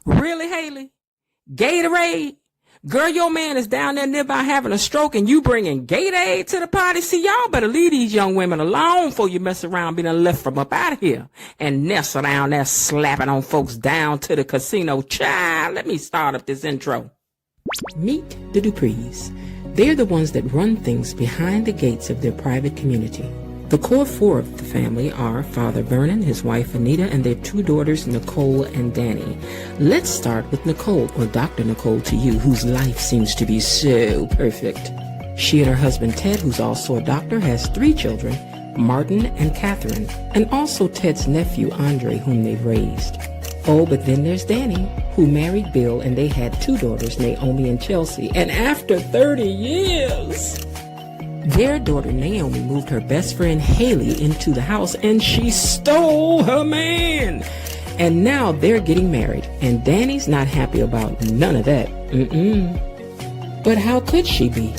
Really, Haley? Gatorade? Girl, your man is down there nearby having a stroke and you bringing Gatorade to the party? See, y'all better leave these young women alone before you mess around being left from up out of here and nestle down there slapping on folks down to the casino. Child, let me start up this intro. Meet the Duprees. They're the ones that run things behind the gates of their private community. The core four of the family are Father Vernon, his wife Anita, and their two daughters, Nicole and Danny. Let's start with Nicole, or Dr. Nicole to you, whose life seems to be so perfect. She and her husband Ted, who's also a doctor, has 3 children, Martin and Catherine, and also Ted's nephew, Andre, whom they've raised. Oh, but then there's Danny, who married Bill, and they had 2 daughters, Naomi and Chelsea. And after 30 years... their daughter Naomi moved her best friend Haley into the house and she stole her man. And now they're getting married and Danny's not happy about none of that. But how could she be?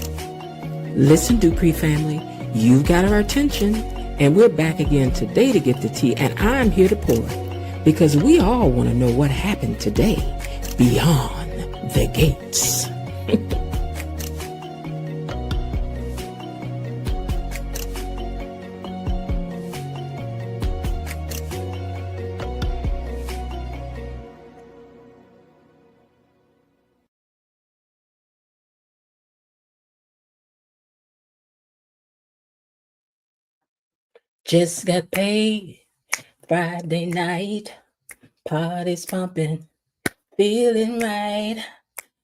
Listen, Dupree family, you've got our attention and we're back again today to get the tea, and I'm here to pour it because we all want to know what happened today beyond the gates. Just got paid Friday night, party's pumping, feeling right.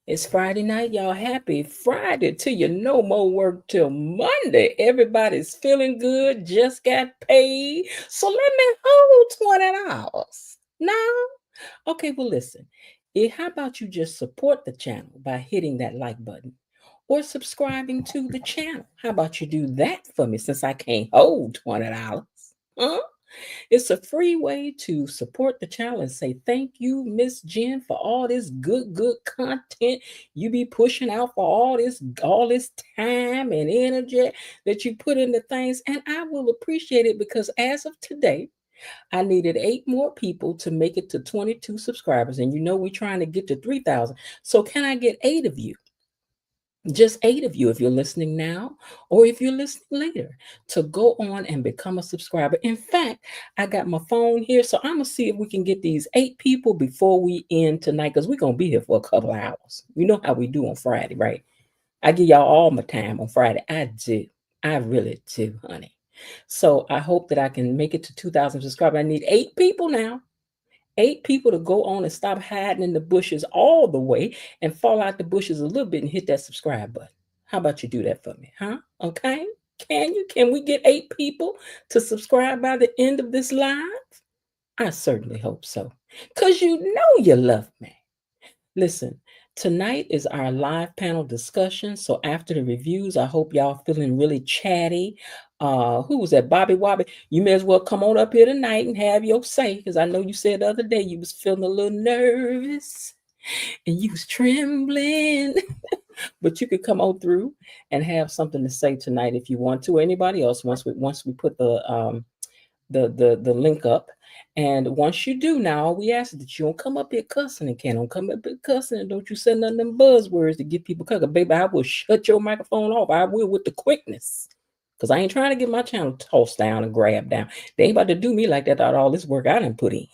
It's Friday night, y'all. Happy Friday to you. No more work till Monday. Everybody's feeling good, just got paid. So let me hold $20. No? Okay, well, listen. How about you just support the channel by hitting that like button? Or subscribing to the channel. How about you do that for me since I can't hold $20? Huh? It's a free way to support the channel and say thank you, Miss Jen, for all this good content you be pushing out, for all this time and energy that you put into things. And I will appreciate it because as of today, I needed 8 more people to make it to 22 subscribers. And you know we're trying to get to 3,000. So can I get 8 of you? Just 8 of you, if you're listening now or if you're listening later, to go on and become a subscriber. In fact, I got my phone here, so I'm going to see if we can get these 8 people before we end tonight, because we're going to be here for a couple of hours. You know how we do on Friday, right? I give y'all all my time on Friday. I do. I really do, honey. So I hope that I can make it to 2,000 subscribers. I need 8 people now. 8 people to go on and stop hiding in the bushes all the way and fall out the bushes a little bit and hit that subscribe button. How about you do that for me, huh? Okay? Can we get 8 people to subscribe by the end of this live? I certainly hope so, because you know you love me. Listen, tonight is our live panel discussion. So after the reviews, I hope y'all feeling really chatty. Who was that? Bobby Wobby. You may as well come on up here tonight and have your say, because I know you said the other day you was feeling a little nervous and you was trembling. But you could come on through and have something to say tonight if you want to. Or anybody else, once we put the link up. And once you do, now we ask that you don't come up here cussing and don't come up here cussing, and don't you say none of them buzzwords to get people cooking. Baby, I will shut your microphone off. I will with the quickness. Because I ain't trying to get my channel tossed down and grabbed down. They ain't about to do me like that out all this work I done put in.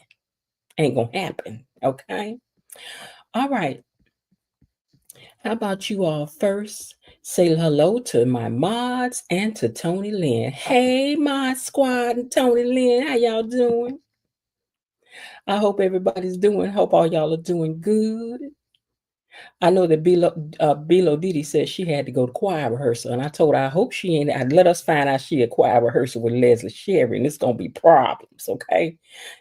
Ain't gonna happen. Okay? All right. How about you all first say hello to my mods and to Tony Lynn. Hey, Mod Squad and Tony Lynn, how y'all doing? I hope everybody's doing. Hope all y'all are doing good. I know that Bilo Didi said she had to go to choir rehearsal, and I told her I hope she ain't. I'd let us find out she at choir rehearsal with Leslie Sherry, and it's gonna be problems, okay?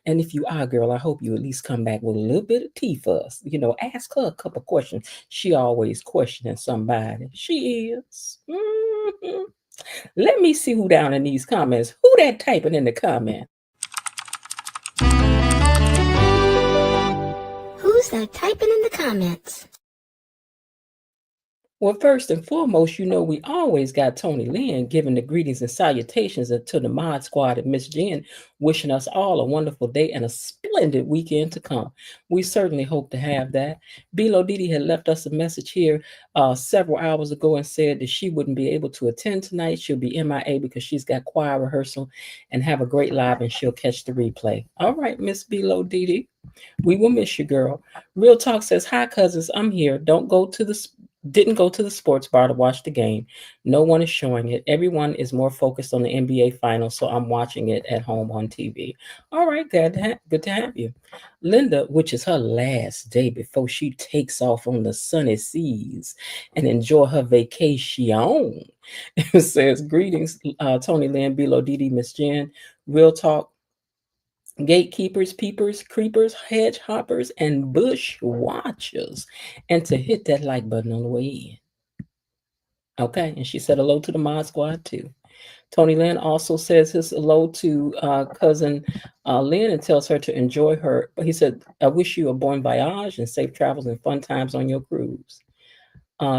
And if you are, girl, I hope you at least come back with a little bit of tea for us. You know, ask her a couple questions. She always questioning somebody. She is. Mm-hmm. Let me see who down in these comments. Who that typing in the comments? Who's that typing in the comments? Well, first and foremost, we always got Tony Lynn giving the greetings and salutations to the Mod Squad and Miss Jen, wishing us all a wonderful day and a splendid weekend to come. We certainly hope to have that. Bilo Didi had left us a message here several hours ago and said that she wouldn't be able to attend tonight. She'll be MIA because she's got choir rehearsal and have a great live and she'll catch the replay. All right, Miss Bilo Didi. We will miss you, girl. Real Talk says, "Hi, cousins. I'm here. Didn't go to the sports bar to watch the game. No one is showing it. Everyone is more focused on the NBA finals, so I'm watching it at home on TV." All right, good to have you. Linda, which is her last day before she takes off on the sunny seas and enjoy her vacation, says, "Greetings, Tony Lynn, Bilo Didi, Miss Jen. Real Talk, gatekeepers, peepers, creepers, hedge hoppers, and bush watchers, and to hit that like button on the way in." Okay, and she said hello to the Mod Squad too. Tony Lynn also says his hello to cousin Lynn and tells her to enjoy her. He said, "I wish you a bon voyage and safe travels and fun times on your cruise."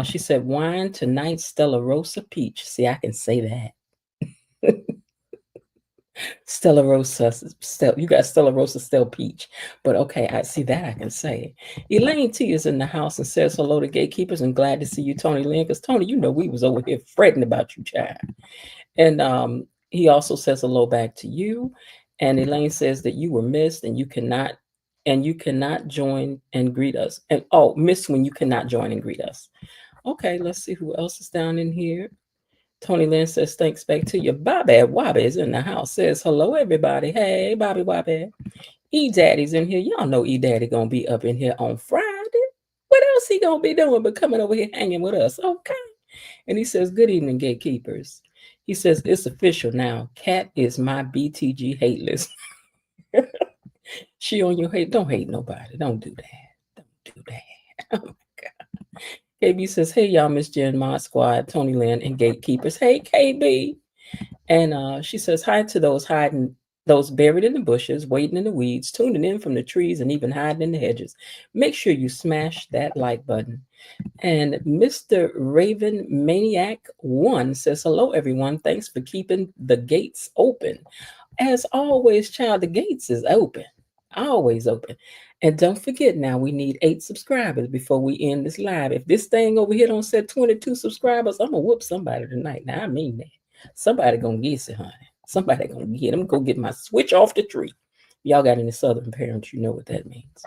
She said, "Wine tonight, Stella Rosa Peach." See, I can say that. Stella Rosa, you got Stella Rosa, Stella Peach. But okay, I see that I can say. Elaine T is in the house and says hello to gatekeepers and glad to see you, Tony Lynn. Because Tony, we was over here fretting about you, child. And he also says hello back to you. And Elaine says that you were missed and you cannot join and greet us. And missed when you cannot join and greet us. Okay, let's see who else is down in here. Tony Lynn says, "Thanks back to you." Bobby Wobby is in the house. Says, "Hello, everybody." Hey, Bobby Wobby. E Daddy's in here. Y'all know E Daddy gonna be up in here on Friday. What else he gonna be doing but coming over here hanging with us? Okay. And he says, "Good evening, gatekeepers." He says, "It's official now. Kat is my BTG hate list." She on your hate. Don't hate nobody. Don't do that. Don't do that. Oh my God. KB says, "Hey, y'all, Miss Jen, Mod Squad, Tony Lynn, and gatekeepers." Hey, KB. And she says, "Hi to those buried in the bushes, waiting in the weeds, tuning in from the trees, and even hiding in the hedges. Make sure you smash that like button." And Mr. Raven Maniac 1 says, "Hello, everyone. Thanks for keeping the gates open. As always, child, the gates is open. Always open. And don't forget now, we need 8 subscribers before we end this live. If this thing over here don't set 22 subscribers, I'm going to whoop somebody tonight. Now, I mean that. Somebody going to get it, honey. Somebody going to get them. Go get my switch off the tree. Y'all got any Southern parents, you know what that means.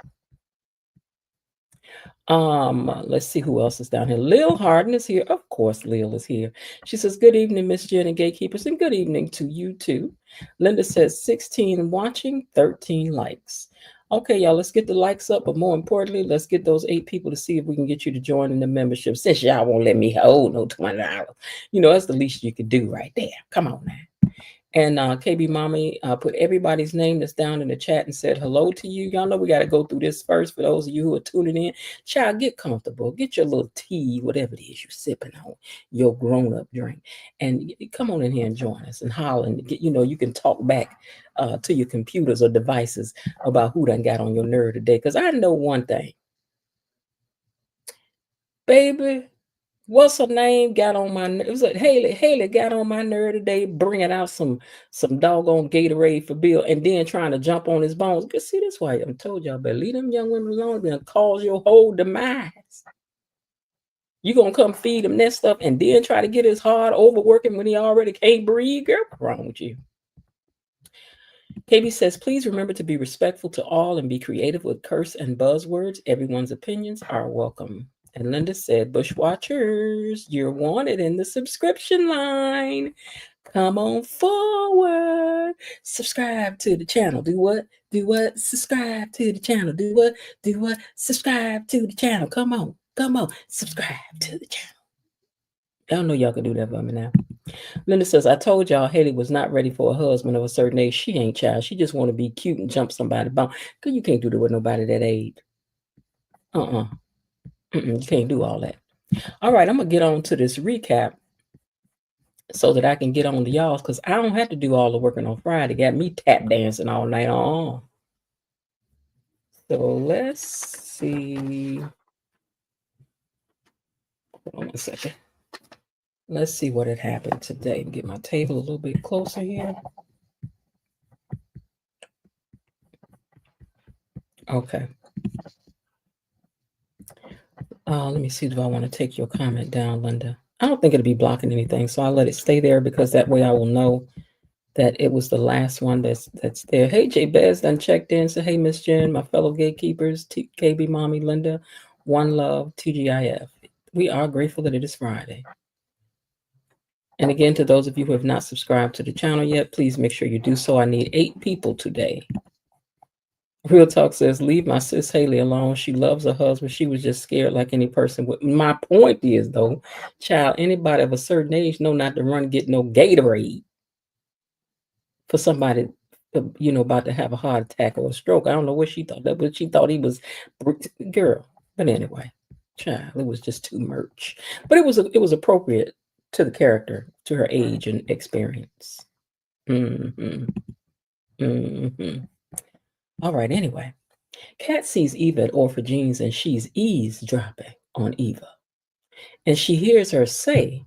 Let's see who else is down here. Lil Harden is here. Of course, Lil is here. She says, "Good evening, Miss Jen and gatekeepers, and good evening to you too." Linda says, 16 watching, 13 likes. Okay, y'all, let's get the likes up, but more importantly, let's get those 8 people to see if we can get you to join in the membership. Since y'all won't let me hold no $20. That's the least you could do right there. Come on now. And KB Mommy put everybody's name that's down in the chat and said hello to you. Y'all know we got to go through this first for those of you who are tuning in. Child, get comfortable. Get your little tea, whatever it is you're sipping on, your grown-up drink. And come on in here and join us and holler and get, you can talk back to your computers or devices about who done got on your nerve today. Because I know one thing. Baby, what's her name? Got on my nerve. It was like Haley got on my nerve today, bringing out some doggone Gatorade for Bill, and then trying to jump on his bones. Cause see, that's why I told y'all, but leave them young women alone. They'll cause your whole demise. You gonna come feed him that stuff, and then try to get his hard overworking when he already can't breathe, girl? What's wrong with you? KB says, "Please remember to be respectful to all and be creative with curse and buzzwords. Everyone's opinions are welcome." And Linda said, "Bushwatchers, you're wanted in the subscription line. Come on forward. Subscribe to the channel. Do what? Do what? Subscribe to the channel. Do what? Do what? Subscribe to the channel. Come on. Come on. Subscribe to the channel." Y'all know y'all can do that for me now. Linda says, "I told y'all Haley was not ready for a husband of a certain age. She ain't, child. She just want to be cute and jump somebody bone. Because you can't do that with nobody that age. You can't do all that." All right, I'm going to get on to this recap so that I can get on to y'all's, because I don't have to do all the working on Friday. Got me tap dancing all night on. So let's see. Hold on a second. Let's see what had happened today. Get my table a little bit closer here. Okay. Let me see. Do I want to take your comment down, Linda? I don't think it'll be blocking anything, so I'll let it stay there because that way I will know that it was the last one that's there. Hey, Jay Bez done checked in. So hey, Miss Jen, my fellow gatekeepers, KB Mommy Linda, One Love, TGIF. We are grateful that it is Friday. And again, to those of you who have not subscribed to the channel yet, please make sure you do so. I need 8 people today. Real Talk says, leave my sis Haley alone. She loves her husband. She was just scared like any person would. My point is, though, child, anybody of a certain age know not to run get no Gatorade for somebody, about to have a heart attack or a stroke. I don't know what she thought. That but she thought he was girl. But anyway, child, it was just too much. But it was appropriate to the character, to her age and experience. Mm-hmm. Mm-hmm. All right, anyway. Kat sees Eva at Orphagene's and she's eavesdropping on Eva. And she hears her say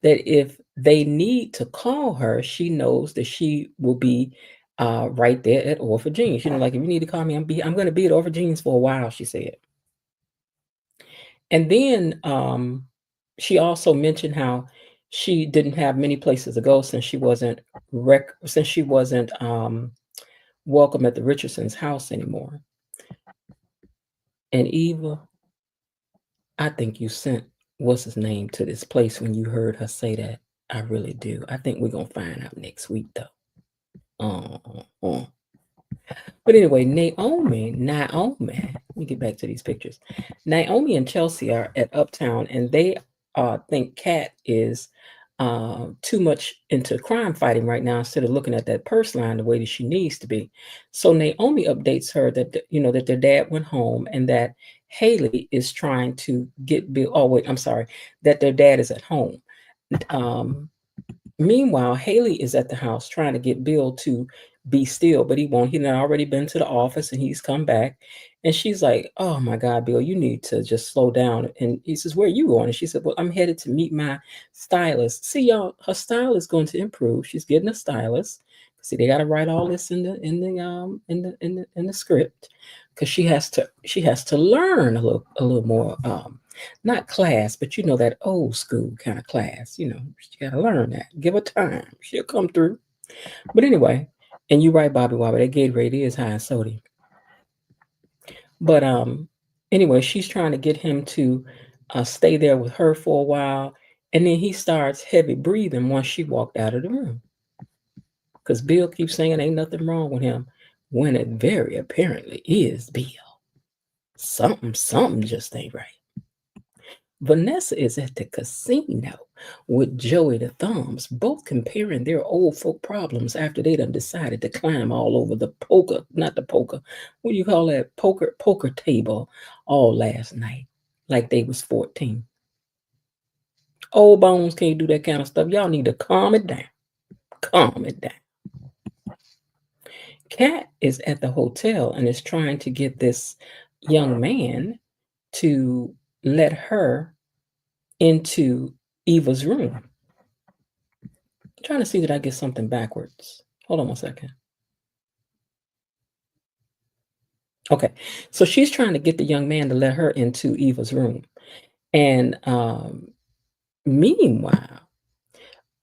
that if they need to call her, she knows that she will be right there at Orphagene's. Like, if you need to call me, I'm going to be at Orphagene's for a while, she said. And then she also mentioned how she didn't have many places to go since she wasn't welcome at the Richardson's house anymore. And Eva, I think you sent what's his name to this place when you heard her say that. I really do. I think we're gonna find out next week though. But anyway, Naomi, let me get back to these pictures. Naomi and Chelsea are at Uptown and they think Kat is too much into crime fighting right now instead of looking at that purse line the way that she needs to be. So Naomi updates her that that their dad went home and that Haley is trying to get Bill. Oh wait, I'm sorry, that their dad is at home. Meanwhile, Haley is at the house trying to get Bill to be still, but he won't. He'd already been to the office and he's come back. And she's like, oh my God, Bill, you need to just slow down. And he says, where are you going? And she said, well, I'm headed to meet my stylist. See, y'all, her style is going to improve. She's getting a stylist. See, they got to write all this in the script because she has to learn a little more not class, but that old school kind of class. She got to learn that. Give her time. She'll come through. But anyway, and you're right, Bobby Wobby, that Gatorade is high in sodium. But anyway, she's trying to get him to stay there with her for a while. And then he starts heavy breathing once she walked out of the room. Because Bill keeps saying ain't nothing wrong with him when it very apparently is Bill. Something just ain't right. Vanessa is at the casino with Joey the Thumbs, both comparing their old folk problems after they done decided to climb all over the poker, not the poker, what do you call that, poker table all last night, like they was 14. Old bones can't do that kind of stuff. Y'all need to calm it down. Calm it down. Kat is at the hotel and is trying to get this young man to let her into Eva's room. I'm trying to see that I get something backwards. Hold on 1 second. Okay, so she's trying to get the young man to let her into Eva's room. And meanwhile,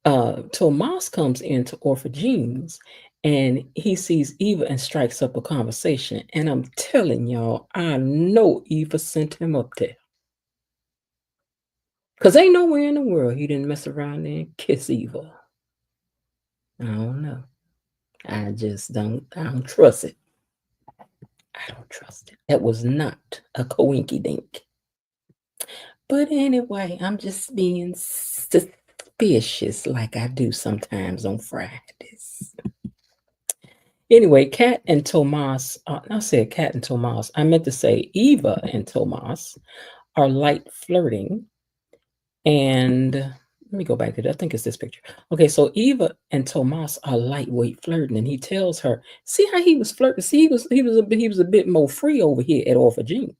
Tomas comes into Orphagene's and he sees Eva and strikes up a conversation. And I'm telling y'all, I know Eva sent him up there. Because ain't nowhere in the world he didn't mess around there and kiss Eva. I don't know. I don't trust it. I don't trust it. That was not a coinky dink. But anyway, I'm just being suspicious like I do sometimes on Fridays. Anyway, Kat and Tomas, I said Kat and Tomas. I meant to say Eva and Tomas are light flirting. And let me go back to that. I think it's this picture. Okay, so Eva and Tomas are lightweight flirting, and he tells her, "See how he was flirting? See, he was a bit more free over here at Orphagene's."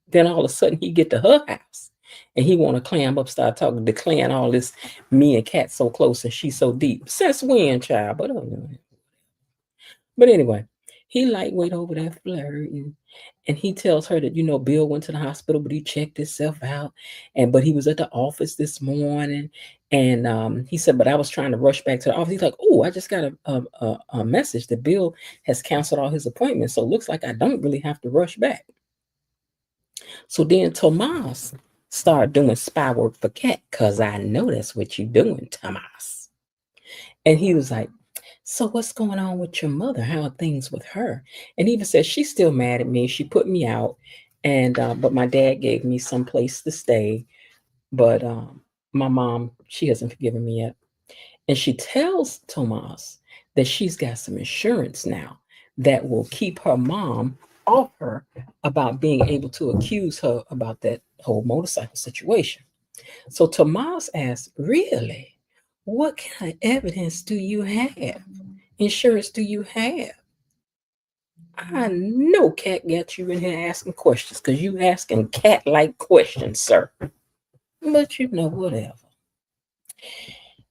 Then all of a sudden, he get to her house, And he want to clam up, start talking, declaring all this, me and Cat so close and she so deep. Since when, child? But anyway, he lightweight over that flirting. And he tells her that, Bill went to the hospital, but he checked himself out. But he was at the office this morning. And he said, but I was trying to rush back to the office. He's like, oh, I just got a message that Bill has canceled all his appointments. So it looks like I don't really have to rush back. So then Tomas started doing spy work for Cat, because I know that's what you're doing, Tomas. And he was like, so what's going on with your mother? How are things with her? And he even said, she's still mad at me. She put me out. And but my dad gave me some place to stay. But my mom, she hasn't forgiven me yet. And she tells Tomas that she's got some insurance now that will keep her mom off her about being able to accuse her about that whole motorcycle situation. So Tomas asked, really? What kind of evidence do you have? Insurance do you have? I know Cat got you in here asking questions, because you asking cat-like questions, sir. But whatever.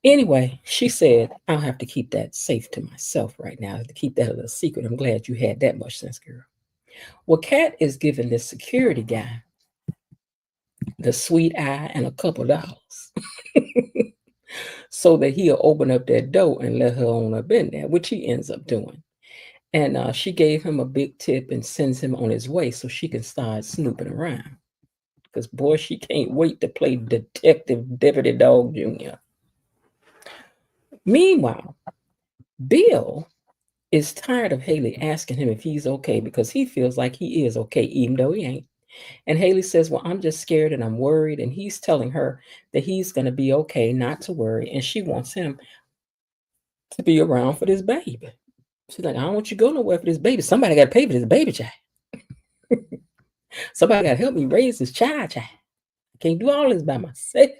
Anyway, she said, I'll have to keep that safe to myself right now, to keep that a little secret. I'm glad you had that much sense, girl. Well, Cat is giving this security guy the sweet eye and a couple dollars so that he'll open up that door and let her on up in there, which he ends up doing. And she gave him a big tip and sends him on his way so she can start snooping around. Because, boy, she can't wait to play Detective Deputy Dog Jr. Meanwhile, Bill is tired of Haley asking him if he's okay, because he feels like he is okay, even though he ain't. And Haley says, well, I'm just scared and I'm worried. And he's telling her that he's going to be okay, not to worry. And she wants him to be around for this baby. She's like, I don't want you to go nowhere for this baby. Somebody got to pay for this baby child. Somebody got to help me raise this child. I can't do all this by myself.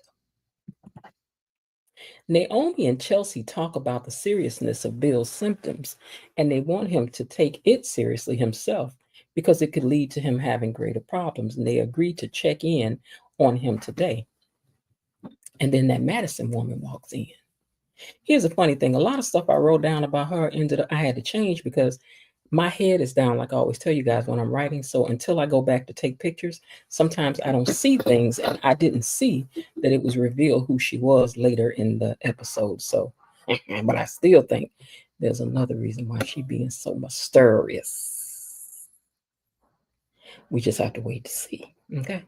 Naomi and Chelsea talk about the seriousness of Bill's symptoms, and they want him to take it seriously himself, because it could lead to him having greater problems. And they agreed to check in on him today. And then that Madison woman walks in. Here's a funny thing. A lot of stuff I wrote down about her I had to change, because my head is down, like I always tell you guys when I'm writing. So until I go back to take pictures, sometimes I don't see things, and I didn't see that it was revealed who she was later in the episode. So, but I still think there's another reason why she's being so mysterious. We just have to wait to see. Okay.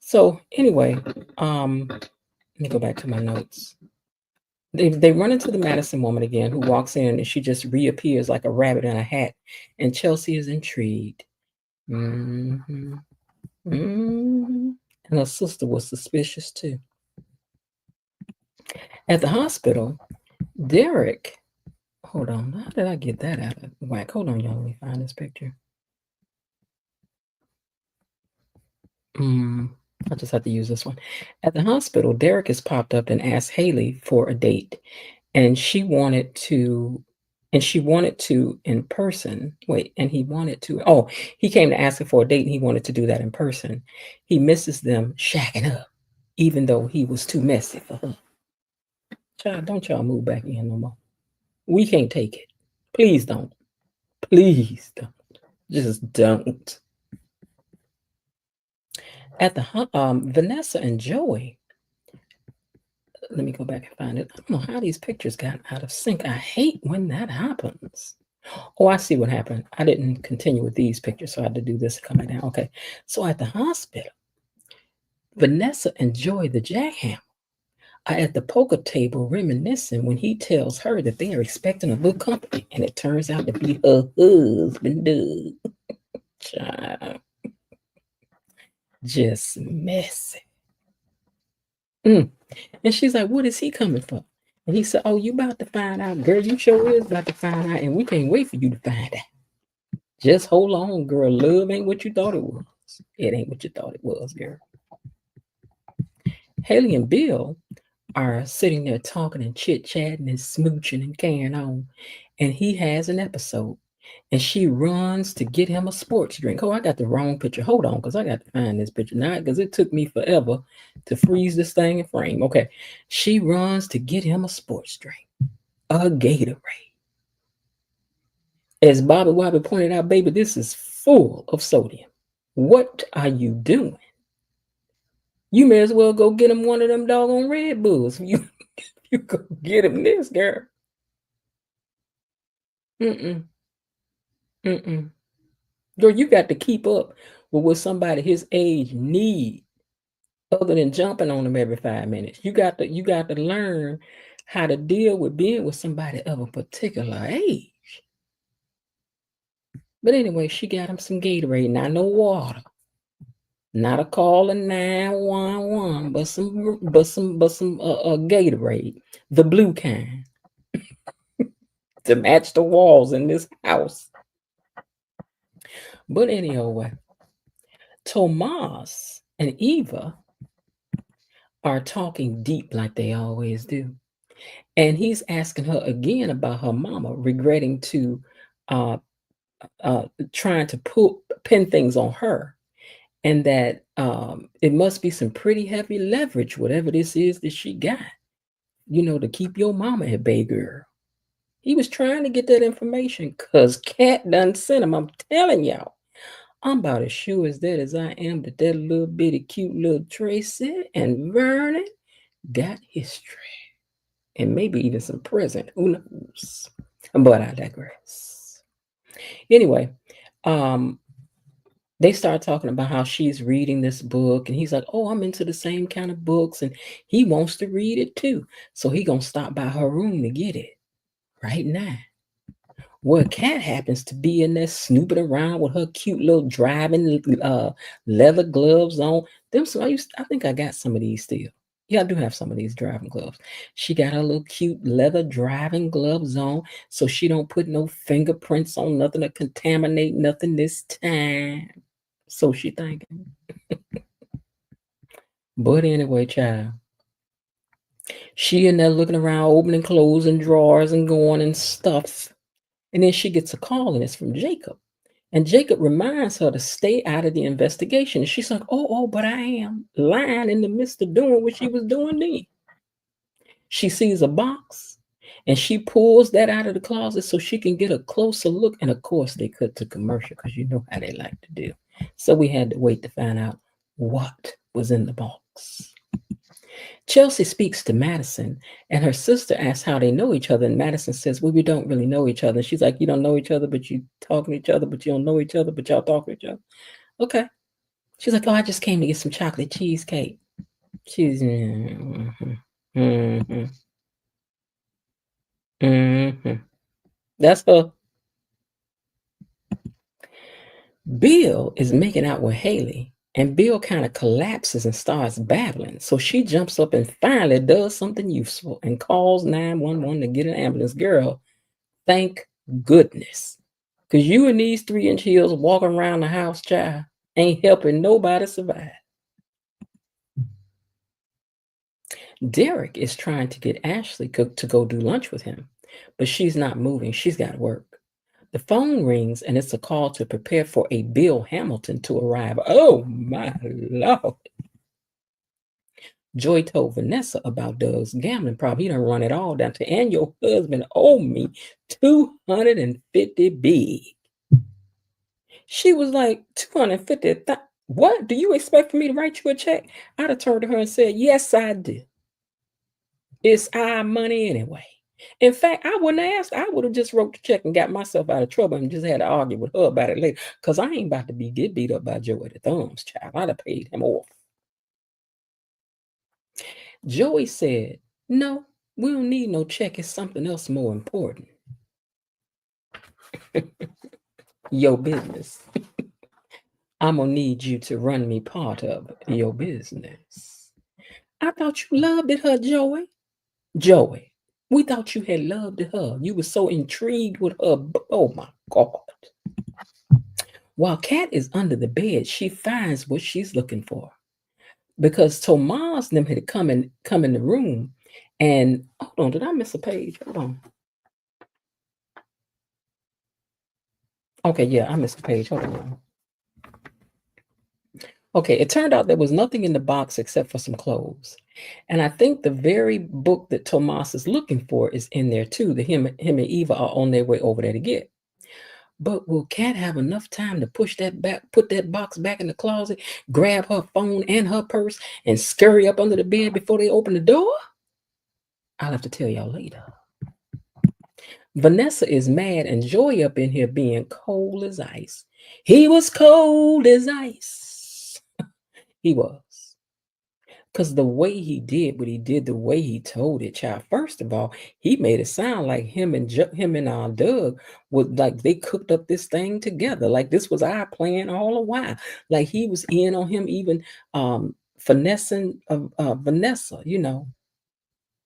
So anyway, let me go back to my notes. They run into the Madison woman again, who walks in and she just reappears like a rabbit in a hat. And Chelsea is intrigued. Mm-hmm. Mm-hmm. And her sister was suspicious too. At the hospital, Derek, hold on, how did I get that out of whack? Hold on, y'all, let me find this picture. I just have to use this one. At the hospital, Derek has popped up and asked Haley for a date. And she wanted to in person. He came to ask her for a date and he wanted to do that in person. He misses them shacking up, even though he was too messy for her. Child, don't y'all move back in no more. We can't take it. Please don't. Please don't. Just don't. At the Vanessa and Joey, let me go back and find it. I don't know how these pictures got out of sync. I hate when that happens. Oh, I see what happened. I didn't continue with these pictures, so I had to do this coming down. Okay. So at the hospital, Vanessa and Joy, the jackhammer, are at the poker table reminiscing when he tells her that they are expecting a little company, and it turns out to be her husband, Doug. Child. Just messy. And she's like, what is he coming for? And he said, oh, you about to find out, girl. You sure is about to find out, and we can't wait for you to find out. Just hold on, girl. Love ain't what you thought it was. It ain't what you thought it was, girl. Haley and Bill are sitting there talking and chit-chatting and smooching and carrying on. And he has an episode. and she runs to get him a sports drink. Oh, I got the wrong picture. Hold on, because I got to find this picture now, because it took me forever to freeze this thing in frame. Okay. She runs to get him a sports drink, a Gatorade. As Bobby Wobbly pointed out, baby, this is full of sodium. What are you doing? You may as well go get him one of them doggone Red Bulls. You go get him this, girl. Mm-mm. Mm-mm. Girl, you got to keep up with what somebody his age need, other than jumping on them every 5 minutes. You got to learn how to deal with being with somebody of a particular age. But anyway, she got him some Gatorade, not no water, not a call of 911, but some Gatorade, the blue kind, to match the walls in this house. But anyway, Tomas and Eva are talking deep like they always do. And he's asking her again about her mama, regretting to uh, trying to pin things on her, and that it must be some pretty heavy leverage, whatever this is that she got, to keep your mama at bay, girl. He was trying to get that information because Cat done sent him. I'm telling y'all, I'm about as sure as that as I am that little bitty cute little Tracy and Vernon got history. And maybe even some present. Who knows? But I digress. Anyway, they start talking about how she's reading this book, and he's like, "Oh, I'm into the same kind of books," and he wants to read it too. So he gonna stop by her room to get it right now. Well, Cat happens to be in there snooping around with her cute little driving leather gloves on. I think I got some of these still. Yeah, I do have some of these driving gloves. She got her little cute leather driving gloves on, so she don't put no fingerprints on nothing to contaminate nothing this time. So she thinking. But anyway, child, she in there looking around, opening clothes and drawers and going and stuff. And then she gets a call, and it's from Jacob. And Jacob reminds her to stay out of the investigation. And she's like, oh, but I am lying in the midst of doing what she was doing then. She sees a box and she pulls that out of the closet so she can get a closer look. And of course, they cut to commercial because you know how they like to do. So we had to wait to find out what was in the box. Chelsea speaks to Madison, and her sister asks how they know each other. And Madison says, well, we don't really know each other. And she's like, you don't know each other, but you talk to each other, but you don't know each other, but y'all talk to each other. Okay. She's like, oh, I just came to get some chocolate cheesecake. She's, That's her. Bill is making out with Haley, and Bill kind of collapses and starts babbling. So she jumps up and finally does something useful and calls 911 to get an ambulance. Girl, thank goodness. Because you in these 3-inch heels walking around the house, child, ain't helping nobody survive. Derek is trying to get Ashley to go do lunch with him, but she's not moving. She's got work. The phone rings, and it's a call to prepare for a Bill Hamilton to arrive. Oh, my Lord. Joy told Vanessa about Doug's gambling problem. He done run it all down to, and your husband owed me $250 big. She was like, 250. What? Do you expect for me to write you a check? I'd have turned to her and said, yes, I do. It's our money anyway. In fact, I wouldn't have asked. I would have just wrote the check and got myself out of trouble and just had to argue with her about it later. Because I ain't about to get beat up by Joey the Thumbs, child. I'd have paid him off. Joey said, no, we don't need no check. It's something else more important. Your business. I'm going to need you to run me part of your business. I thought you loved it, her, Joey. Joey, we thought you had loved her. You were so intrigued with her. Oh, my God. While Kat is under the bed, she finds what she's looking for. Because Tomas and them had come in the room. And, hold on, did I miss a page? Hold on. Okay, yeah, I missed the page. Hold on. Okay, it turned out there was nothing in the box except for some clothes. And I think the very book that Tomas is looking for is in there too, that him and Eva are on their way over there to get. But will Kat have enough time to push that back, put that box back in the closet, grab her phone and her purse, and scurry up under the bed before they open the door? I'll have to tell y'all later. Vanessa is mad and Joy up in here being cold as ice. He was cold as ice. He was. Because the way he did what he did, the way he told it, child. First of all, he made it sound like him and Doug would like they cooked up this thing together. Like this was our plan all the while. Like he was in on him, even finessing Vanessa,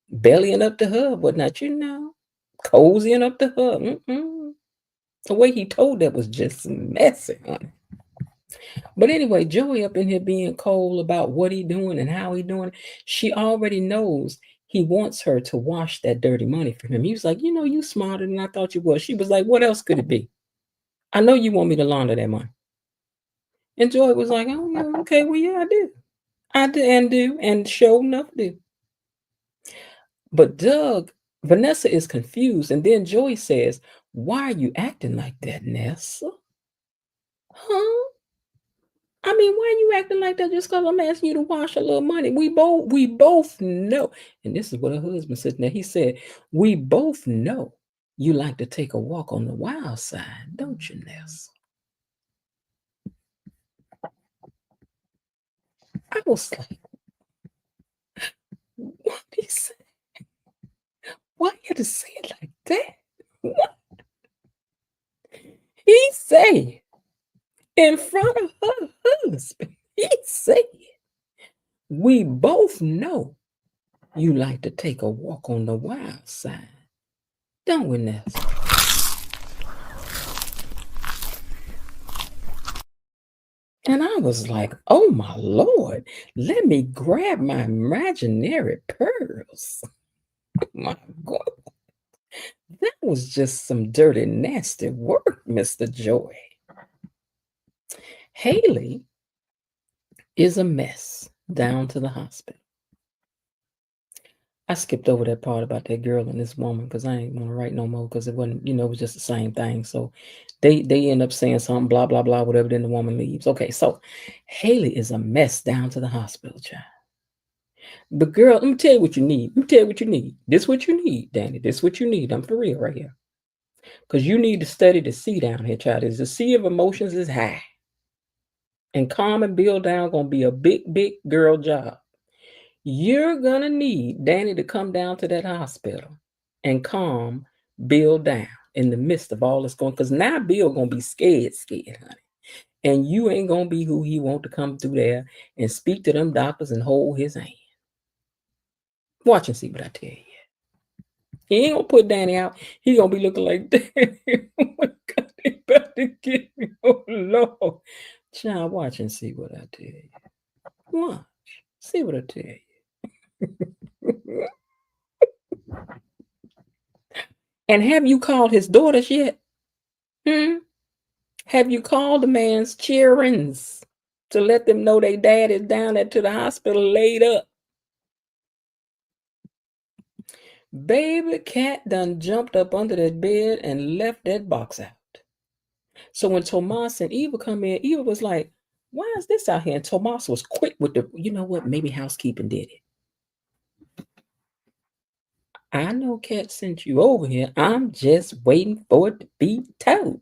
bellying up to her, whatnot, cozying up to her. The way he told that was just messy, honey. But anyway, Joey up in here being cold about what he doing and how he doing. She already knows he wants her to wash that dirty money for him. He was like, you smarter than I thought you was. She was like, what else could it be? I know you want me to launder that money. And Joey was like, oh, yeah, okay, well, yeah, I do. I do, and sure enough do. But Vanessa is confused. And then Joey says, why are you acting like that, Nessa? Huh? I mean, why are you acting like that just because I'm asking you to wash a little money? We both know. And this is what her husband said. Now he said, we both know you like to take a walk on the wild side, don't you, Ness? I was like, what did he say? Why you had to say it like that? What? He say in front of her husband. He said, we both know you like to take a walk on the wild side, don't we, Ness? And I was like, oh my Lord, let me grab my imaginary pearls. My God, that was just some dirty, nasty work, Mr. Joy. Haley is a mess down to the hospital. I skipped over that part about that girl and this woman because I ain't want to write no more because it wasn't, it was just the same thing. So they end up saying something, blah, blah, blah, whatever, then the woman leaves. Okay, so Haley is a mess down to the hospital, child. But girl, let me tell you what you need. Let me tell you what you need. This what you need, Danny. This what you need. I'm for real right here. Because you need to study the C down here, child. The C of emotions is high. And calm and build down gonna be a big, big girl job. You're gonna need Danny to come down to that hospital and calm, build down in the midst of all that's going. Because now Bill gonna be scared, honey. And you ain't gonna be who he want to come through there and speak to them doctors and hold his hand. Watch and see what I tell you. He ain't gonna put Danny out. He gonna be looking like Danny. Oh my God, they about to get me. Oh Lord. Child, watch and see what I tell you. Watch. See what I tell you. And have you called his daughters yet? Have you called the man's childrens to let them know their dad is down there to the hospital laid up? Baby cat done jumped up under that bed and left that box out. So when Tomas and Eva come in, Eva was like, why is this out here? And Tomas was quick with you know what? Maybe housekeeping did it. I know Cat sent you over here. I'm just waiting for it to be told.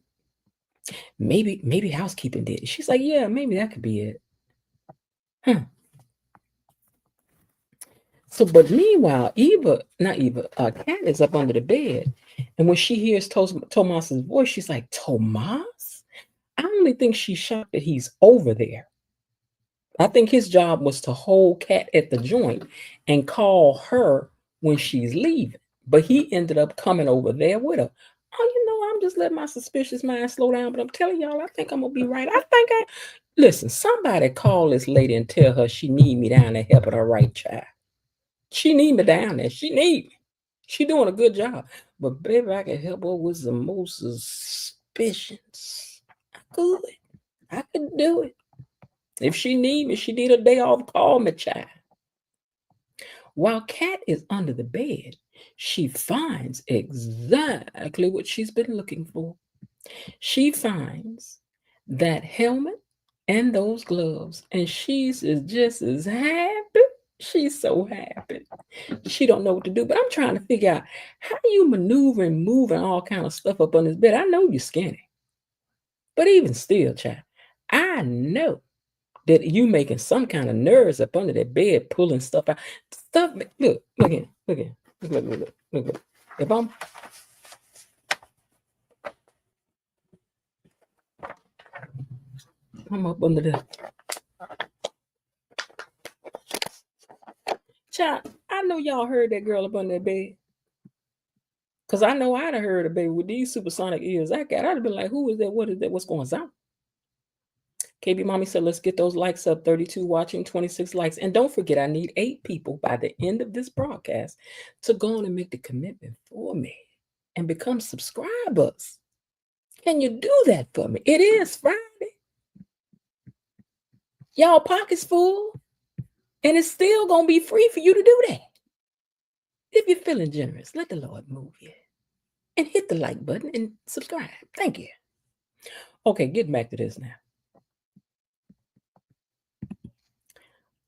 Maybe housekeeping did it. She's like, yeah, maybe that could be it. So, but meanwhile, Cat is up under the bed. And when she hears Tomas's voice, she's like, Tomas? I only think she's shocked that he's over there. I think his job was to hold Cat at the joint and call her when she's leaving. But he ended up coming over there with her. Oh, I'm just letting my suspicious mind slow down. But I'm telling y'all, I think I'm going to be right. Listen, somebody call this lady and tell her she need me down there helping her right child. She need me down there. She need me. She doing a good job. But baby, I can help her with the most suspicions. I could do it. If she need me, she need a day off, call me, child. While Cat is under the bed, she finds exactly what she's been looking for. She finds that helmet and those gloves, and she's just as happy. She's so happy. She don't know what to do, but I'm trying to figure out how you maneuver and moving all kind of stuff up on this bed. I know you're skinny, but even still, child, I know that you making some kind of nerves up under that bed, pulling stuff out. Stuff. Look here, look here, look. If I'm up under the child, I know y'all heard that girl up under that bed. Cause I know I'd have heard a baby with these supersonic ears I got. I'd have been like, who is that? What is that? What's going on? KB Mommy said, let's get those likes up. 32 watching, 26 likes. And don't forget, I need 8 people by the end of this broadcast to go on and make the commitment for me and become subscribers. Can you do that for me? It is Friday. Y'all pockets full. And it's still going to be free for you to do that. If you're feeling generous, let the Lord move you. And hit the like button and subscribe. Thank you. Okay, getting back to this now.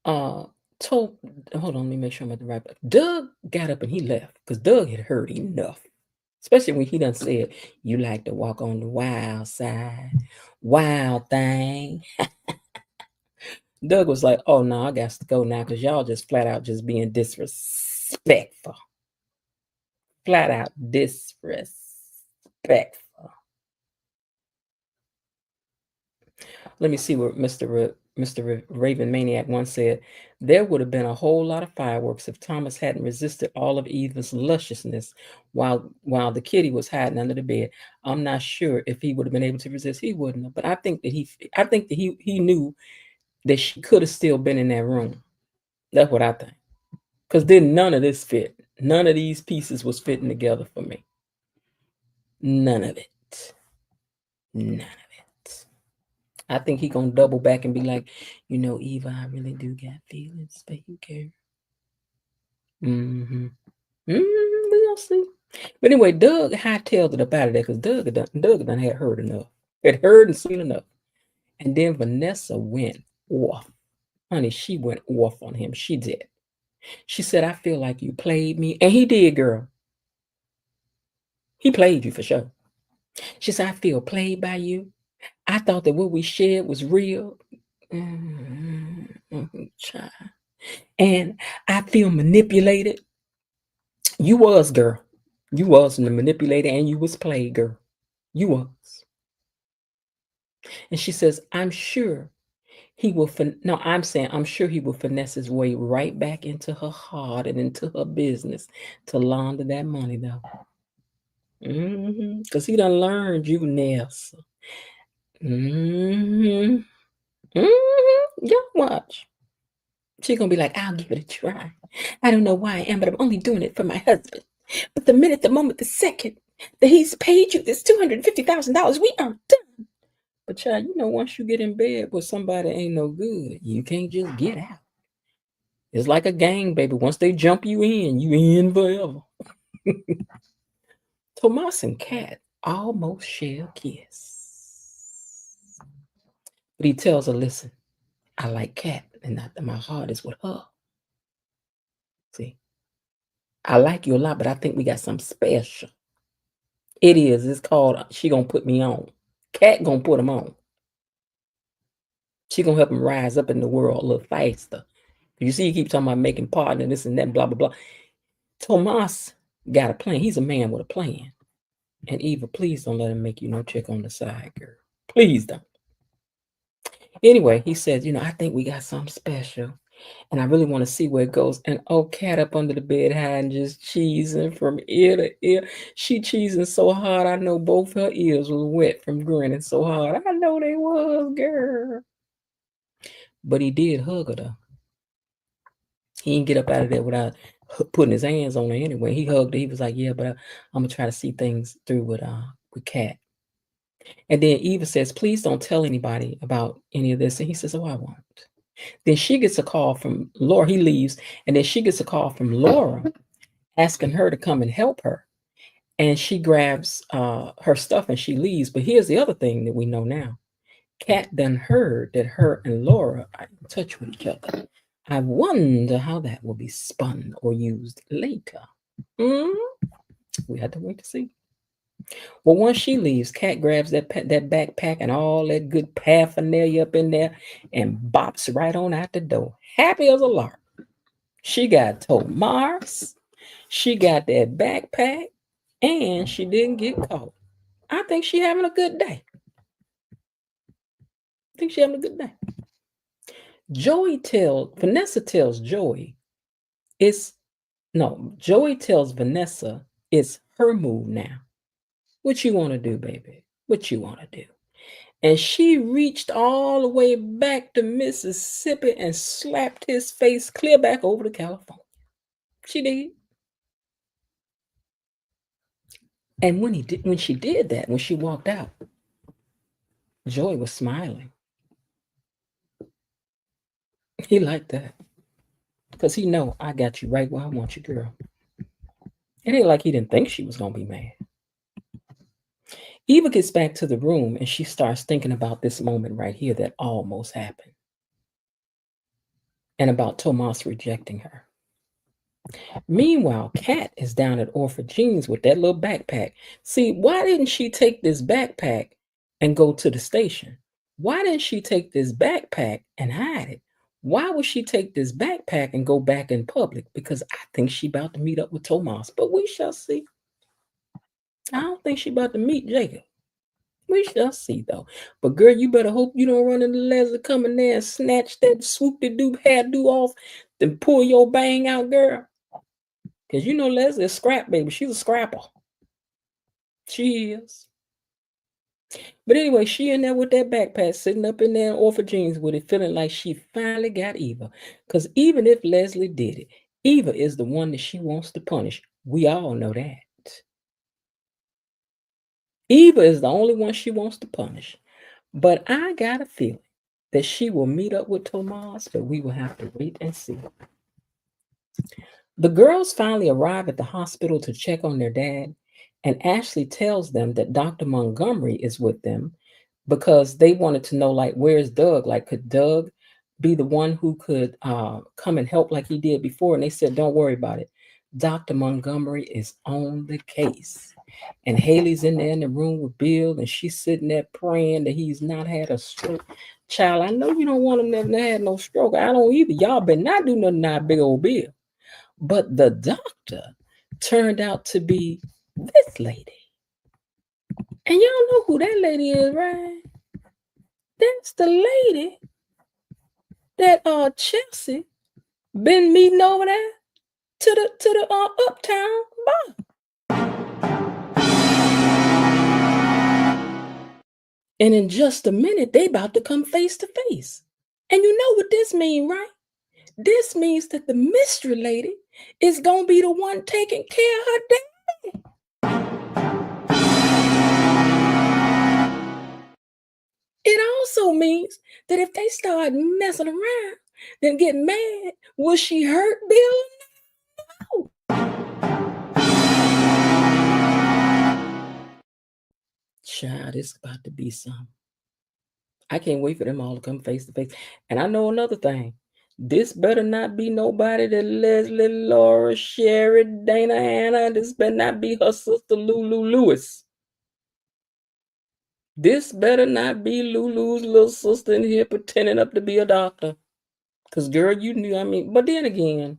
Hold on, let me make sure I'm at the right. Doug got up and he left because Doug had heard enough. Especially when he done said, you like to walk on the wild side. Wild thing. Doug was like, oh no, I got to go now because y'all just flat out just being disrespectful. Flat out disrespectful. Let me see what Mr. Raven Maniac once said. There would have been a whole lot of fireworks if Thomas hadn't resisted all of Eva's lusciousness while the kitty was hiding under the bed. I'm not sure if he would have been able to resist. He wouldn't have, but I think that he knew that she could have still been in that room. That's what I think. Because then none of this fit. None of these pieces was fitting together for me. None of it. None of it. I think he gonna double back and be like, you know, Eva, I really do got feelings for you, girl. We gonna see. But anyway, Doug hightailed it up out of there because Doug done had heard enough. Had heard and seen enough. And then Vanessa went off. Honey, she went off on him. She did. She said, I feel like you played me. And he did, girl. He played you for sure. She said, I feel played by you. I thought that what we shared was real. And I feel manipulated. You was, girl. You was manipulated and you was played, girl. You was. And she says, I'm sure he will, I'm sure he will finesse his way right back into her heart and into her business to launder that money, though. Because he done learned you, Nessa. Y'all watch. She's going to be like, I'll give it a try. I don't know why I am, but I'm only doing it for my husband. But the minute, the moment, the second that he's paid you this $250,000, we are done. But child, you know, once you get in bed with somebody ain't no good, you can't just get out. It's like a gang, baby. Once they jump you in forever. Tomas and Kat almost share a kiss. But he tells her, listen, I like Kat, and my heart is with her. See, I like you a lot, but I think we got something special. It is. It's called, she gonna put me on. Kat gonna put him on. She gonna help him rise up in the world a little faster. You see, he keep talking about making partner, this and that, blah, blah, blah. Tomas got a plan. He's a man with a plan. And Eva, please don't let him make you no chick on the side, girl. Please don't. Anyway, he says, you know, I think we got something special. And I really want to see where it goes. And Kat up under the bed hiding, just cheesing from ear to ear. She cheesing so hard, I know both her ears was wet from grinning so hard. I know they was, girl. But he did hug her, though. He didn't get up out of there without putting his hands on her anyway. He hugged her. He was like, yeah, but I'm going to try to see things through with Kat. And then Eva says, please don't tell anybody about any of this. And he says, oh, I won't. Then she gets a call from Laura. He leaves. And then she gets a call from Laura asking her to come and help her. And she grabs her stuff and she leaves. But here's the other thing that we know now. Kat done heard that her and Laura are in touch with each other. I wonder how that will be spun or used later. We had to wait to see. Well, once she leaves, Kat grabs that backpack and all that good paraphernalia up in there and bops right on out the door. Happy as a lark. She got Tomas, she got that backpack, and she didn't get caught. I think she having a good day. Vanessa tells Joey, Joey tells Vanessa it's her move now. What you want to do, baby? What you want to do? And she reached all the way back to Mississippi and slapped his face clear back over to California. She did. And when she did that, when she walked out, Joey was smiling. He liked that. Because he know I got you right where I want you, girl. It ain't like he didn't think she was going to be mad. Eva gets back to the room and she starts thinking about this moment right here that almost happened. And about Tomas rejecting her. Meanwhile, Kat is down at Orpha Jean's with that little backpack. See, why didn't she take this backpack and go to the station? Why didn't she take this backpack and hide it? Why would she take this backpack and go back in public? Because I think she about to meet up with Tomas, but we shall see. I don't think she about to meet Jacob. We shall see, though. But girl, you better hope you don't run into Leslie coming there and snatch that swoop-de-doo hairdo off and pull your bang out, girl. Because you know Leslie is scrap, baby. She's a scrapper. She is. But anyway, she in there with that backpack, sitting up in there in Orpha Jeans with it, feeling like she finally got Eva. Because even if Leslie did it, Eva is the one that she wants to punish. We all know that. Eva is the only one she wants to punish. But I got a feeling that she will meet up with Tomas, but we will have to wait and see. The girls finally arrive at the hospital to check on their dad, and Ashley tells them that Dr. Montgomery is with them because they wanted to know, like, where's Doug? Like, could Doug be the one who could come and help like he did before? And they said, don't worry about it. Dr. Montgomery is on the case. And Haley's in there in the room with Bill, and she's sitting there praying that he's not had a stroke. Child, I know you don't want him to have had no stroke. I don't either. Y'all better not do nothing to big old Bill. But the doctor turned out to be this lady. And y'all know who that lady is, right? That's the lady that Chelsea been meeting over there to the Uptown bar. And in just a minute, they about to come face to face. And you know what this means, right? This means that the mystery lady is going to be the one taking care of her dad. It also means that if they start messing around, then get mad, will she hurt Bill? No. Child, it's about to be something. I can't wait for them all to come face to face. And I know another thing. This better not be nobody that Leslie, Laura, Sherry, Dana, Hannah. This better not be her sister Lulu Lewis. This better not be Lulu's little sister in here pretending up to be a doctor. Because, girl, you knew, but then again,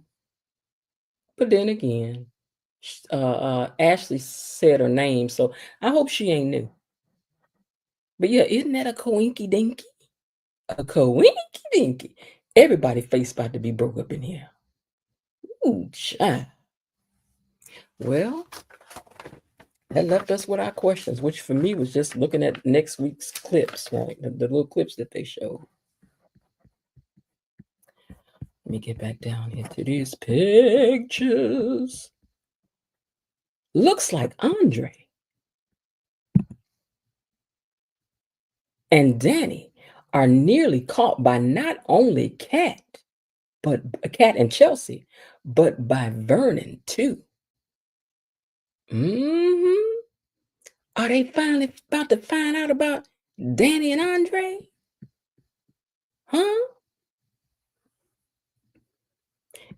Ashley said her name, so I hope she ain't new. But yeah, isn't that a coinky dinky? A coinky dinky. Everybody's face about to be broke up in here. Ooh, child. Well, that left us with our questions, which for me was just looking at next week's clips, right? The little clips that they showed. Let me get back down into these pictures. Looks like Andre. and Danny are nearly caught by not only Cat and Chelsea, but by Vernon too. Are they finally about to find out about Danny and Andre? Huh?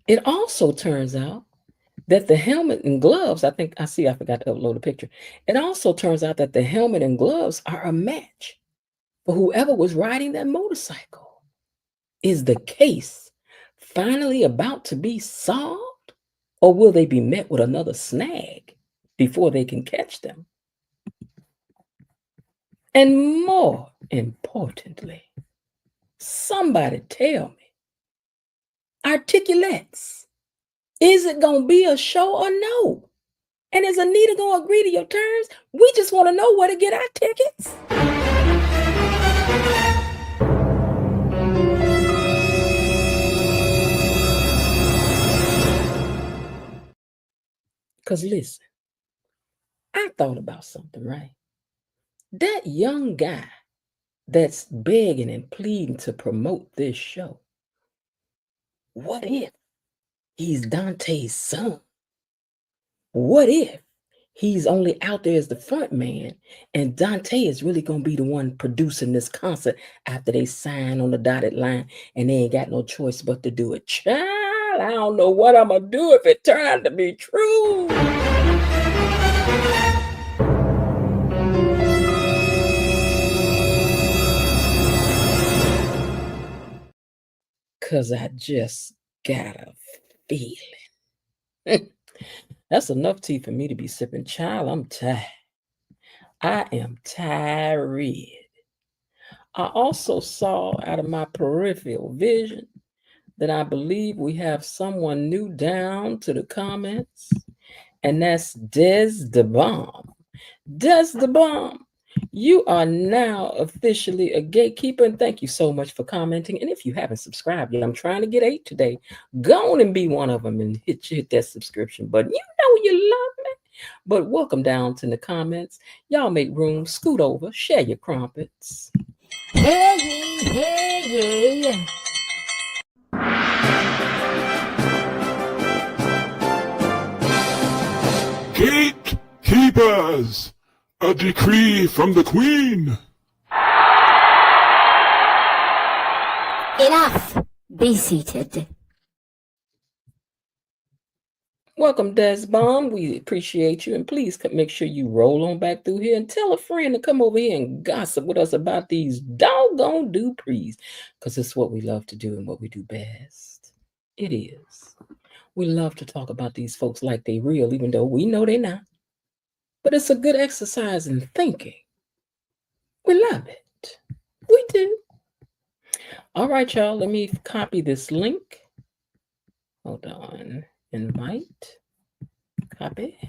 It also turns out that the helmet and gloves, I forgot to upload a picture. It also turns out that the helmet and gloves are a match for whoever was riding that motorcycle. Is the case finally about to be solved, or will they be met with another snag before they can catch them? And more importantly, somebody tell me, Articulates, is it going to be a show or no? And is Anita going to agree to your terms? We just want to know where to get our tickets. Because listen, I thought about something, right? That young guy that's begging and pleading to promote this show, what if he's Dante's son? What if he's only out there as the front man and Dante is really going to be the one producing this concert after they sign on the dotted line and they ain't got no choice but to do it? Child, I don't know what I'm going to do if it turns out to be true. Because I just got a feeling. That's enough tea for me to be sipping. Child, I'm tired. I am tired. I also saw out of my peripheral vision that I believe we have someone new down to the comments, and that's Des the Bomb. Des the Bomb, you are now officially a gatekeeper, and thank you so much for commenting. And if you haven't subscribed yet, I'm trying to get 8 today. Go on and be one of them and hit that subscription button. You know you love me. But welcome down to the comments. Y'all make room, scoot over, share your crumpets. Hey, hey. Gatekeepers, a decree from the Queen. Enough. Be seated. Welcome, Des Bomb. We appreciate you. And please make sure you roll on back through here and tell a friend to come over here and gossip with us about these doggone Duprees. Because it's what we love to do and what we do best. It is. We love to talk about these folks like they real, even though we know they're not. But it's a good exercise in thinking. We love it. We do. All right, y'all. Let me copy this link. Hold on. Invite. Copy.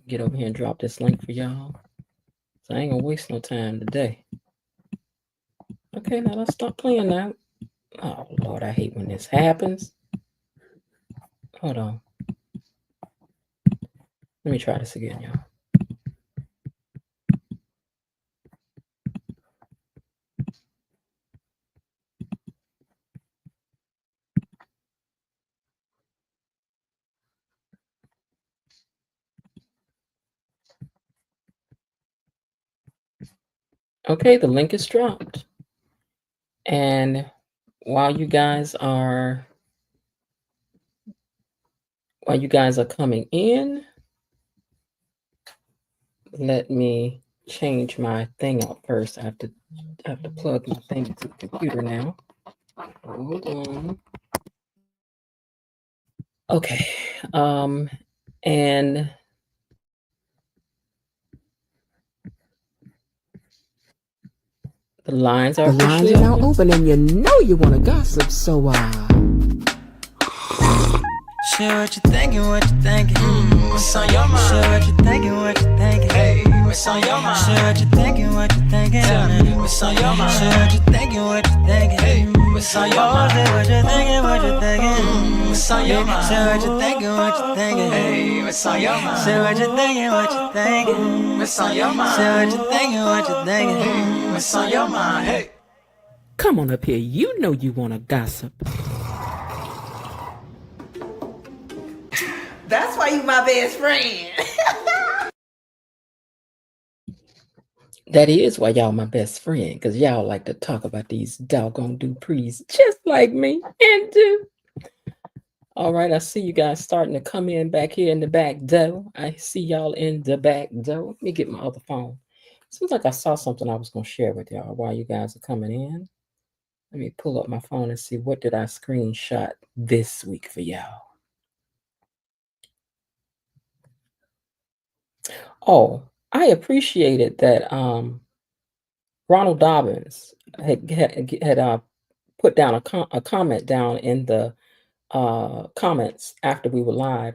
Get over here and drop this link for y'all. So I ain't gonna waste no time today. Okay, now let's stop playing now. Oh, Lord, I hate when this happens. Hold on. Let me try this again, y'all. Okay, the link is dropped. And while you guys are coming in, let me change my thing out first. I have to plug my thing into the computer now. Hold on. Okay. And the lines are now open, and you know you want to gossip, so share what you thinking, what's on your mind? Share what you thinking, hey, what's on your mind? Share what you thinking, tell me what's on your mind? Share what you thinking, hey, what's on your mind? What you thinking, what's what's on your mind? Say what you thinking, what you thinking. Hey, what's on your mind? Say what you thinking, what you thinking. What's on your mind? Say what you thinking, what you thinking. Hey, what's on your mind? Hey. Come on up here. You know you want to gossip. That's why you my best friend. That is why y'all my best friend, because y'all like to talk about these doggone Duprees just like me and do. All right, I see you guys starting to come in back here in the back door. I see y'all in the back door. Let me get my other phone. Seems like I saw something I was going to share with y'all while you guys are coming in. Let me pull up my phone and see what did I screenshot this week for y'all. Oh, I appreciated that Ronald Dobbins had put down a comment down in the comments after we were live.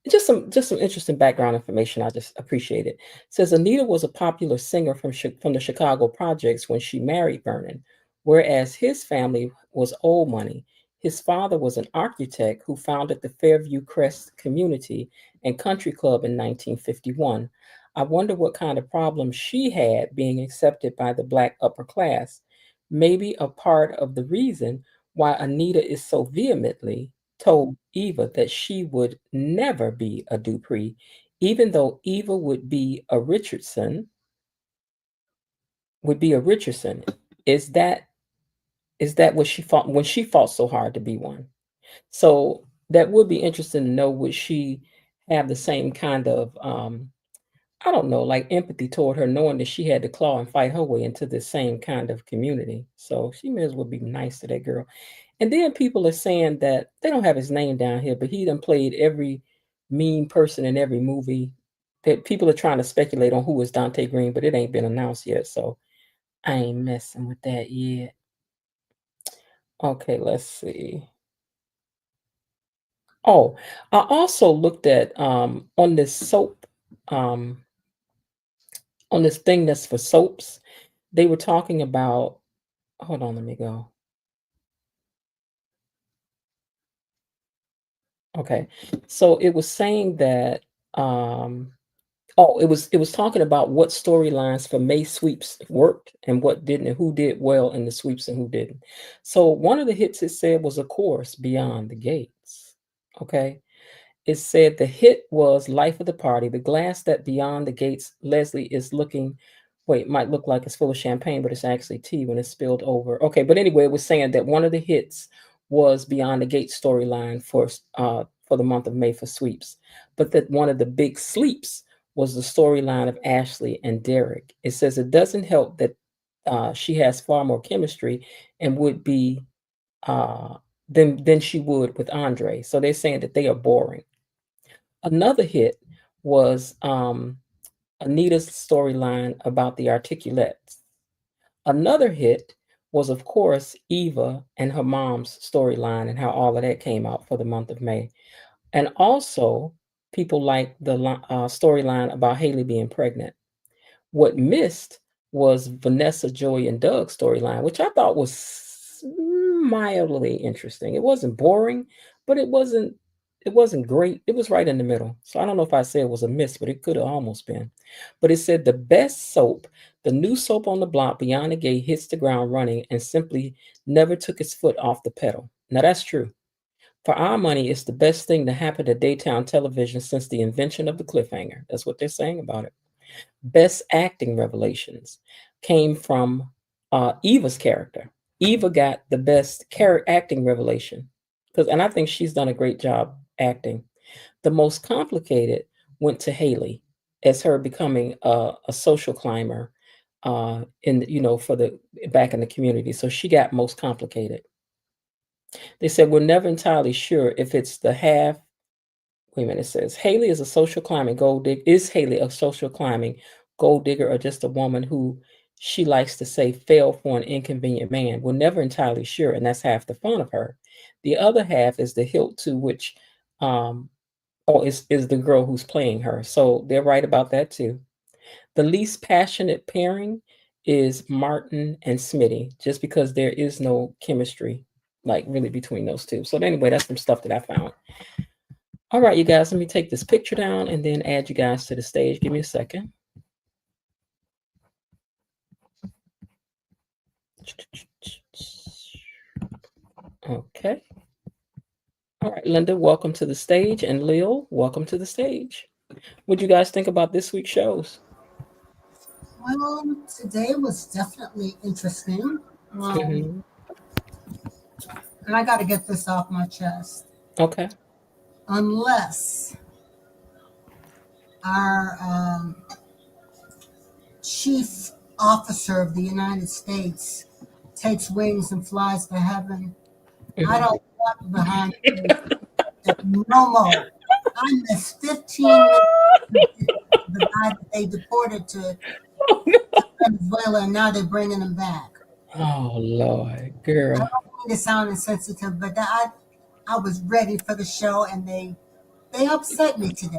Just some interesting background information. I just appreciate it. It says Anita was a popular singer from the Chicago projects when she married Vernon, whereas his family was old money. His father was an architect who founded the Fairview Crest Community and Country Club in 1951. I wonder what kind of problem she had being accepted by the Black upper class. Maybe a part of the reason why Anita is so vehemently told Eva that she would never be a Dupree, even though Eva would be a Richardson. Is that what she fought when she fought so hard to be one? So that would be interesting to know. Would she have the same kind of I don't know, like empathy toward her, knowing that she had to claw and fight her way into the same kind of community? So she may as well be nice to that girl. And then people are saying that they don't have his name down here, but he done played every mean person in every movie. That people are trying to speculate on who is Dante Green, but it ain't been announced yet. So I ain't messing with that yet. Okay, let's see. Oh, I also looked at on this soap, on this thing that's for soaps. They were talking about, hold on, let me go. Okay. So it was saying that it was talking about what storylines for May sweeps worked and what didn't, and who did well in the sweeps and who didn't. So one of the hits it said was, of course, Beyond the Gates. Okay. It said the hit was Life of the Party. The glass that Beyond the Gates Leslie is looking, wait, might look like it's full of champagne, but it's actually tea when it's spilled over. Okay, but anyway, it was saying that one of the hits was Beyond the Gates storyline for the month of May for sweeps, but that one of the big sleeps was the storyline of Ashley and Derek. It says it doesn't help that she has far more chemistry and would be than she would with Andre. So they're saying that they are boring. Another hit was Anita's storyline about the articulates. Another hit was, of course, Eva and her mom's storyline and how all of that came out for the month of May. And also, people like the storyline about Haley being pregnant. What missed was Vanessa, Joy, and Doug's storyline, which I thought was mildly interesting. It wasn't boring, but it wasn't great. It was right in the middle. So I don't know if I said it was a miss, but it could have almost been. But it said the best soap, the new soap on the block, Beyond the Gate, hits the ground running and simply never took its foot off the pedal. Now that's true. For our money, it's the best thing to happen to daytime television since the invention of the cliffhanger. That's what they're saying about it. Best acting revelations came from Eva's character. Eva got the best acting revelation and I think she's done a great job acting. The most complicated went to Haley as her becoming a social climber for the back in the community. So she got most complicated. They said we're never entirely sure if it's the half. Wait a minute. It says Haley is a social climbing gold digger. Is Haley a social climbing gold digger or just a woman who she likes to say fell for an inconvenient man? We're never entirely sure, and that's half the fun of her. The other half is the hilt to which, is the girl who's playing her. So they're right about that too. The least passionate pairing is Martin and Smitty, just because there is no chemistry like really between those two. So anyway, that's some stuff that I found. All right, you guys, let me take this picture down and then add you guys to the stage. Give me a second. Okay. All right, Linda, welcome to the stage, and Lil, welcome to the stage. What do you guys think about this week's shows? Well, today was definitely interesting. Mhm. And I got to get this off my chest. Okay. Unless our chief officer of the United States takes wings and flies to heaven, I Mhm. don't want behind no more. I missed 15 minutes of the guy that they deported to Venezuela, and now they're bringing him back. Oh Lord, I girl. don't mean to sound insensitive, but I was ready for the show, and they upset me today.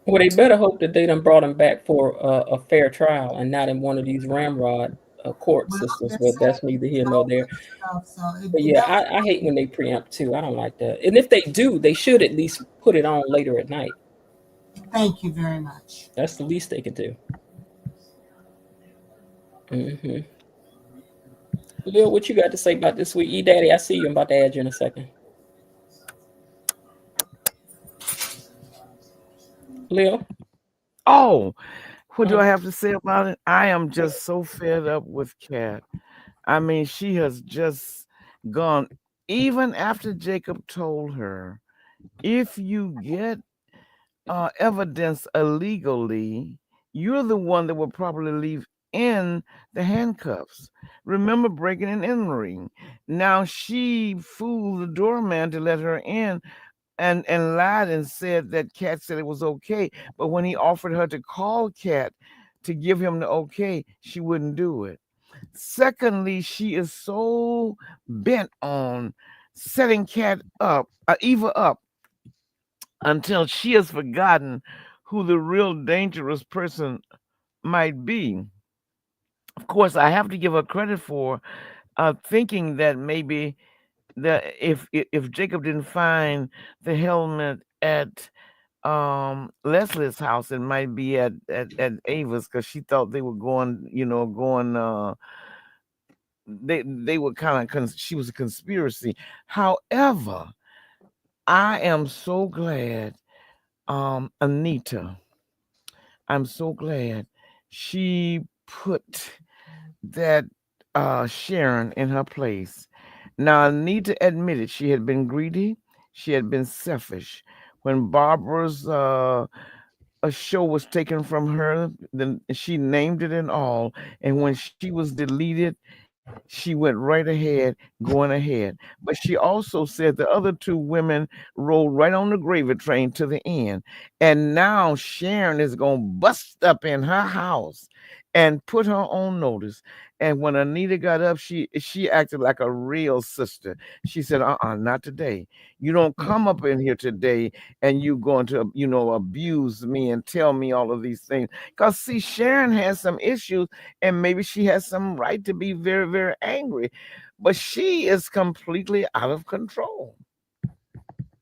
Well, they better hope that they done brought him back for a fair trial and not in one of these ramrod court Well, systems. they're But saying that's neither here the nor whole there. bunch of stuff, so But it yeah, doesn't. I hate when they preempt too. I don't like that. And if they do, they should at least put it on later at night. Thank you very much. That's the least they could do. Hmm. Lil, what you got to say about this week? E Daddy, I see you. I'm about to add you in a second. Lil? Oh, what do Uh, I have to say about it? I am just so fed up with Kat. I mean, she has just gone, even after Jacob told her, if you get evidence illegally, you're the one that will probably leave in the handcuffs. Remember breaking and entering. Now she fooled the doorman to let her in and lied and said that Kat said it was okay. But when he offered her to call Kat to give him the okay, she wouldn't do it. Secondly, she is so bent on setting Kat up, Eva up, until she has forgotten who the real dangerous person might be. Of course, I have to give her credit for thinking that maybe that if Jacob didn't find the helmet at Leslie's house, it might be at Ava's, because she thought they were going, going they were kind of she was a conspiracy. However, I am so glad Anita, I'm so glad she put that Sharon in her place. Now Anita admitted she had been greedy, she had been selfish. When Barbara's a show was taken from her, then she named it and all. And when she was deleted, she went right ahead, going ahead. But she also said the other two women rode right on the gravy train to the end. And now Sharon is going to bust up in her house and put her on notice. And when Anita got up, she acted like a real sister. She said, not today. You don't come up in here today and you going to, abuse me and tell me all of these things. Because see, Sharon has some issues, and maybe she has some right to be very, very angry. But she is completely out of control.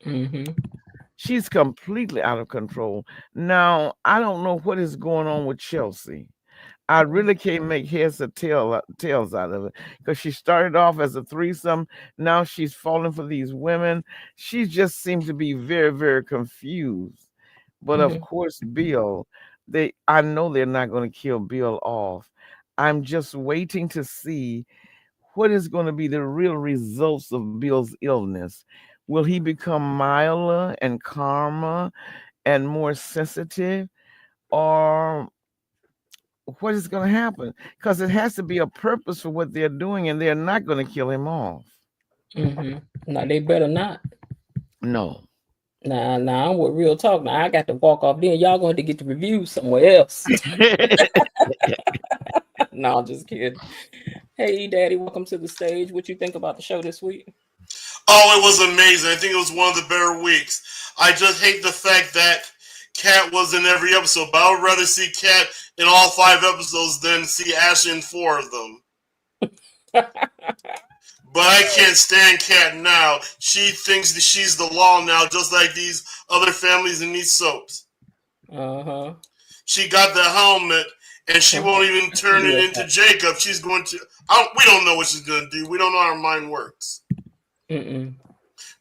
mm-hmm. She's completely out of control. Now, I don't know what is going on with Chelsea. I really can't make heads or tails out of it, because she started off as a threesome. Now she's falling for these women. She just seems to be very, very confused. But of Mm-hmm. course, Bill, I know they're not going to kill Bill off. I'm just waiting to see what is going to be the real results of Bill's illness. Will he become milder and calmer and more sensitive, or what is going to happen? Because it has to be a purpose for what they're doing, and they're not going to kill him off. Mm-hmm. No, they better not. No. Nah, I'm with real talk. Now I got to walk off. Then y'all going to get the review somewhere else. No, I'm just kidding. Hey, E Daddy, welcome to the stage. What you think about the show this week? Oh, it was amazing. I think it was one of the better weeks. I just hate the fact that Kat was in every episode, but I would rather see Kat in all 5 episodes than see Ashley in 4 of them. But I can't stand Kat now. She thinks that she's the law now, just like these other families in these soaps. Uh-huh. She got the helmet, and she won't even turn it into Jacob. She's going to... we don't know what she's going to do. We don't know how her mind works. Mm-mm.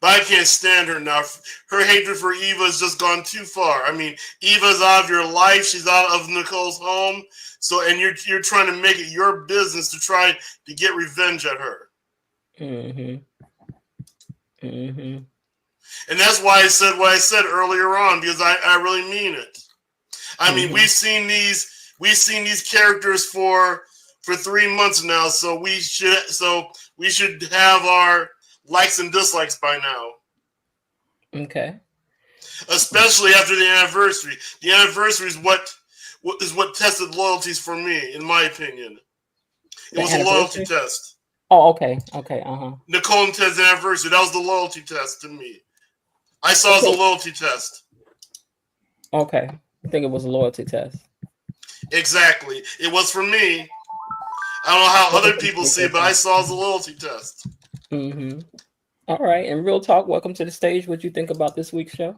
But I can't stand her now. Her hatred for Eva has just gone too far. I mean, Eva's out of your life. She's out of Nicole's home. So, and you're trying to make it your business to try to get revenge at her. Mm-hmm. Mm-hmm. And that's why I said what I said earlier on, because I really mean it. I mean, we've seen these characters for 3 months now, so we should have our likes and dislikes by now. Okay. Especially after the anniversary. The anniversary is what tested loyalties for me, in my opinion. It was a loyalty test. Oh, okay. Okay. Uh-huh. Nicole and Ted's anniversary, that was the loyalty test to me. I saw it as a loyalty test. Okay. I think it was a loyalty test. Exactly. It was for me. I don't know how other people see it, but I saw it as a loyalty test. Mm-hmm. All right. And Real Talk, welcome to the stage. What do you think about this week's show?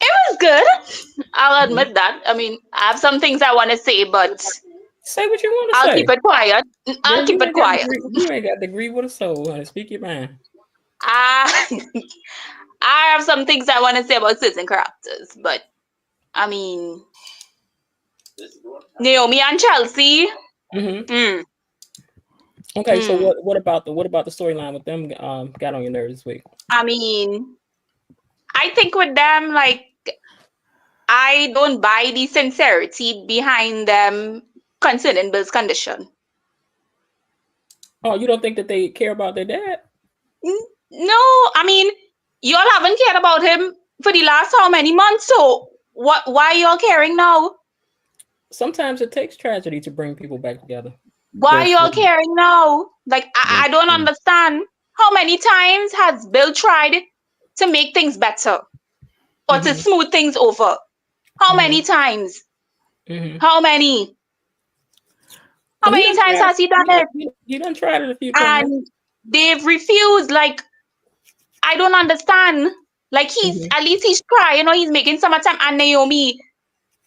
It was good. I'll admit that. I mean, I have some things I want to say, but say what you want to say. I'll keep it quiet. I'll keep it quiet. You ain't got the agree with a soul, honey. Speak your mind. I have some things I want to say about certain characters, but I mean, Naomi and Chelsea. Mm-hmm. Okay, so what about the storyline with them got on your nerves this week? I mean, I think with them, like, I don't buy the sincerity behind them concerning Bill's condition. Oh, you don't think that they care about their dad? No, I mean, y'all haven't cared about him for the last how many months? So why y'all caring now? Sometimes it takes tragedy to bring people back together. Why y'all caring now? Like, I don't understand. How many times has Bill tried to make things better or to smooth things over? How many times? How many? How many times has he done it? You done tried it a few times. And they've refused. Like, I don't understand. Like, at least he's trying, he's making some attempt. And Naomi,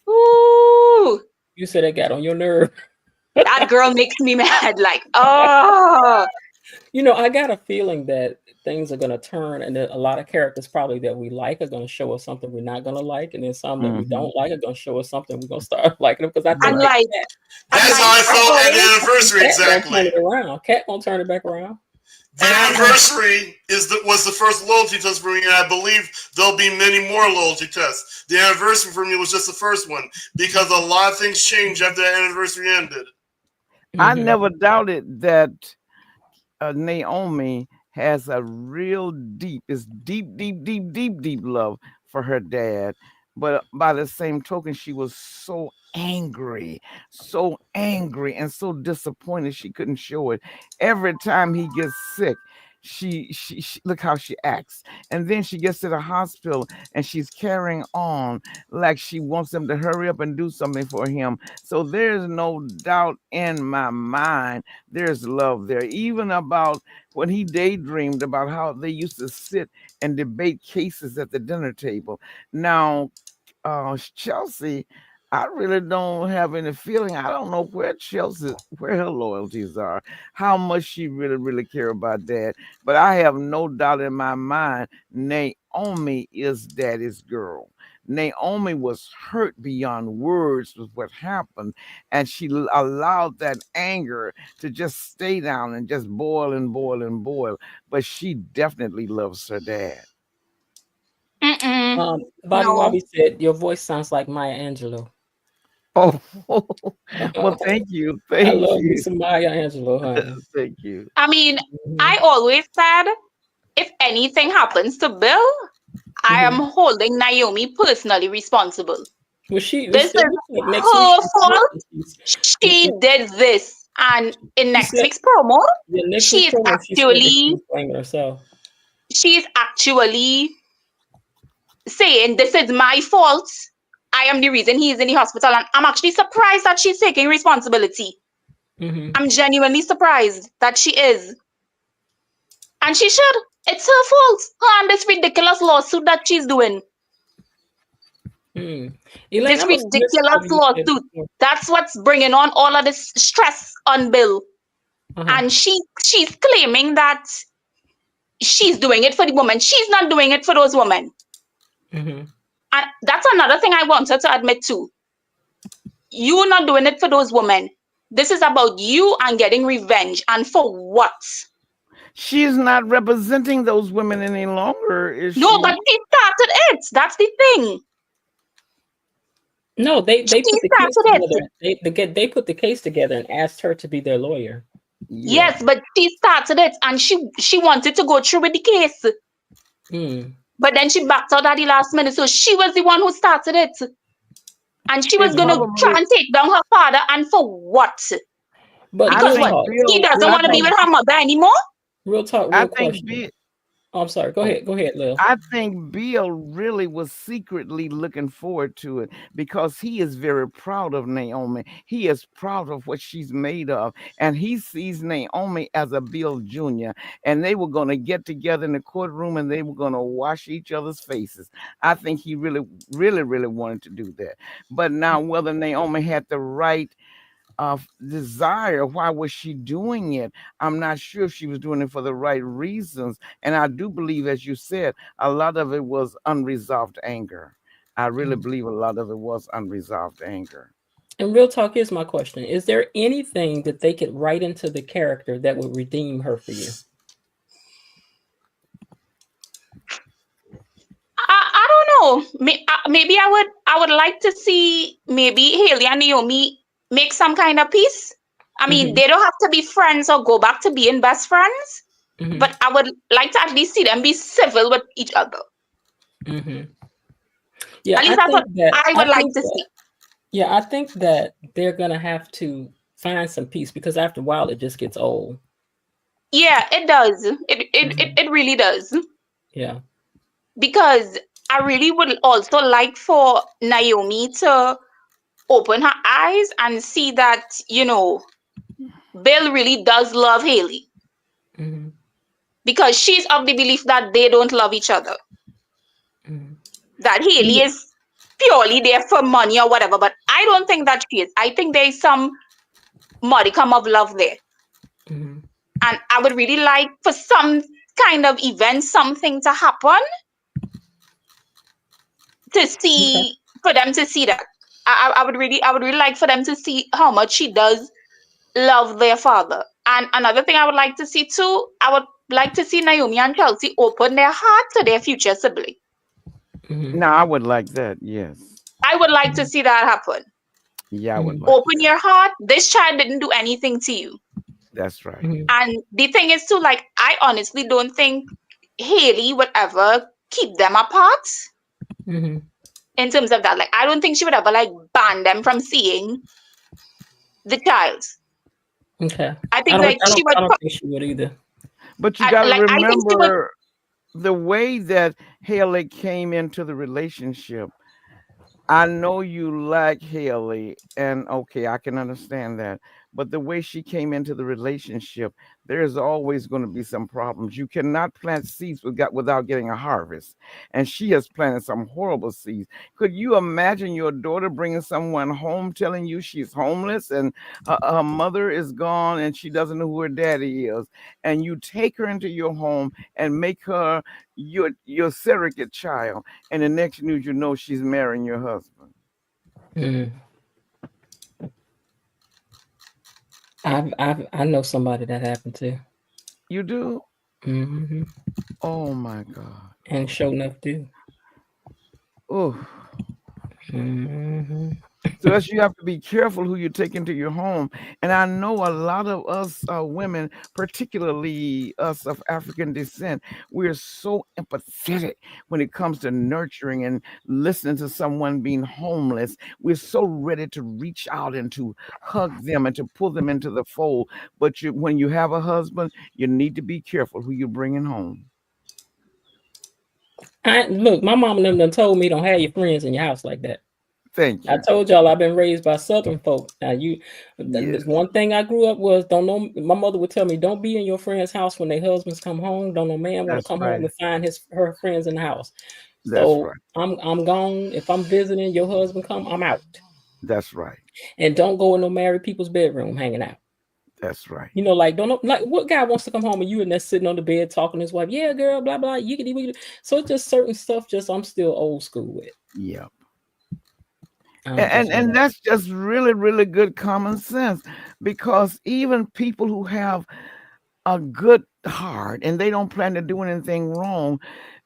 ooh. You said that got on your nerve. That girl makes me mad. Like, oh. I got a feeling that things are going to turn, and that a lot of characters probably that we like are going to show us something we're not going to like, and then some that we don't like are going to show us something we're going to start liking them. Because I think that's how I felt at the anniversary. Exactly. Cat won't turn it back around. The anniversary was the first loyalty test for me, and I believe there'll be many more loyalty tests. The anniversary for me was just the first one, because a lot of things changed after the anniversary ended. I never doubted that Naomi has a real deep love for her dad. But by the same token, she was so angry and so disappointed she couldn't show it. Every time he gets sick, she look how she acts, and then she gets to the hospital and she's carrying on like she wants them to hurry up and do something for him. So there's no doubt in my mind there's love there, even about when he daydreamed about how they used to sit and debate cases at the dinner table. Now Chelsea, I really don't have any feeling. I don't know where her loyalties are, how much she really care about Dad. But I have no doubt in my mind, Naomi is Daddy's girl. Naomi was hurt beyond words with what happened, and she allowed that anger to just stay down and just boil and boil and boil. But she definitely loves her dad. Bobby Wobby said your voice sounds like Maya Angelou. Oh, well, thank you. I love you some Maya Angelou, honey. Thank you. I mean, I always said, if anything happens to Bill, I am holding Naomi personally responsible. This is her fault. She did this. And in next week's promo, she's actually saying, this is my fault. I am the reason he's in the hospital. And I'm actually surprised that she's taking responsibility. I'm genuinely surprised that she is. And she should. It's her fault. Her and this ridiculous lawsuit that she's doing. Elaine, This I'm gonna submit ridiculous something you said lawsuit. before. That's what's bringing on all of this stress on Bill. And she's claiming that she's doing it for the woman. She's not doing it for those women. And that's another thing I want her to admit to. You're not doing it for those women. This is about you and getting revenge. And for what? She is not representing those women any longer, is No, she? but she started it. That's the thing. No, they She put the case started it. together. They put the case together and asked her to be their lawyer. Yes, but she started it and she wanted to go through with the case. But then she backed out at the last minute. So she was the one who started it. And she was going to try and take down her father. And for what? But because what? He doesn't want to be with her mother anymore? Real talk, real question. I'm sorry. Go ahead, Lil. I think Bill really was secretly looking forward to it because he is very proud of Naomi. He is proud of what she's made of. And he sees Naomi as a Bill Jr. And they were going to get together in the courtroom and they were going to wash each other's faces. I think he really, really, really wanted to do that. But now whether Naomi had the right desire, why was she doing it? I'm not sure if she was doing it for the right reasons. And I do believe, as you said, a lot of it was unresolved anger. I really believe a lot of it was unresolved anger. And real talk, is my question. Is there anything that they could write into the character that would redeem her for you? I don't know. Maybe I would like to see maybe Haley and Naomi make some kind of peace. I mean, they don't have to be friends or go back to being best friends, but I would like to at least see them be civil with each other. Yeah, at least that's what I would like to see. Yeah, I think that they're gonna have to find some peace because after a while it just gets old. Yeah, it does. It really does. Yeah. Because I really would also like for Naomi to open her eyes and see that, Bill really does love Haley. Because she's of the belief that they don't love each other. That Haley is purely there for money or whatever. But I don't think that she is. I think there is some modicum of love there. And I would really like for some kind of event, something to happen to see, for them to see that. I would really like for them to see how much she does love their father. And another thing I would like to see too, I would like to see Naomi and Chelsea open their heart to their future sibling. No, I would like that, yes. I would like to see that happen. Yeah, I would like open your heart. This child didn't do anything to you. That's right. And the thing is too, like, I honestly don't think Haley would ever keep them apart. In terms of that, like, I don't think she would ever like ban them from seeing the child. Okay. I think I don't think she would either. But you got to remember the way that Haley came into the relationship. I know you like Haley, and okay, I can understand that. But the way she came into the relationship, there's always going to be some problems. You cannot plant seeds without getting a harvest. And she has planted some horrible seeds. Could you imagine your daughter bringing someone home telling you she's homeless and her mother is gone and she doesn't know who her daddy is? And you take her into your home and make her your surrogate child. And the next news you know, she's marrying your husband. I know somebody that happened to. You do? Oh my God. And sure enough do. Oh. So that's, you have to be careful who you take into your home. And I know a lot of us women, particularly us of African descent, we're so empathetic when it comes to nurturing and listening to someone being homeless. We're so ready to reach out and to hug them and to pull them into the fold. But when you have a husband, you need to be careful who you're bringing home. Look, my mom and them done told me don't have your friends in your house like that. Thank I you. told y'all I've been raised by Southern folk. Now Yes, one thing I grew up was don't know. My mother would tell me don't be in your friend's house when their husbands come home. Don't no man want to that's come home right. and find her friends in the house. That's So right. I'm gone. If I'm visiting, your husband come, I'm out. That's right. And don't go in no married people's bedroom hanging out. That's right. You know, like don't like what guy wants to come home and you and there sitting on the bed talking to his wife? Yeah, girl, blah blah. Yiggity wiggity. So it's just certain stuff. Just I'm still old school with. Yeah. I don't prefer And that. that's just really, really good common sense, because even people who have a good heart and they don't plan to do anything wrong,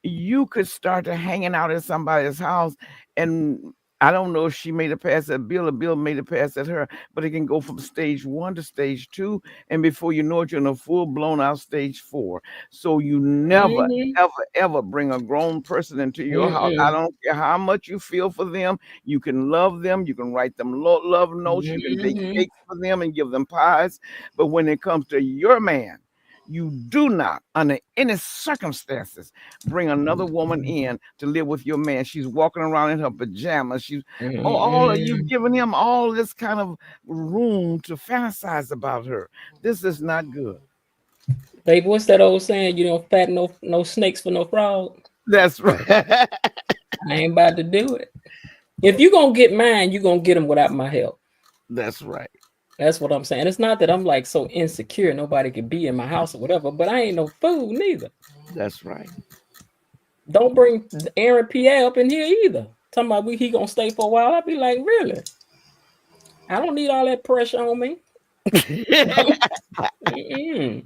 you could start to hanging out at somebody's house, and I don't know if she made a pass at Bill or Bill made a pass at her, but it can go from stage 1 to stage 2, and before you know it, you're in a full blown out stage 4. So you never, Mm-hmm. ever, ever bring a grown person into your house. I Mm-mm. don't care how much you feel for them. You can love them. You can write them love notes. You can bake Mm-hmm. cakes for them and give them pies. But when it comes to your man, you do not, under any circumstances, bring another woman in to live with your man. She's walking around in her pajamas. She's all of you Mm-mm. giving him all this kind of room to fantasize about her. This is not good. Baby, what's that old saying? You don't fat no snakes for no frog. That's right. I ain't about to do it. If you gonna get mine, you gonna get them without my help. That's right. That's what I'm saying. It's not that I'm like so insecure nobody can be in my house or whatever, but I ain't no fool neither. That's right. Don't bring Aaron Pierre up in here either. Talking about he gonna stay for a while. I'll be like, really? I don't need all that pressure on me. Mm-mm.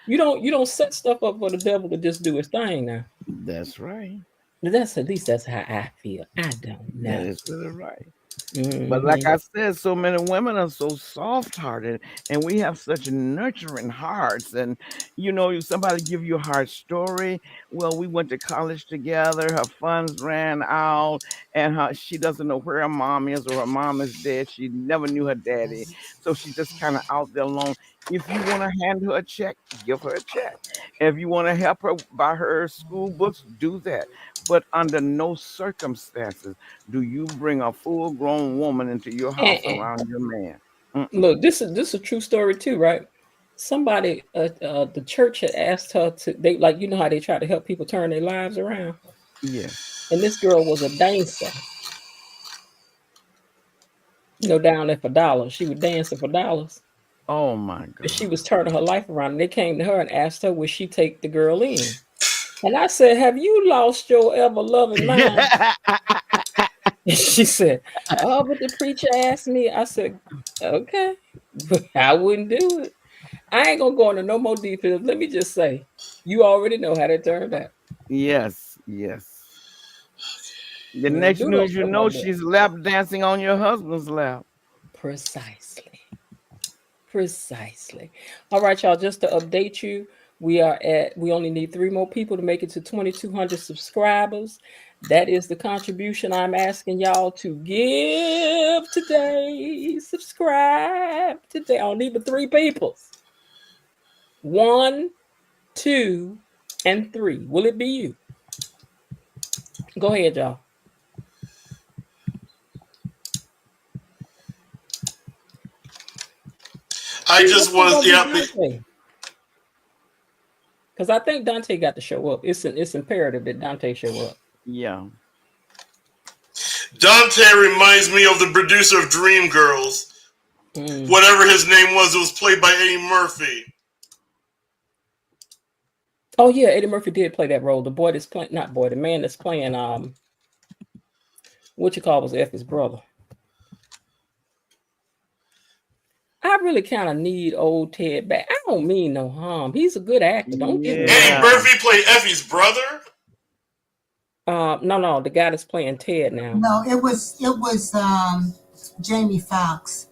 You don't set stuff up for the devil to just do his thing now. That's right. That's at least that's how I feel. I don't That know. is really right. But like Mm-hmm. I said, so many women are so soft-hearted, and we have such nurturing hearts. And somebody give you a hard story. Well, we went to college together. Her funds ran out, and she doesn't know where her mom is, or her mom is dead. She never knew her daddy, so she's just kind of out there alone. If you want to hand her a check, give her a check. If you want to help her buy her school books, do that. But under no circumstances do you bring a full grown woman into your house And around your man. Mm-mm. look, this is a true story too, right? Somebody, the church had asked her to. They like how they try to help people turn their lives around, Yes. and this girl was a dancer. Down there for dollars. She would dance for dollars. Oh my But she God. was turning her life around. And they came to her and asked her, would she take the girl in? And I said, have you lost your ever loving mind? And she said, oh, but the preacher asked me. I said, okay, but I wouldn't do it. I ain't gonna go into no more details. Let me just say, you already know how that turned out. Yes, yes. The You don't next do no news you stuff know, like that. she's lap dancing on your husband's lap. Precisely. Precisely. All right, y'all. Just to update you, we only need 3 more people to make it to 2,200 subscribers. That is the contribution I'm asking y'all to give today. Subscribe today. I don't need but 3 people. 1, 2, and 3. Will it be you? Go ahead, y'all. I just was, yeah. Because I think Dante got to show up. It's imperative that Dante show up. Yeah. Dante reminds me of the producer of Dreamgirls. Whatever his name was, it was played by Eddie Murphy. Oh yeah, Eddie Murphy did play that role. The boy that's playing, not boy, the man that's playing what you call was Effie's brother. I really kind of need old Ted back. I don't mean no harm. He's a good actor. Don't get me wrong. Eddie Murphy played Effie's brother? No, the guy that's playing Ted now. No, it was Jamie Foxx.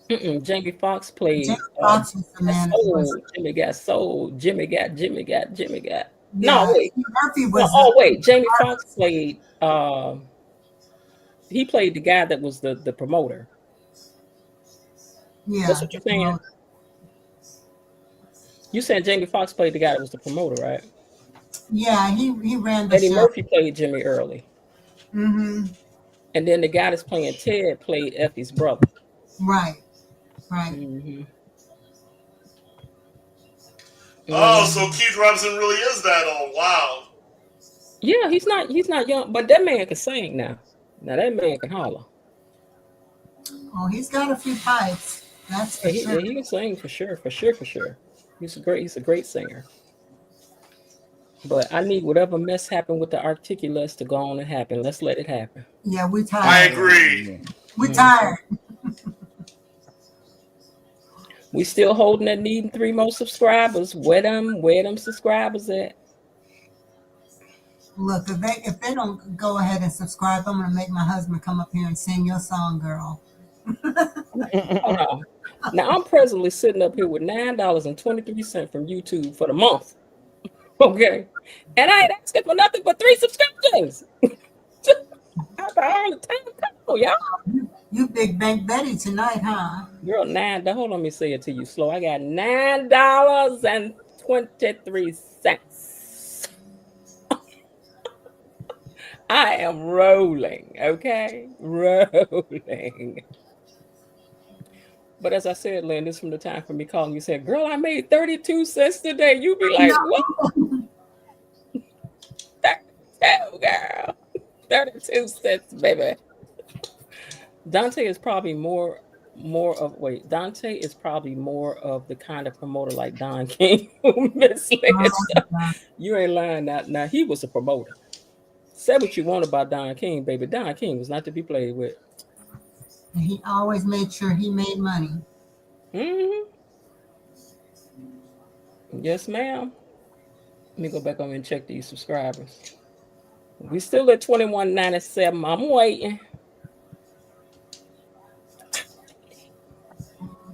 Jamie Foxx played. Jamie Foxx was the man. Jimmy got sold. Jimmy got. Yeah, No wait. Murphy was. Jamie Foxx played. He played the guy that was the promoter. Yeah, that's what you're saying. Promoter. You said Jamie Foxx played the guy that was the promoter, right? Yeah, he ran the Eddie show. Murphy played Jimmy Early. Mm-hmm. And then the guy that's playing Ted played Effie's brother. Right. Right. Mm-hmm. Oh, so Mm-hmm. Keith Robinson really is that old. Wow. Yeah, he's not young, but that man can sing now. Now that man can holler. Oh, he's got a few pipes. That's for Yeah, sure. he can sing for sure, for sure, for sure. He's a great singer. But I need whatever mess happened with the articulates to go on and happen. Let's let it happen. Yeah, we I tired. agree. We tired. We still holding that needing 3 more subscribers. Where them subscribers at? Look, if they don't go ahead and subscribe, I'm gonna make my husband come up here and sing your song, girl. Hold on. Now I'm presently sitting up here with $9.23 from YouTube for the month. Okay. And I ain't asking for nothing but 3 subscriptions. After all the time, come on, y'all. You big bank Betty tonight, huh? Girl, hold on, let me say it to you slow. I got $9.23. I am rolling, okay? Rolling. But as I said, Lynn, this is from the time for me calling you said, girl, I made 32 cents today. You be like, what? 32, girl. 32 cents, baby. Dante is probably more of the kind of promoter like Don King who misled stuff. You ain't lying. Now he was a promoter. Say what you want about Don King, baby. Don King was not to be played with. He always made sure he made money. Mm-hmm. Yes, ma'am. Let me go back on and check these subscribers. We still at 2197. I'm waiting.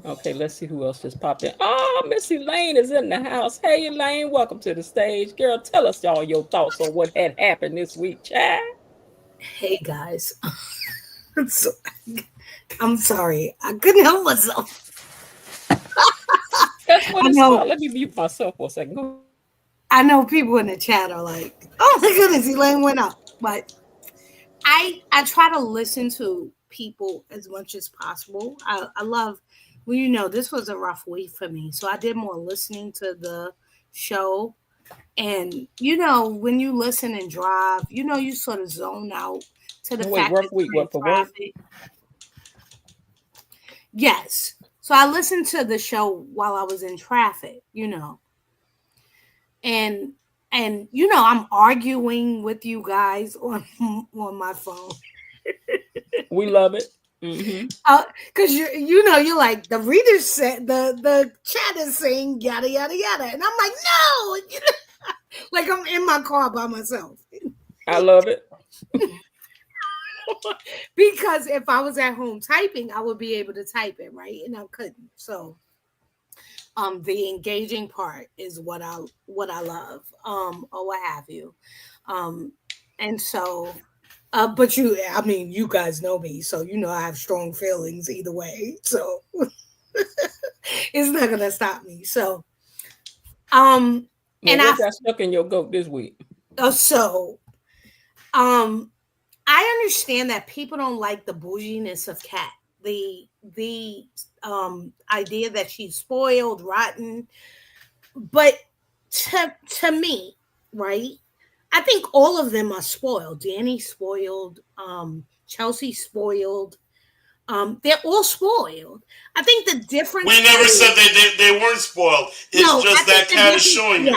Okay, let's see who else just popped in. Oh, Miss Elaine is in the house. Hey, Elaine, welcome to the stage. Girl, tell us all your thoughts on what had happened this week, child. Hey, guys. I'm sorry. I couldn't help myself. That's what it's about. Let me mute myself for a second. I know people in the chat are like, oh my goodness, Elaine went up. But I try to listen to people as much as possible. I love, well, this was a rough week for me. So I did more listening to the show. And, when you listen and drive, you sort of zone out to the fact rough week, what, for traffic. Work? Yes. So I listened to the show while I was in traffic, And I'm arguing with you guys on my phone. We love it. Mm-hmm. Because you're like, the readers said the chat is saying yada yada yada, and I'm like, no, like I'm in my car by myself. I love it. Because if I was at home typing, I would be able to type it, right? And I couldn't. So the engaging part is what I love, or what have you. And so but you guys know me, so I have strong feelings either way. So it's not gonna stop me. So and what got stuck in your goat this week? I understand that people don't like the bouginess of Kat. The idea that she's spoiled, rotten. But to me, right? I think all of them are spoiled. Danny spoiled, Chelsea spoiled. They're all spoiled. I think the difference. We never said they weren't spoiled. It's just that Kat is showing it.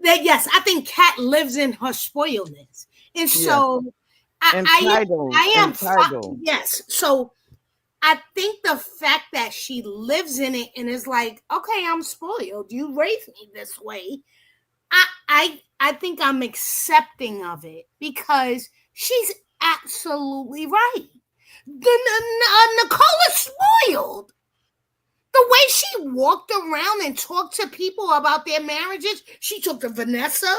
Yes, I think Kat lives in her spoiledness, and so I am entitled. Yes, so I think the fact that she lives in it and is like, okay, I'm spoiled. You raised me this way. I think I'm accepting of it because she's absolutely right. Nicole is spoiled. The way she walked around and talked to people about their marriages, she talked to Vanessa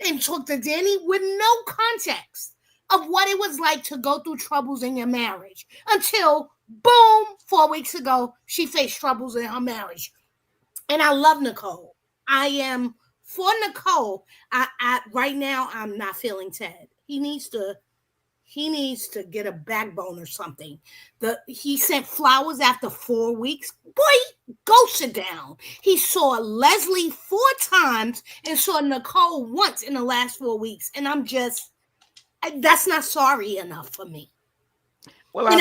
and talked to Danny with no context of what it was like to go through troubles in your marriage until, boom, 4 weeks ago, she faced troubles in her marriage. And I love Nicole. I am for Nicole. I right now, I'm not feeling Ted. He needs to he needs to get a backbone or something. He sent flowers after 4 weeks. Boy, go sit down. He saw Leslie 4 times and saw Nicole once in the last 4 weeks. And that's not sorry enough for me. Well, but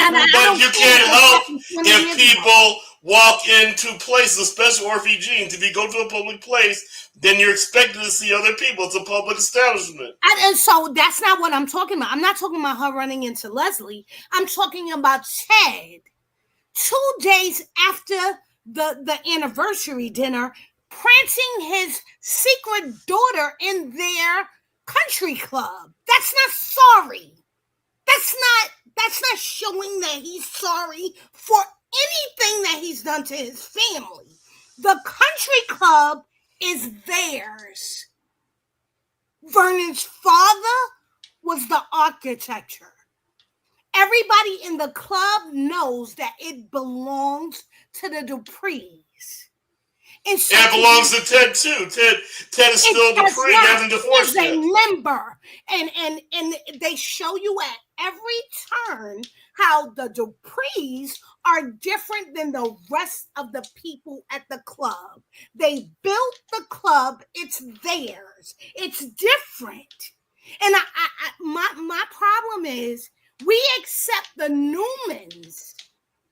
you can't help if people walk into places, especially refugees. If you go to a public place, then you're expected to see other people. It's a public establishment. And so that's not what I'm talking about. I'm not talking about her running into Leslie. I'm talking about Ted. 2 days after the anniversary dinner, prancing his secret daughter in their country club. That's not sorry. That's not showing that he's sorry for anything that he's done to his family. The country club is theirs. Vernon's father was the architecture. Everybody in the club knows that it belongs to the Duprees. It belongs to Ted too. Ted is still Dupree. They haven't divorced yet. He's a member, and they show you at every turn how the Duprees are different than the rest of the people at the club. They built the club; it's theirs. It's different, and my problem is we accept the Newmans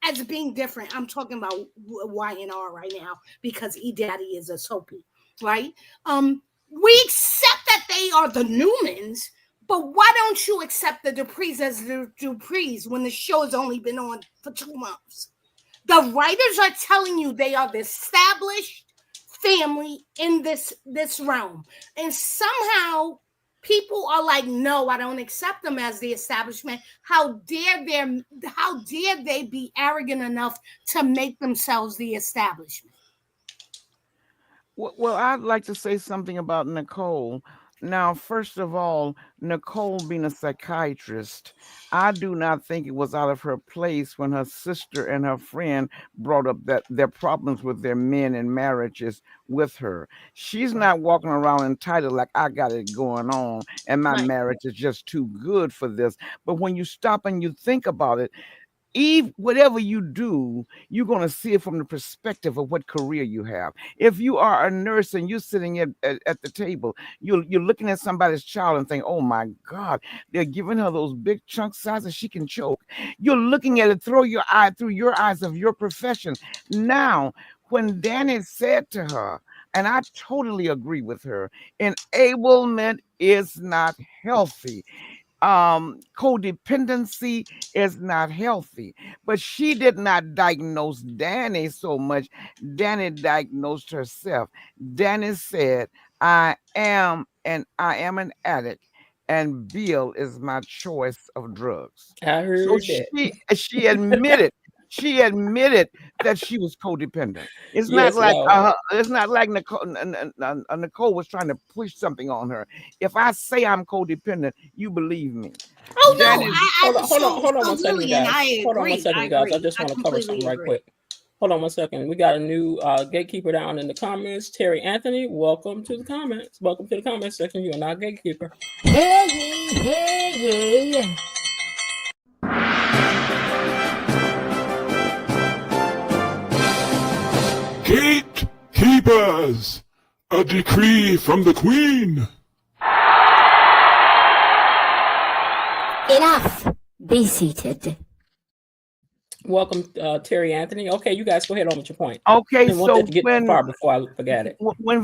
as being different. I'm talking about Y&R right now because E-Daddy is a soapy, right? We accept that they are the Newmans, but why don't you accept the Duprees as the Duprees when the show has only been on for 2 months? The writers are telling you they are the established family in this realm, and somehow people are like, no, I don't accept them as the establishment. How dare they be arrogant enough to make themselves the establishment? Well, I'd like to say something about Nicole. Now, first of all, Nicole being a psychiatrist, I do not think it was out of her place when her sister and her friend brought up that their problems with their men and marriages with her. She's not walking around entitled like I got it going on and my marriage is just too good for this. But when you stop and you think about it, Eve, whatever you do, you're going to see it from the perspective of what career you have. If you are a nurse and you're sitting at the table, you're looking at somebody's child and think, oh my God, they're giving her those big chunk sizes, she can choke. You're looking at it through your eyes of your profession. Now, when Danny said to her, and I totally agree with her, enablement is not healthy. Codependency is not healthy, but she did not diagnose Danny so much. Danny diagnosed herself. Danny said, I am an addict and Bill is my choice of drugs. I heard So that. she admitted that she was codependent. It's Yes, not like Nicole was trying to push something on her. If I say I'm codependent, you believe me. Oh Danny, no! Hold on one second, guys. Hold on one second, guys. I just want to cover something right quick. Hold on one second. We got a new gatekeeper down in the comments. Terry Anthony, welcome to the comments. Welcome to the comments section. You are not gatekeeper. Hey, hey. Gatekeepers, a decree from the Queen. Enough. Be seated. Welcome, Terry Anthony. Okay, you guys go ahead on with your point. Okay, so to get too far before I forget it. When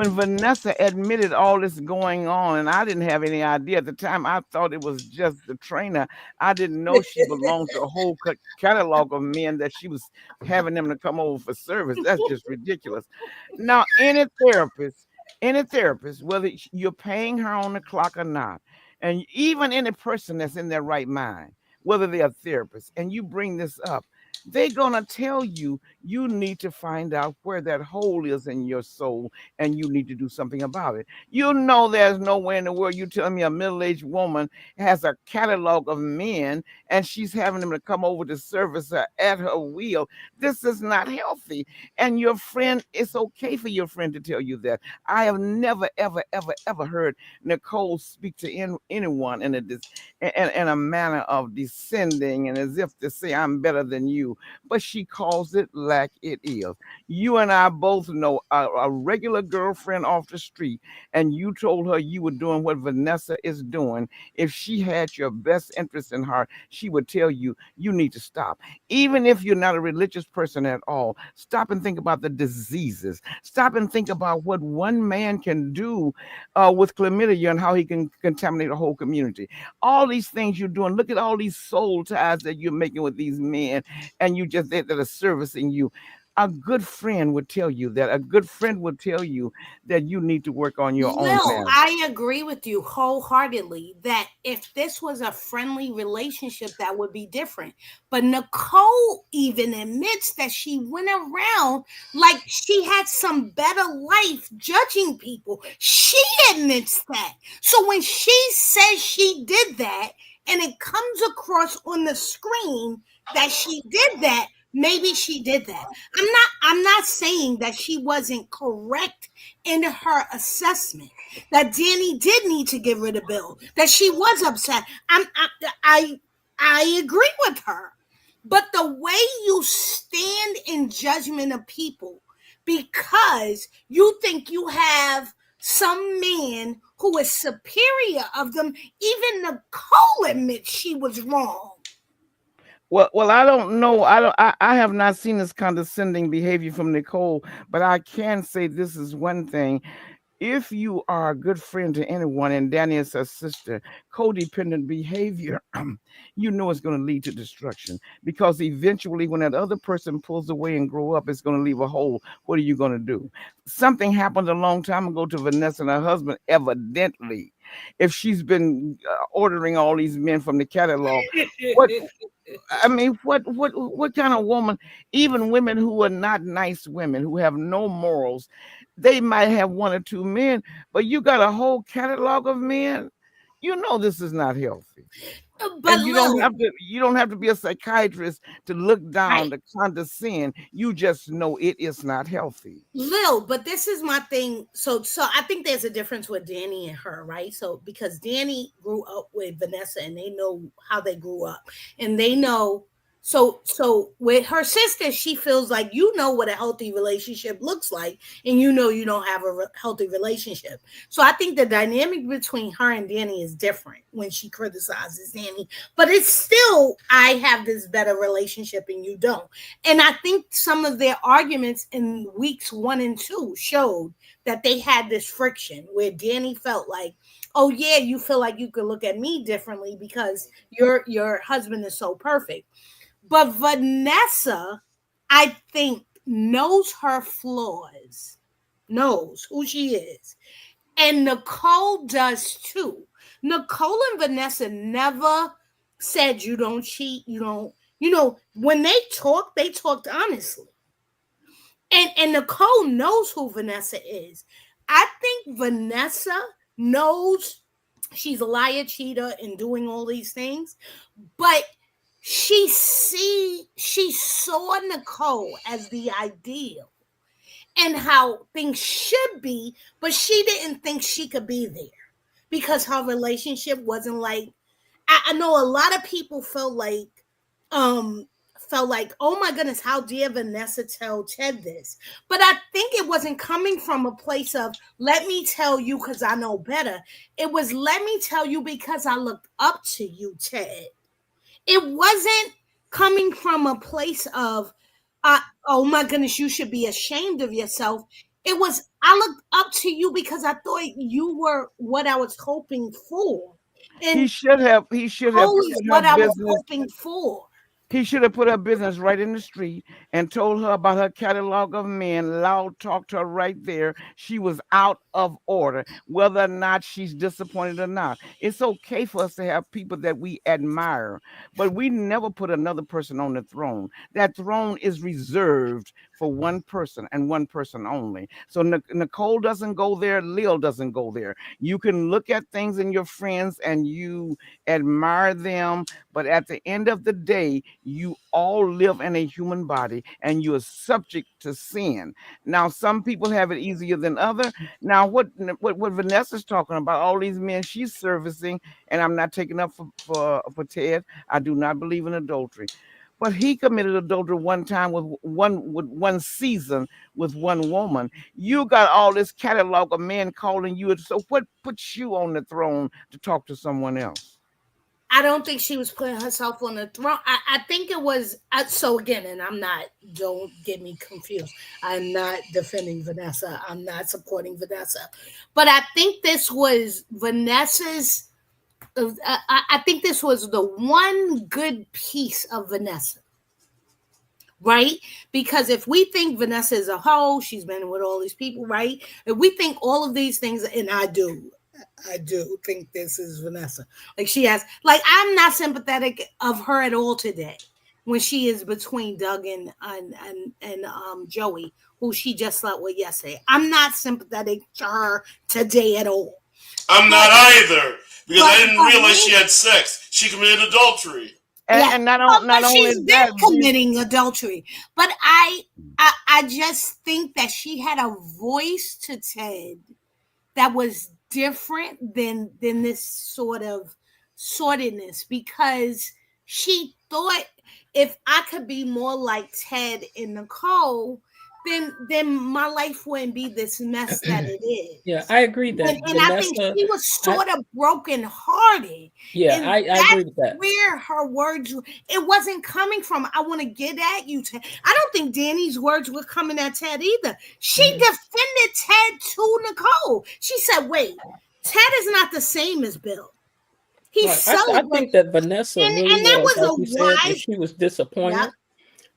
Vanessa admitted all this going on, and I didn't have any idea at the time, I thought it was just the trainer. I didn't know she belonged to a whole catalog of men that she was having them to come over for service. That's just ridiculous. Now, any therapist, whether you're paying her on the clock or not, and even any person that's in their right mind, whether they're a therapist, and you bring this up, they're gonna tell you you need to find out where that hole is in your soul, and you need to do something about it. You know, there's nowhere in the world you tell me a middle-aged woman has a catalog of men and she's having them to come over to service her at her wheel. This is not healthy. And your friend, it's okay for your friend to tell you that. I have never, ever, ever, ever heard Nicole speak to anyone in a manner of descending and as if to say, I'm better than you. But she calls it like it is. You and I both know a regular girlfriend off the street, and you told her you were doing what Vanessa is doing. If she had your best interest in heart, she would tell you, you need to stop. Even if you're not a religious person at all, stop and think about the diseases. Stop and think about what one man can do with chlamydia and how he can contaminate a whole community. All these things you're doing, look at all these soul ties that you're making with these men, and you just that are servicing you. A good friend would tell you that. A good friend would tell you that you need to work on your own Lil, marriage. I agree with you wholeheartedly that if this was a friendly relationship, that would be different. But Nicole even admits that she went around like she had some better life judging people. She admits that. So when she says she did that and it comes across on the screen that she did that, maybe she did that. I'm not saying that she wasn't correct in her assessment, that Danny did need to get rid of Bill, that she was upset. I agree with her. But the way you stand in judgment of people because you think you have some man who is superior of them, even Nicole admits she was wrong. Well, I don't know. I have not seen this condescending behavior from Nicole, but I can say this is one thing. If you are a good friend to anyone, and Danny is her sister, codependent behavior, you know it's going to lead to destruction. Because eventually, when that other person pulls away and grow up, it's going to leave a hole. What are you going to do? Something happened a long time ago to Vanessa and her husband, evidently. If she's been ordering all these men from the catalog, what I mean, what kind of woman? Even women who are not nice women, who have no morals, they might have one or two men, but you got a whole catalog of men. You know this is not healthy. But And Lil, you don't have to be a psychiatrist to look right. down, to condescend. You just know it is not healthy. Lil, but this is my thing. So I think there's a difference with Danny and her, right? So because Danny grew up with Vanessa and they know how they grew up. And they know so with her sister, she feels like you know what a healthy relationship looks like, and you know you don't have a healthy relationship. So I think the dynamic between her and Danny is different when she criticizes Danny, but it's still I have this better relationship and you don't. And I think some of their arguments in weeks 1 and 2 showed that they had this friction where Danny felt like, oh yeah, you feel like you could look at me differently because your husband is so perfect. But Vanessa, I think, knows her flaws, knows who she is. And Nicole does too. Nicole and Vanessa never said you don't cheat, you don't, when they talked honestly. And Nicole knows who Vanessa is. I think Vanessa knows she's a liar, cheater, and doing all these things, but she saw Nicole as the ideal and how things should be, but she didn't think she could be there because her relationship wasn't like I know a lot of people um felt like, oh my goodness, how dare Vanessa tell Ted this? But I think it wasn't coming from a place of let me tell you because I know better. It was let me tell you because I looked up to you, Ted. It wasn't coming from a place of oh my goodness, you should be ashamed of yourself. It was I looked up to you because I thought you were what I was hoping for. And He should have Nicole is put her what I was business. hoping for. He should have put her business right in the street and told her about her catalog of men, loud talked to her right there. She was out of order, whether or not she's disappointed or not. It's okay for us to have people that we admire, but we never put another person on the throne. That throne is reserved for one person and one person only. So Nicole doesn't go there, Lil doesn't go there. You can look at things in your friends and you admire them, but at the end of the day, you all live in a human body and you are subject to sin. Now, some people have it easier than other. Now, what Vanessa's talking about, all these men she's servicing, and I'm not taking up for Ted. I do not believe in adultery. But he committed adultery one time with one season with one woman. You got all this catalog of men calling you. So what puts you on the throne to talk to someone else? I don't think she was putting herself on the throne. I think it was, so again, and don't get me confused. I'm not defending Vanessa. I'm not supporting Vanessa. But I think this was Vanessa's, I think this was the one good piece of Vanessa. Right? Because if we think Vanessa is a hoe, she's been with all these people, right? If we think all of these things, and I do think this is Vanessa. Like she has, like I'm not sympathetic of her at all today when she is between Doug and Joey, who she just slept with yesterday. I'm not sympathetic to her today at all. I'm not either, because I didn't realize she had sex. She committed adultery. And not only she's been committing adultery, but I just think that she had a voice to Ted that was different than this sort of sordidness, because she thought if I could be more like Ted and Nicole, then my life wouldn't be this mess that it is. Yeah, I agree that. And Vanessa, I think she was sort of brokenhearted. Yeah, I agree with that. Where her words, it wasn't coming from, I want to get at you, Ted. I don't think Danny's words were coming at Ted either. She defended Ted to Nicole. She said, wait, Ted is not the same as Bill. He's I think that Vanessa really and that was like wise. She was disappointed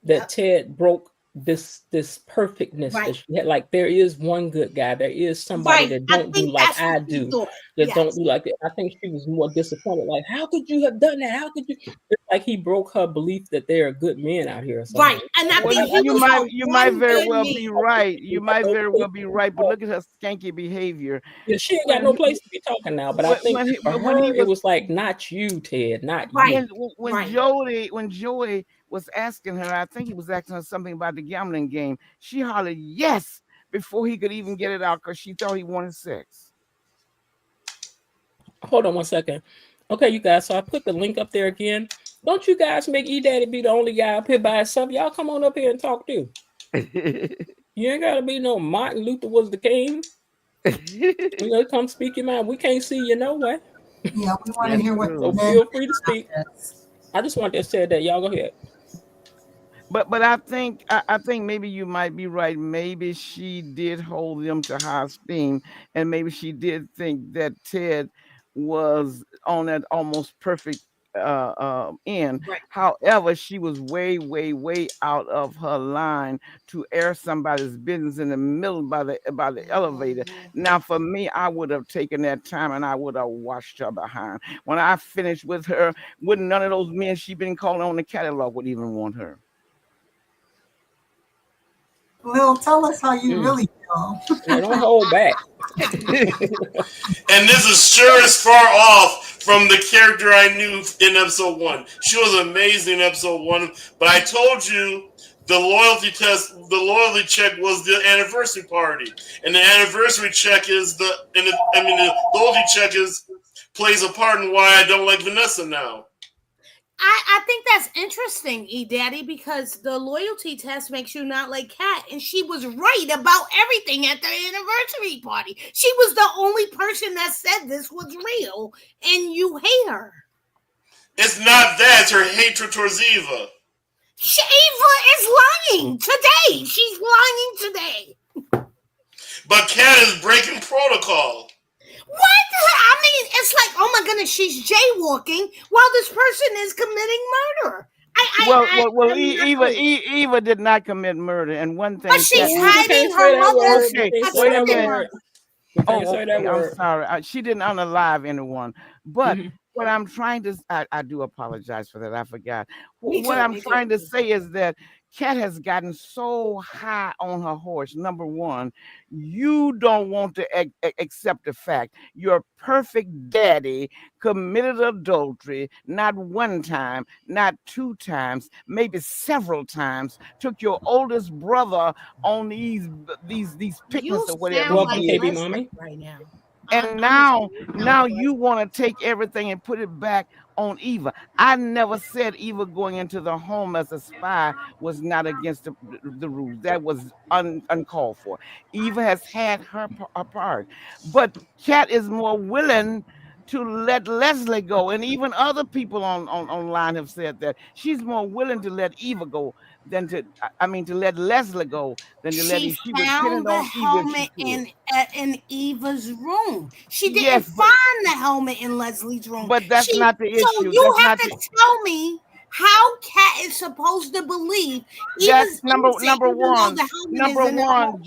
that Ted broke this perfectness that she had. Like there is one good guy, there is somebody that don't do like I do, that don't do like that. I think she was more disappointed. Like, how could you have done that? How could you? It's like he broke her belief that there are good men out here. Right, and I think you might very well be right. You might very well be right, but look at her skanky behavior. Yeah, she ain't got no place to be talking now. But I think for her, it was like, not you, Ted, not you. When Joey was asking her, I think he was asking her something about the gambling game. She hollered yes before he could even get it out because she thought he wanted sex. Hold on one second. Okay, you guys, so I put the link up there again. Don't you guys make E-Daddy be the only guy up here by himself. Y'all come on up here and talk too. You ain't gotta be no Martin Luther was the king. You know, come speak your mind. We can't see you no way. Yeah, we want to hear what. So feel free to speak. I just want to say that. Y'all go ahead. But I think maybe you might be right. Maybe she did hold them to high esteem, and maybe she did think that Ted was on that almost perfect end. Right. However, she was way out of her line to air somebody's business in the middle by the elevator. Now, for me, I would have taken that time and I would have washed her behind. When I finished with her, wouldn't none of those men she been calling on the catalog would even want her. Lil, tell us how you really feel. Yeah, don't hold back. And this is sure as far off from the character I knew in episode 1. She was amazing in episode 1, but I told you the loyalty check was the anniversary party, and the anniversary check is the loyalty check plays a part in why I don't like Vanessa now. I think that's interesting, E-Daddy, because the loyalty test makes you not like Kat, and she was right about everything at the anniversary party. She was the only person that said this was real, and you hate her. It's not that, it's her hatred towards Eva. Eva is lying today. She's lying today. But Kat is breaking protocol. What? I mean, it's like, oh my goodness, she's jaywalking while this person is committing murder. Eva did not commit murder. And one thing, but she's We hiding can't say her that word. mother's We okay, can't say wait a that minute. word. We can't Oh, say that okay. I'm word. sorry. She didn't unalive anyone. But Mhm. what I'm trying to, I do apologize for that. I forgot. Me What too, I'm me too. trying to say is that Kat has gotten so high on her horse. Number one, you don't want to accept the fact your perfect daddy committed adultery not one time, not two times, maybe several times. Took your oldest brother on these You picnics or whatever sound he Welcome, like did. KB Leslie Mommy. right now. And Honestly, now you sound now like you Leslie. want to take everything and put it back on Eva. I never said Eva going into the home as a spy was not against the rules. That was uncalled for. Eva has had her part, but Kat is more willing to let Leslie go, and even other people online have said that she's more willing to let Eva go than to I mean to let Leslie go than to let She Eva. She would pin it found the on Eva if she helmet could. in Eva's room. She didn't Yes, find the helmet in Leslie's room. but that's not the So issue. you That's have not to the tell me how Kat is supposed to believe that's Eva's innocent number even though one. the helmet is Number in her one, home.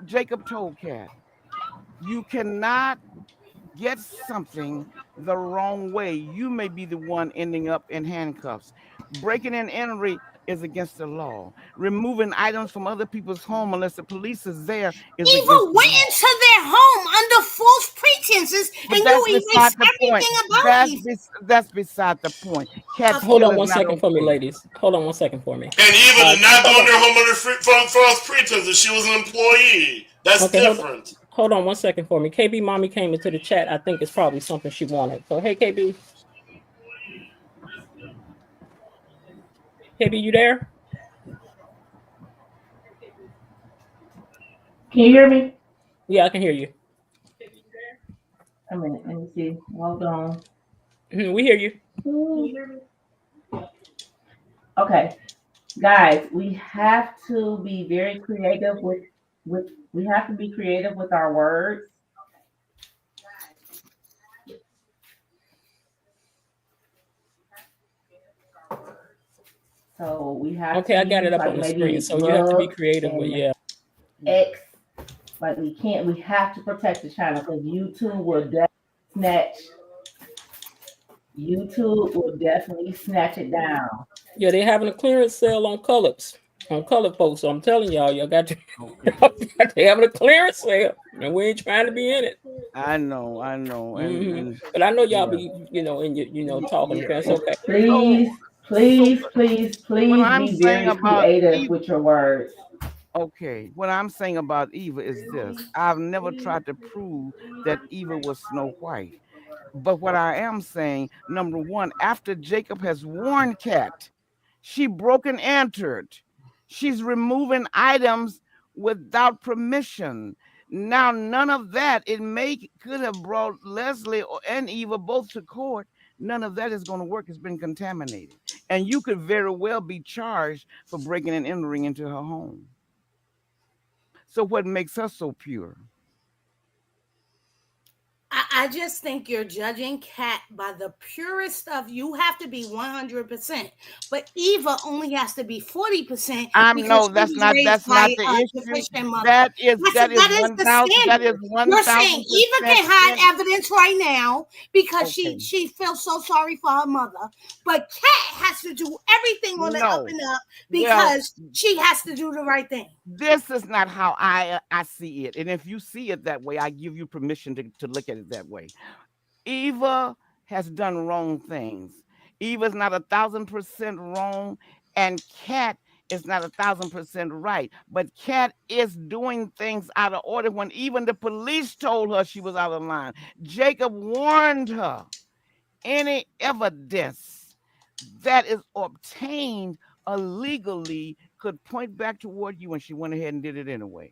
Jacob told Cat, you cannot get something the wrong way. You may be the one ending up in handcuffs. Breaking and entering is against the law. Removing items from other people's home unless the police is there is Eva against the went law. into their home under false pretenses and But you that's beside erase the point. everything about Eva. That's beside the point. Cat Hold still on is one not second for me, okay. ladies. Hold on one second for me. And Eva did not go Hold in on. their home under false pretenses. She was an employee. That's Okay, different. hold on one second for me. KB Mommy came into the chat. I think it's probably something she wanted. So hey, KB. KB, you there? Can you hear me? Yeah, I can hear you. A minute, let me see. Hold on. We hear you. Okay, guys, we have to be very creative with we have to be creative with our words. So we have to Okay, I got it use up like on the screen. maybe So you have to be love creative with and yeah. X. Like we have to protect the channel because YouTube will definitely snatch it down. Yeah, they're having a clearance sale on colors. On color folks. So I'm telling y'all got to they having a clearance sale. And we ain't trying to be in it. I know, and But I know y'all yeah, be, in your, talking. yeah. Okay, it's okay. Please, So, so please, please, what please I'm be saying very about creative Eva, with your words. okay, what I'm saying about Eva is this: I've never tried to prove that Eva was Snow White. But what I am saying, number one, after Jacob has warned Cat, she broke and entered. She's removing items without permission. Now, none of that, could have brought Leslie and Eva both to court. None of that is going to work. It's been contaminated. And you could very well be charged for breaking and entering into her home. So, what makes her so pure? I just think you're judging Kat by the purest stuff. You have to be 100%, but Eva only has to be 40% because No, she was raised that's by not the a issue. Christian mother. That is That is the 1,000. That is standard. You're saying Eva 1,000% can hide evidence right now because okay. she feels so sorry for her mother, but Kat has to do everything on the up No, and up well, because she has to do the right thing. this is not how I see it, and if you see it that way, I give you permission to look at it that way. Eva has done wrong things. Eva's not 1,000% wrong, and Kat is not 1,000% right. But Kat is doing things out of order when even the police told her she was out of line. Jacob warned her. Any evidence that is obtained illegally could point back toward you, and she went ahead and did it anyway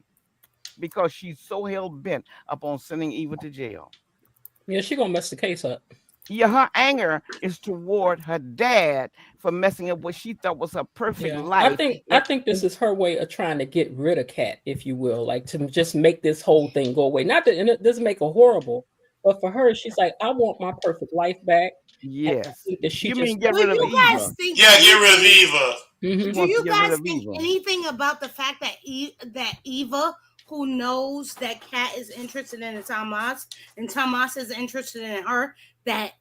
because she's so hell bent upon sending Eva to jail. Yeah, she gonna mess the case up. Yeah, her anger is toward her dad for messing up what she thought was her perfect Yeah, I life. think I think this is her way of trying to get rid of Kat, if you will, like to just make this whole thing go away. Not that and it doesn't make her horrible, but for her, she's like, I want my perfect life back. Yes. She You just mean get Do rid of you guys Eva? think? Yeah, get rid of Eva. She Do wants to you get rid guys of think Eva. anything about the fact that Eva, who knows that Kat is interested in Tomas and Tomas is interested in her, that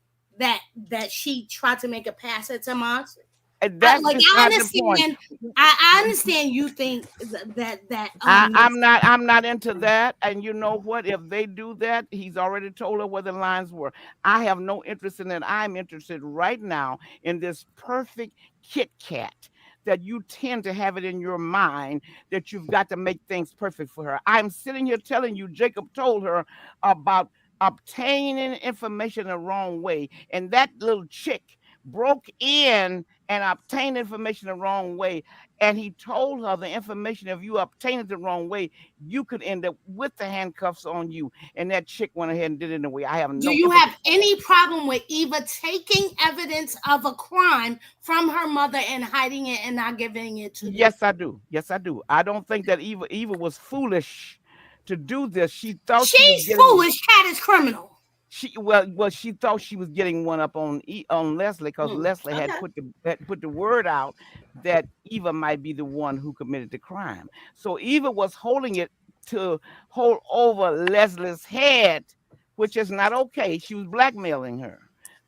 she tried to make a pass at Tomas? And that's Like beside the point. I understand you think that I'm not into that. And you know what? If they do that, he's already told her where the lines were. I have no interest in it. I'm interested right now in this perfect Kit Kat that you tend to have it in your mind that you've got to make things perfect for her. I'm sitting here telling you, Jacob told her about obtaining information the wrong way. And that little chick broke in and obtained information the wrong way. And he told her the information, if you obtain it the wrong way, you could end up with the handcuffs on you. And that chick went ahead and did it anyway. I have no. Do you have any problem with Eva taking evidence of a crime from her mother and hiding it and not giving it to Yes, I do. Yes, I do. I don't think that Eva was foolish to do this. She thought she was She's getting foolish. Cat is criminal. she she thought she was getting one up on Leslie because Leslie had put the word out that Eva might be the one who committed the crime. So Eva was holding it to hold over Leslie's head, which is not okay. She was blackmailing her.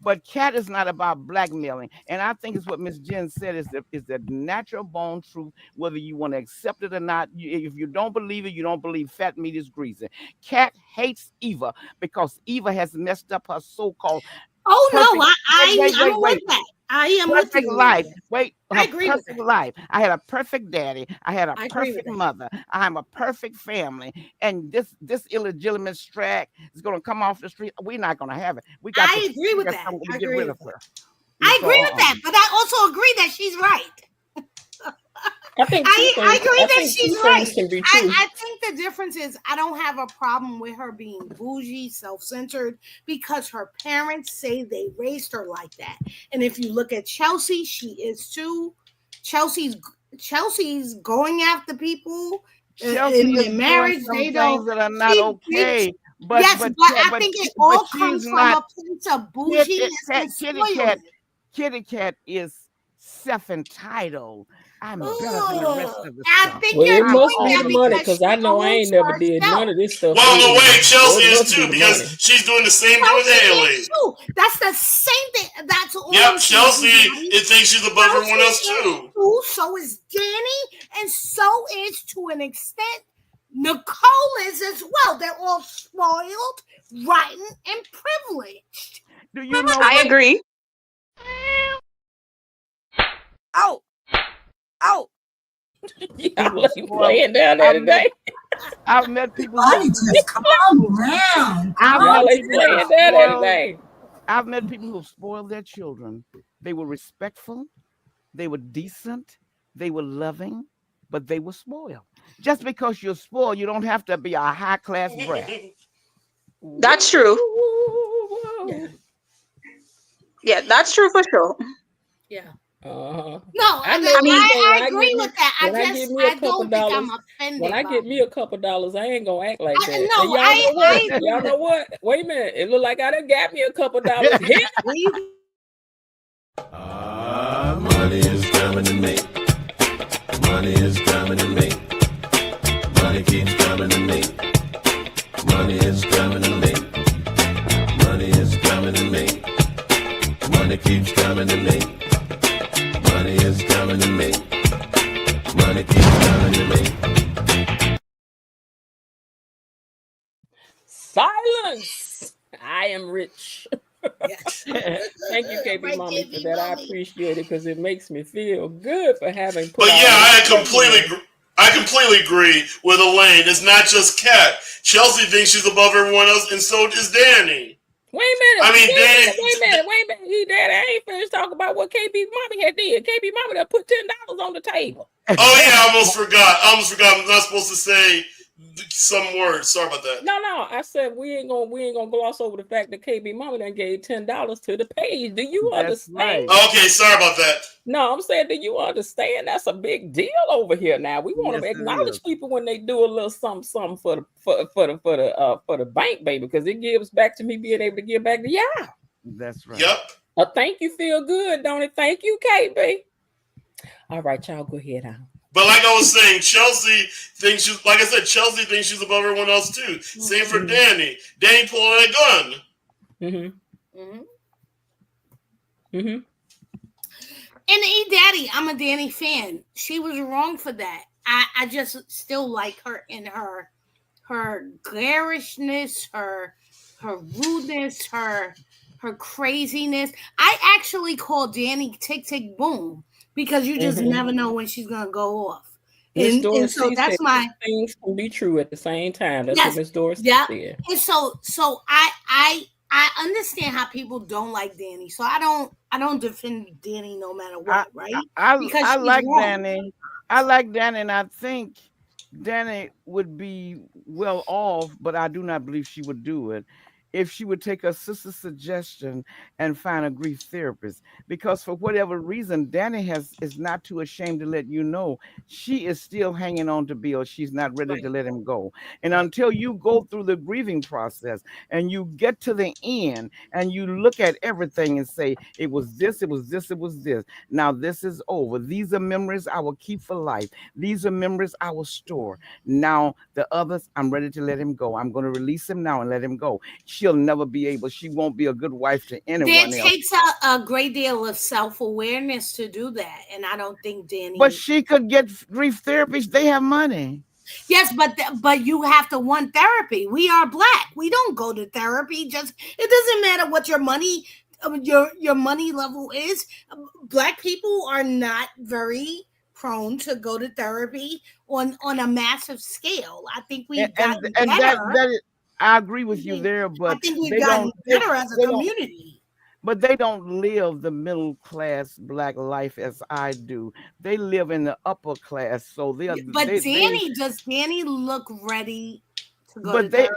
But Cat is not about blackmailing, and I think it's what Miss Jen said is the natural born truth. Whether you want to accept it or not, if you don't believe it, you don't believe fat meat is greasy. Cat hates Eva because Eva has messed up her so-called. Oh perfect, no, I don't wait. like that. I am with Perfect you. life. Wait, I her agree with perfect that. life. I had a perfect daddy. I had a I agree with perfect that. mother. I'm a perfect family. And this illegitimate strag is going to come off the street. We're not going to have it. We got I agree with that. to I get agree rid with of her. I agree with that, but I also agree that she's right. I think I agree that she's right. Can be true. I think the difference is I don't have a problem with her being bougie, self-centered, because her parents say they raised her like that. And if you look at Chelsea, she is too. Chelsea's going after people Chelsea is in marriage. doing some They things don't. that are not okay. But I think it all comes she's from not, a place of bouginess and spoiledness. Kitty Cat is self-entitled. I'm better than the rest of the I stuff. think Well, you're it must doing be that the money because because I know I ain't never did none of this stuff. Well, no way, Chelsea It is must be too the because money. she's doing the same thing with Haley. That's the same thing. That's all. Yep, Chelsea thinks she's above everyone else too. So is Danny, and so is to an extent Nicole is as well. They're all spoiled, rotten, and privileged. Do you know? I agree. Oh. Y'all ain't playing down there today. I've met people Buddy, just calm down. Y'all ain't playing down there today. I've met people who spoiled their children. They were respectful, they were decent, they were loving, but they were spoiled. Just because you're spoiled, you don't have to be a high-class brat. That's true. Yeah, that's true for sure. Yeah. Uh-huh. No, I agree with that. I don't think I'm offended. When I get me a couple dollars, I ain't gonna act like that. No, y'all know what? Wait a minute. It look like I done got me a couple dollars. Money is coming to me. Money is coming to me. Money keeps coming to me. Money is coming to me. Money is coming to me. Money keeps coming to me. Money is coming to me. Money keeps coming to me. Silence. I am rich. Thank you, KB Mommy, for that. I appreciate it because it makes me feel good for having. But yeah, I completely agree with Elaine. It's not just Kat. Chelsea thinks she's above everyone else, and so does Danny. Wait a minute. Danny. Wait a minute. Daddy, I ain't finished talking about what KB Mommy had did. KB Mommy that put $10 on the table. Oh yeah, I almost forgot. I'm not supposed to say some words. Sorry about that. No. I said we ain't gonna gloss over the fact that KB Mommy done gave $10 to the page. Do you understand? Right. Okay, sorry about that. No, I'm saying, do you understand? That's a big deal over here. Now we want to acknowledge people when they do a little something for the bank, baby, because it gives back to me being able to give back to y'all. That's right. Yep. Thank you feel good, don't it? Thank you, KB. All right, y'all go ahead now. But like I was saying, Chelsea thinks she's, like I said, Chelsea thinks she's above everyone else too. Same for Danny. Danny pulling that gun. And Daddy, I'm a Danny fan. She was wrong for that. I just still like her in her garishness, her rudeness, her craziness. I actually call Danny Tick Tick Boom because you just never know when she's gonna go off. And so that's my things can be true at the same time. That's what Miss Doris said. And so I understand how people don't like Danny. So I don't defend Danny no matter what, right? Because I like Danny. I like Danny, and I think Danny would be well off, but I do not believe she would do it if she would take her sister's suggestion and find a grief therapist. Because for whatever reason, Danny is not too ashamed to let you know she is still hanging on to Bill. She's not ready to let him go. And until you go through the grieving process and you get to the end and you look at everything and say, it was this, it was this, it was this. Now this is over. These are memories I will keep for life. These are memories I will store. Now the others, I'm ready to let him go. I'm going to release him now and let him go. She'll never be able. She won't be a good wife to anyone else. It takes a great deal of self-awareness to do that, and I don't think Danny. But she could get grief therapists. They have money. Yes, but you have to want therapy. We are Black. We don't go to therapy. It doesn't matter what your money level is. Black people are not very prone to go to therapy on a massive scale. I think we've gotten better. I agree with you there, but I think we've gotten better as a community. But they don't live the middle class Black life as I do. They live in the upper class, so they. But does Danny look ready to go? But they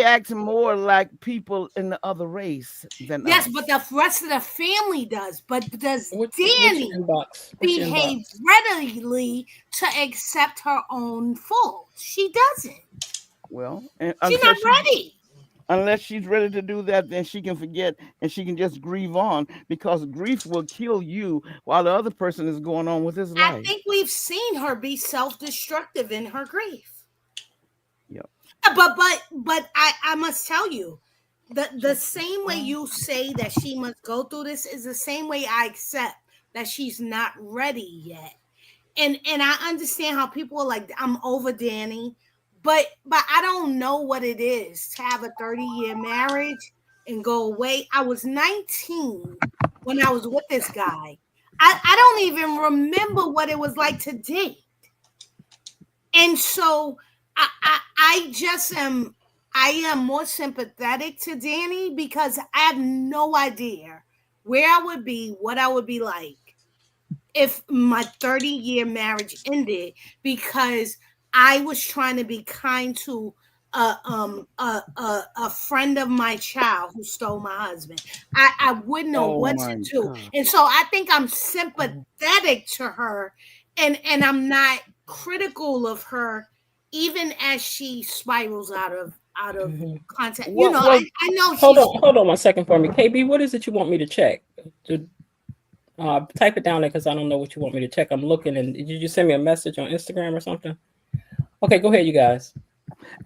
act more like people in the other race than yes, us. but the rest of the family does. But does Danny behave readily to accept her own faults? She doesn't. Well, she's not ready. Unless she's ready to do that, then she can forget and she can just grieve on, because grief will kill you while the other person is going on with his life. I think we've seen her be self-destructive in her grief. Yep. But I must tell you, the same way you say that she must go through this is the same way I accept that she's not ready yet. And I understand how people are like, I'm over Danny. But I don't know what it is to have a 30-year marriage and go away. I was 19 when I was with this guy. I don't even remember what it was like to date. And so I am more sympathetic to Danny because I have no idea where I would be, what I would be like if my 30-year marriage ended because I was trying to be kind to a friend of my child who stole my husband. I wouldn't know what to do. God. And so I think I'm sympathetic to her and I'm not critical of her even as she spirals out of contact. You know, I know hold on 1 second for me. KB, what is it you want me to check? Type it down there because I don't know what you want me to check. I'm looking, and did you send me a message on Instagram or something? Okay, go ahead, you guys.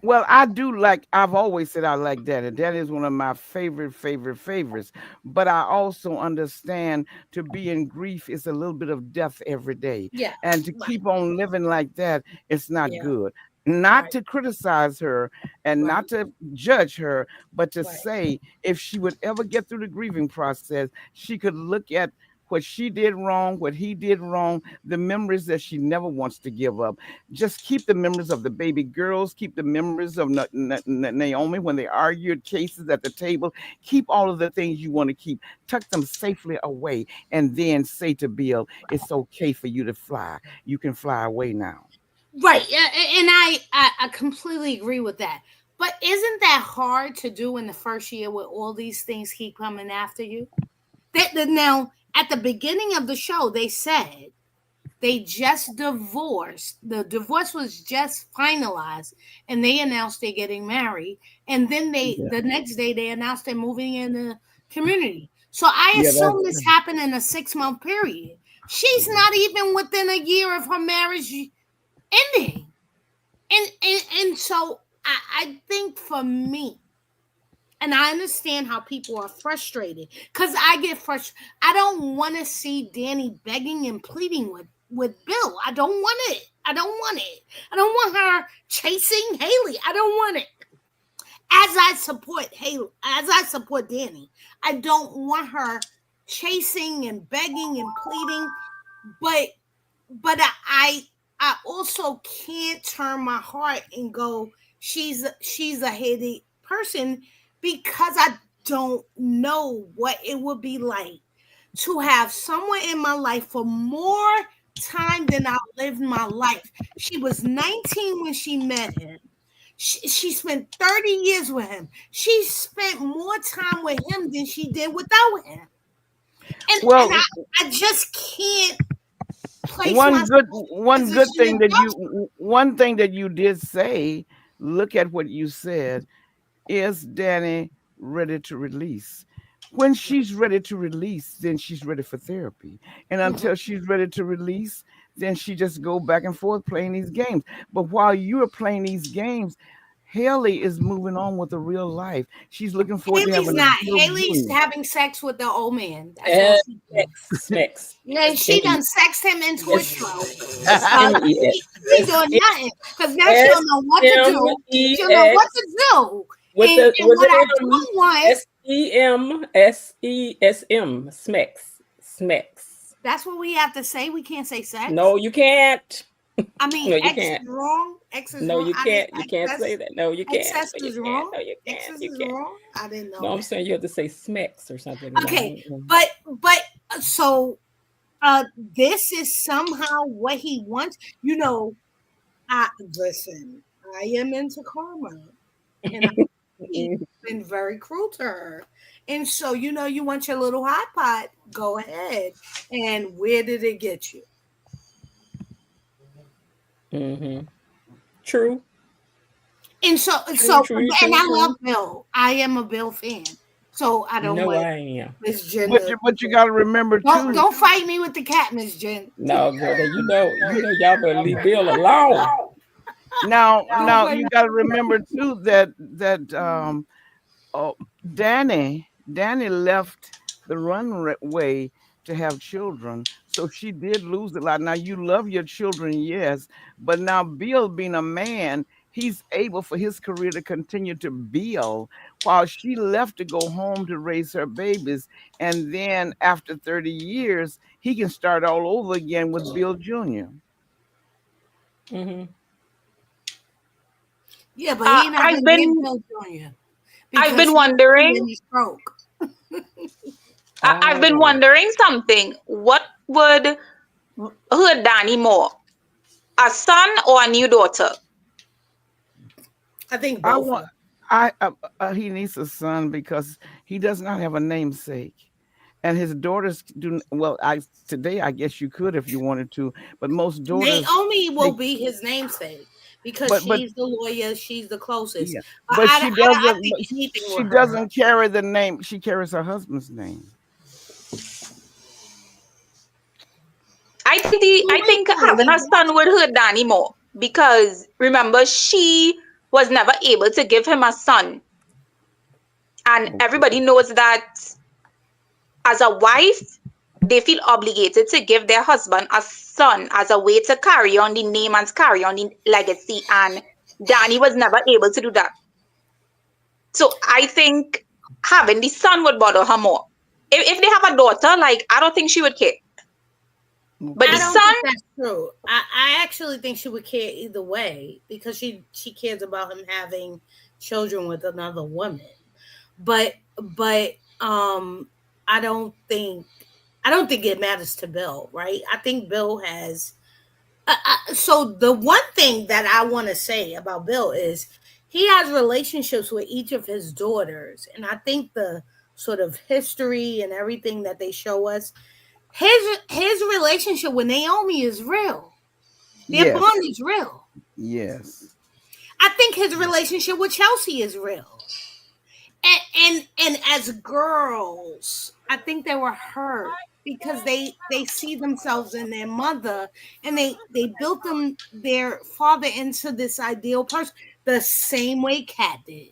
Well, I've always said I like Daddy. Daddy is one of my favorites. But I also understand to be in grief is a little bit of death every day. Yeah. And to keep on living like that, it's not good. Not to criticize her and not to judge her, but to say if she would ever get through the grieving process, she could look at what she did wrong, what he did wrong, the memories that she never wants to give up. Just keep the memories of the baby girls, keep the memories of Naomi when they argued cases at the table. Keep all of the things you want to keep, tuck them safely away, and then say to Bill, it's okay for you to fly. You can fly away now. Right. And I completely agree with that. But isn't that hard to do in the first year where all these things keep coming after you? Now, at the beginning of the show, they said they just divorced. The divorce was just finalized, and they announced they're getting married. And then the next day, they announced they're moving in the community. So I Yeah, assume this happened in a 6-month period. She's not even within a year of her marriage ending. And so I think for me, and I understand how people are frustrated because I get frustrated. I don't want to see Danny begging and pleading with Bill. I don't want it. I don't want it. I don't want her chasing Haley. I don't want it. As I support Haley, as I support Danny, I don't want her chasing and begging and pleading. But I also can't turn my heart and go, she's a hated person, because I don't know what it would be like to have someone in my life for more time than I lived my life. She was 19 when she met him. She spent 30 years with him. She spent more time with him than she did without him. And I just can't place one good position one thing that you did say, look at what you said, is Danny ready to release? When she's ready to release, then she's ready for therapy. And until she's ready to release, then she just go back and forth playing these games. But while you're playing these games, Haley is moving on with the real life. She's looking forward to Haley's having not. a Bill Haley's Jr. having sex with the old man. That's all Smix. Yeah, she done sexed him into a stroke. S-M-E-S. She doing nothing because now she don't know what to do. She don't know what to do. And what I don't want. S-E-M-S-E-S-M. Smex. That's what we have to say. We can't say sex. No, you can't. I mean, No, you X can't. is wrong. X is No, wrong. you can't. You can't say that. No, you can't. Excess No, you is can't. wrong. No, you can't. Excess You is can't. wrong. I didn't know. No, I'm saying you have to say Smex or something. Okay, but so this is somehow what he wants. You know, listen, I am into karma, and he's been very cruel to her. And so, you know, you want your little hot pot, go ahead. And where did it get you? True. And so, true. I love Bill. I am a Bill fan. So I don't want I am. Miss Jen. But you got to remember too. Don't fight me with the cat, Miss Jen. No, girl, you know, y'all better leave Bill alone. Now you got to remember too that Danny left the runway to have children, so she did lose a lot. Now you love your children, yes, but now Bill, being a man, he's able for his career to continue to build, while she left to go home to raise her babies, and then after 30 years, he can start all over again with Bill Jr. Yeah, but he not gonna get Bill Jr. I've been wondering. I've been wondering something. What would hurt Danny more, a son or a new daughter? I think both. He needs a son because he does not have a namesake, and his daughters do well. Today I guess you could if you wanted to, but most daughters. Naomi will be his namesake because she's the lawyer. She's the closest. Yeah. But she doesn't. She doesn't carry the name. She carries her husband's name. I think having a son would hurt Danny more because remember, she was never able to give him a son. And everybody knows that as a wife, they feel obligated to give their husband a son as a way to carry on the name and carry on the legacy. And Danny was never able to do that. So I think having the son would bother her more. If they have a daughter, I don't think she would care. But the son, think that's true. I actually think she would care either way because she cares about him having children with another woman. But I don't think it matters to Bill, right? I think Bill has. So the one thing that I want to say about Bill is he has relationships with each of his daughters, and I think the sort of history and everything that they show us. His relationship with Naomi is real. Their bond is real. Yes. I think his relationship with Chelsea is real. And as girls, I think they were hurt because they see themselves in their mother, and they built them their father into this ideal person the same way Kat did.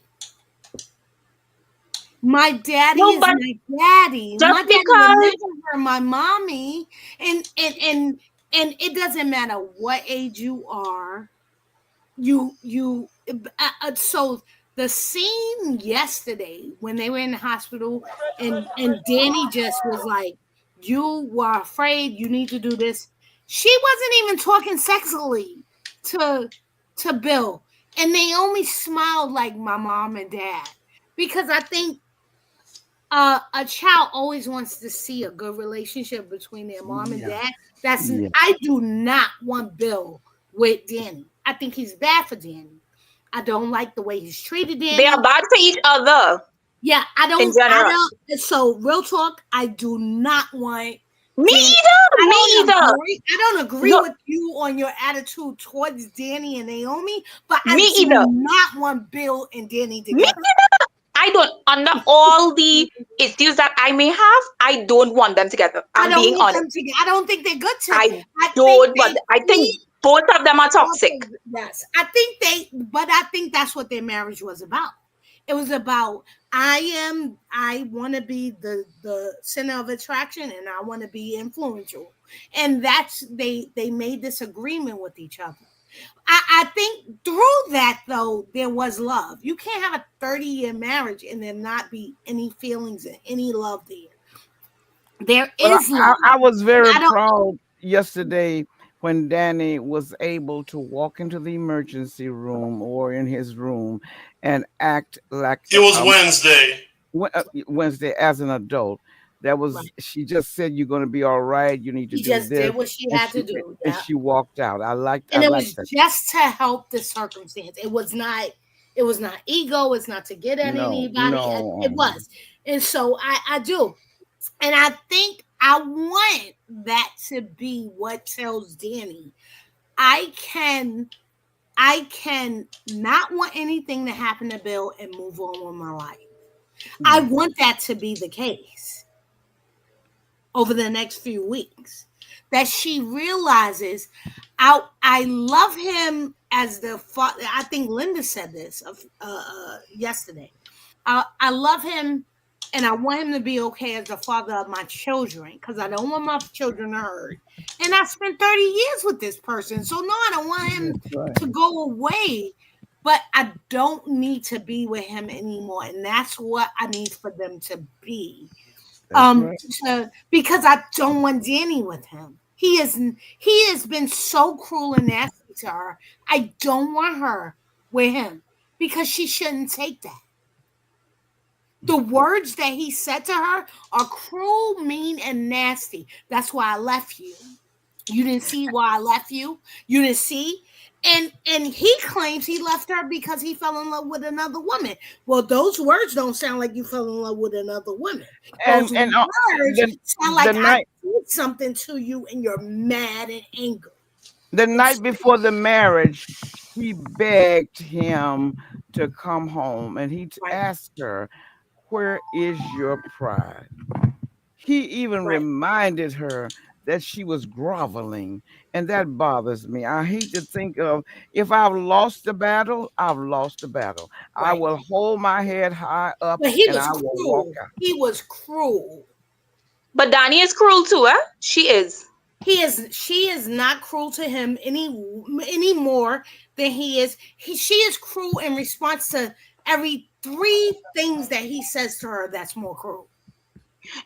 My daddy No, is but my daddy. just My daddy would because never hurt my mommy, and it doesn't matter what age you are. So the scene yesterday when they were in the hospital, and Danny just was like, "You were afraid. You need to do this." She wasn't even talking sexually to Bill, and Naomi smiled like my mom and dad, because I think a child always wants to see a good relationship between their mom and Yeah. dad. Yeah. I do not want Bill with Danny. I think he's bad for Danny. I don't like the way he's treated they are Danny. bad for each other Yeah, in general. so real talk, I do not want Me Danny. either. Me either. I don't agree No, with you on your attitude towards Danny and Naomi, but I me do either. not want Bill and Danny Me together. either. I don't, under all the issues that I may have, I don't want them together. I I'm don't being want honest. them together. I don't think they're good together. I I think don't, but they I think feed both of them are off toxic. of, yes. But I think that's what their marriage was about. It was about, I want to be the center of attraction, and I want to be influential, and they made this agreement with each other. I think through that, though, there was love. You can't have a 30-year marriage and there not be any feelings and any love there. There Well, is love. I was And very I don't. proud yesterday when Danny was able to walk into the emergency room or in his room and act like It was Wednesday. Wednesday as an adult. That was, she just said, "You're going to be all right. You need to She do just this," did what she and had to do. Yeah. she walked out. I And it liked was that. just to help the circumstance. It was not ego. It's not to get at No, anybody. It no. was. And so I do. And I think I want that to be what tells Danny I can not want anything to happen to Bill and move on with my life. I want that to be the case over the next few weeks. That she realizes I love him as the father. I think Linda said this yesterday. I love him, and I want him to be okay as the father of my children, because I don't want my children to hurt. And I spent 30 years with this person, so no, I don't want him to go away. But I don't need to be with him anymore, and that's what I need for them to be. Because I don't want Danny with him. He has been so cruel and nasty to her. I don't want her with him because she shouldn't take that. The words that he said to her are cruel, mean, and nasty. That's why I left you. You didn't see why I left you. You didn't see. And he claims he left her because he fell in love with another woman. Well, those words don't sound like you fell in love with another woman. Those And words sound like the I night did something to you and you're mad and angry. the night before the marriage, she begged him to come home, and he asked her, "Where is your pride?" He even reminded her that she was groveling, and that bothers me. I hate to think of, if I've lost the battle, I've lost the battle. I will hold my head high up But he and was I will walk cruel. out. He was cruel. But Danny is cruel too, eh? She is. She is not cruel to him any more than he is. She is cruel in response to every three things that he says to her. That's more cruel.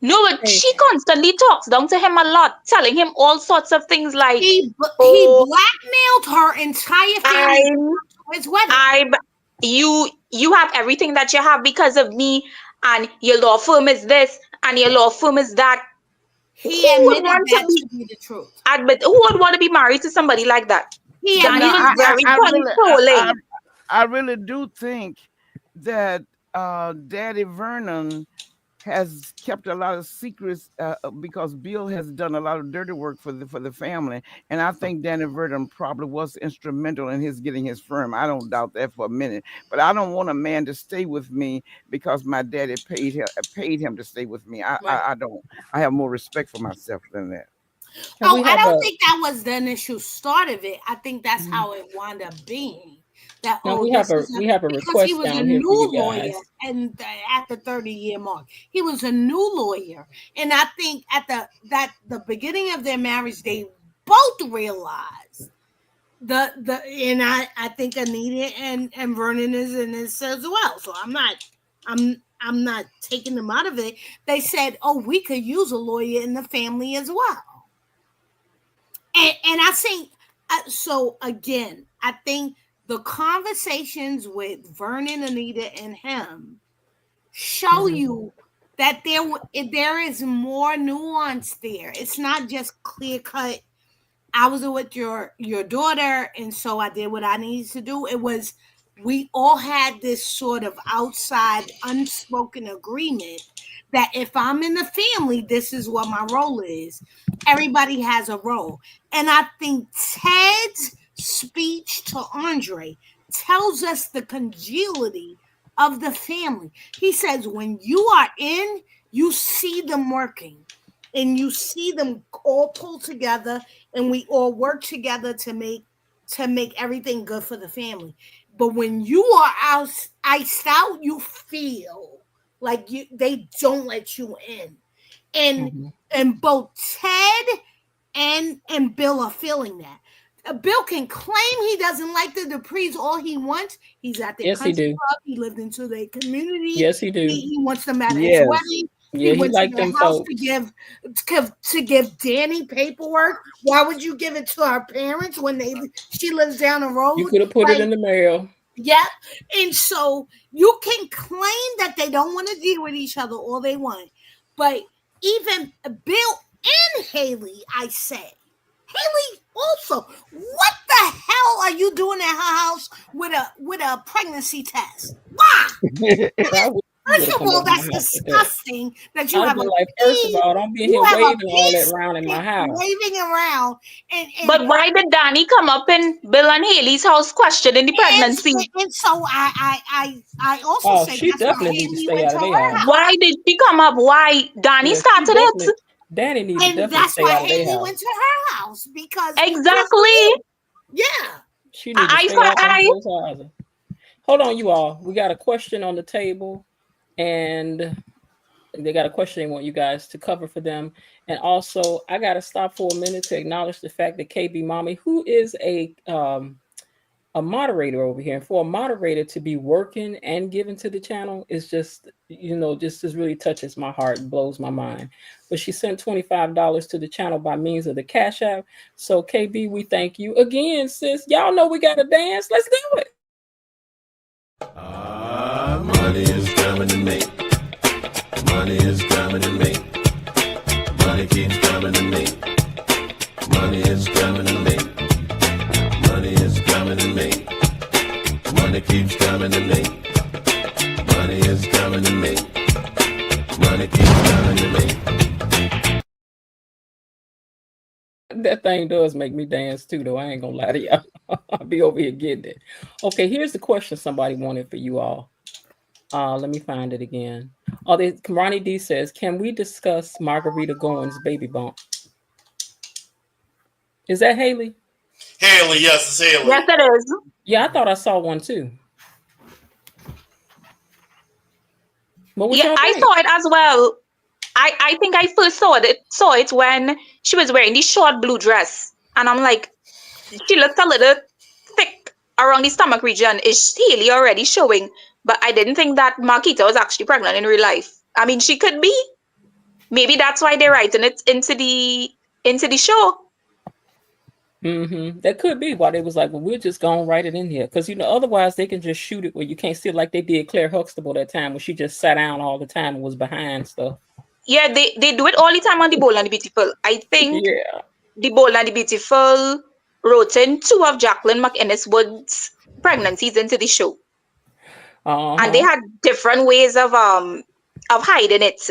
No, but she constantly talks down to him a lot, telling him all sorts of things like, he blackmailed her entire family to his wedding. You have everything that you have because of me, and your law firm is this, and your law firm is that. He admitted that to be the truth. Who would want to be married to somebody like that? Danny was very controlling. I really do think that Daddy Vernon has kept a lot of secrets because Bill has done a lot of dirty work for the family, and I think Danny Verdon probably was instrumental in his getting his firm. I don't doubt that for a minute. But I don't want a man to stay with me because my daddy paid him to stay with me. I don't. I have more respect for myself than that. Oh, I don't think that was the initial start of it. I think that's how it wound up being. That Now we have a because he request was a down here for new you lawyer, guys. and at the 30-year mark, he was a new lawyer, and I think at the beginning of their marriage, they both realized and I think Anita and Vernon is in this as well. So I'm not taking them out of it. They said, "Oh, we could use a lawyer in the family as well." And I think so. Again, I think the conversations with Vernon, Anita, and him show you that there is more nuance there. It's not just clear cut. I was with your daughter, and so I did what I needed to do. It was we all had this sort of outside unspoken agreement that if I'm in the family, this is what my role is. Everybody has a role. And I think Ted's speech to Andre tells us the congeality of the family. He says, when you are in, you see them working and you see them all pull together and we all work together to make everything good for the family. But when you are iced out, you feel like they don't let you in. And both Ted and Bill are feeling that. Bill can claim he doesn't like the Duprees all he wants. He's at their country club. He lived into their community. Yes, he do. He wants them at his wedding. Yeah, he went liked to their them house folks. to give Danny paperwork. Why would you give it to our parents when she lives down the road? You could have put it in the mail. Yeah. And so you can claim that they don't want to deal with each other all they want. But even Bill and Haley, I say, Haley also, what the hell are you doing at her house with a pregnancy test? Why? First of all, that's disgusting that you have a first of all, don't be here waving all that around in my house. Waving around. But why did Danny come up in Bill and Haley's house questioning the pregnancy? And so I also say she definitely needs to stay out of their house. Why did she come up? Why Danny started it? Danny needs to definitely that's stay why out of their Haley house. went to her house because exactly. Yeah. She needs to stay out of those houses. Hold on, you all. We got a question on the table, and they got a question they want you guys to cover for them. And also, I got to stop for a minute to acknowledge the fact that KB Mommy, who is a moderator over here, and for a moderator to be working and giving to the channel is just, just really touches my heart and blows my mind. But she sent $25 to the channel by means of the Cash App. So KB, we thank you again, sis. Y'all know we got to dance. Let's do it. Money is coming to me. Money is coming to me. Money keeps coming to me. Money is coming to me. Money is coming to me. Money keeps coming to me. Money is coming to me. Money keeps coming to me. That thing does make me dance too, though. I ain't gonna lie to y'all. I'll be over here getting it. Okay, here's the question somebody wanted for you all. Let me find it again. Ronnie D says, can we discuss Margarita Goins' baby bump? Is that Haley? Haley, yes, it's Haley. Yes, it is. Yeah, I thought I saw one too. Yeah, I saw it as well. I think I first saw it when she was wearing the short blue dress. And I'm like, she looks a little thick around the stomach region. Is Haley already showing? But I didn't think that Marquita was actually pregnant in real life. I mean, she could be. Maybe that's why they're writing it into the show. That could be why they was like, well, we're just gonna write it in here. Because otherwise they can just shoot it where you can't see it, like they did Claire Huxtable that time when she just sat down all the time and was behind stuff. Yeah, they do it all the time on The Bold and the Beautiful. I think The Bold and the Beautiful wrote in 2 of Jacqueline McInnes Wood's pregnancies into the show. And they had different ways of of hiding it.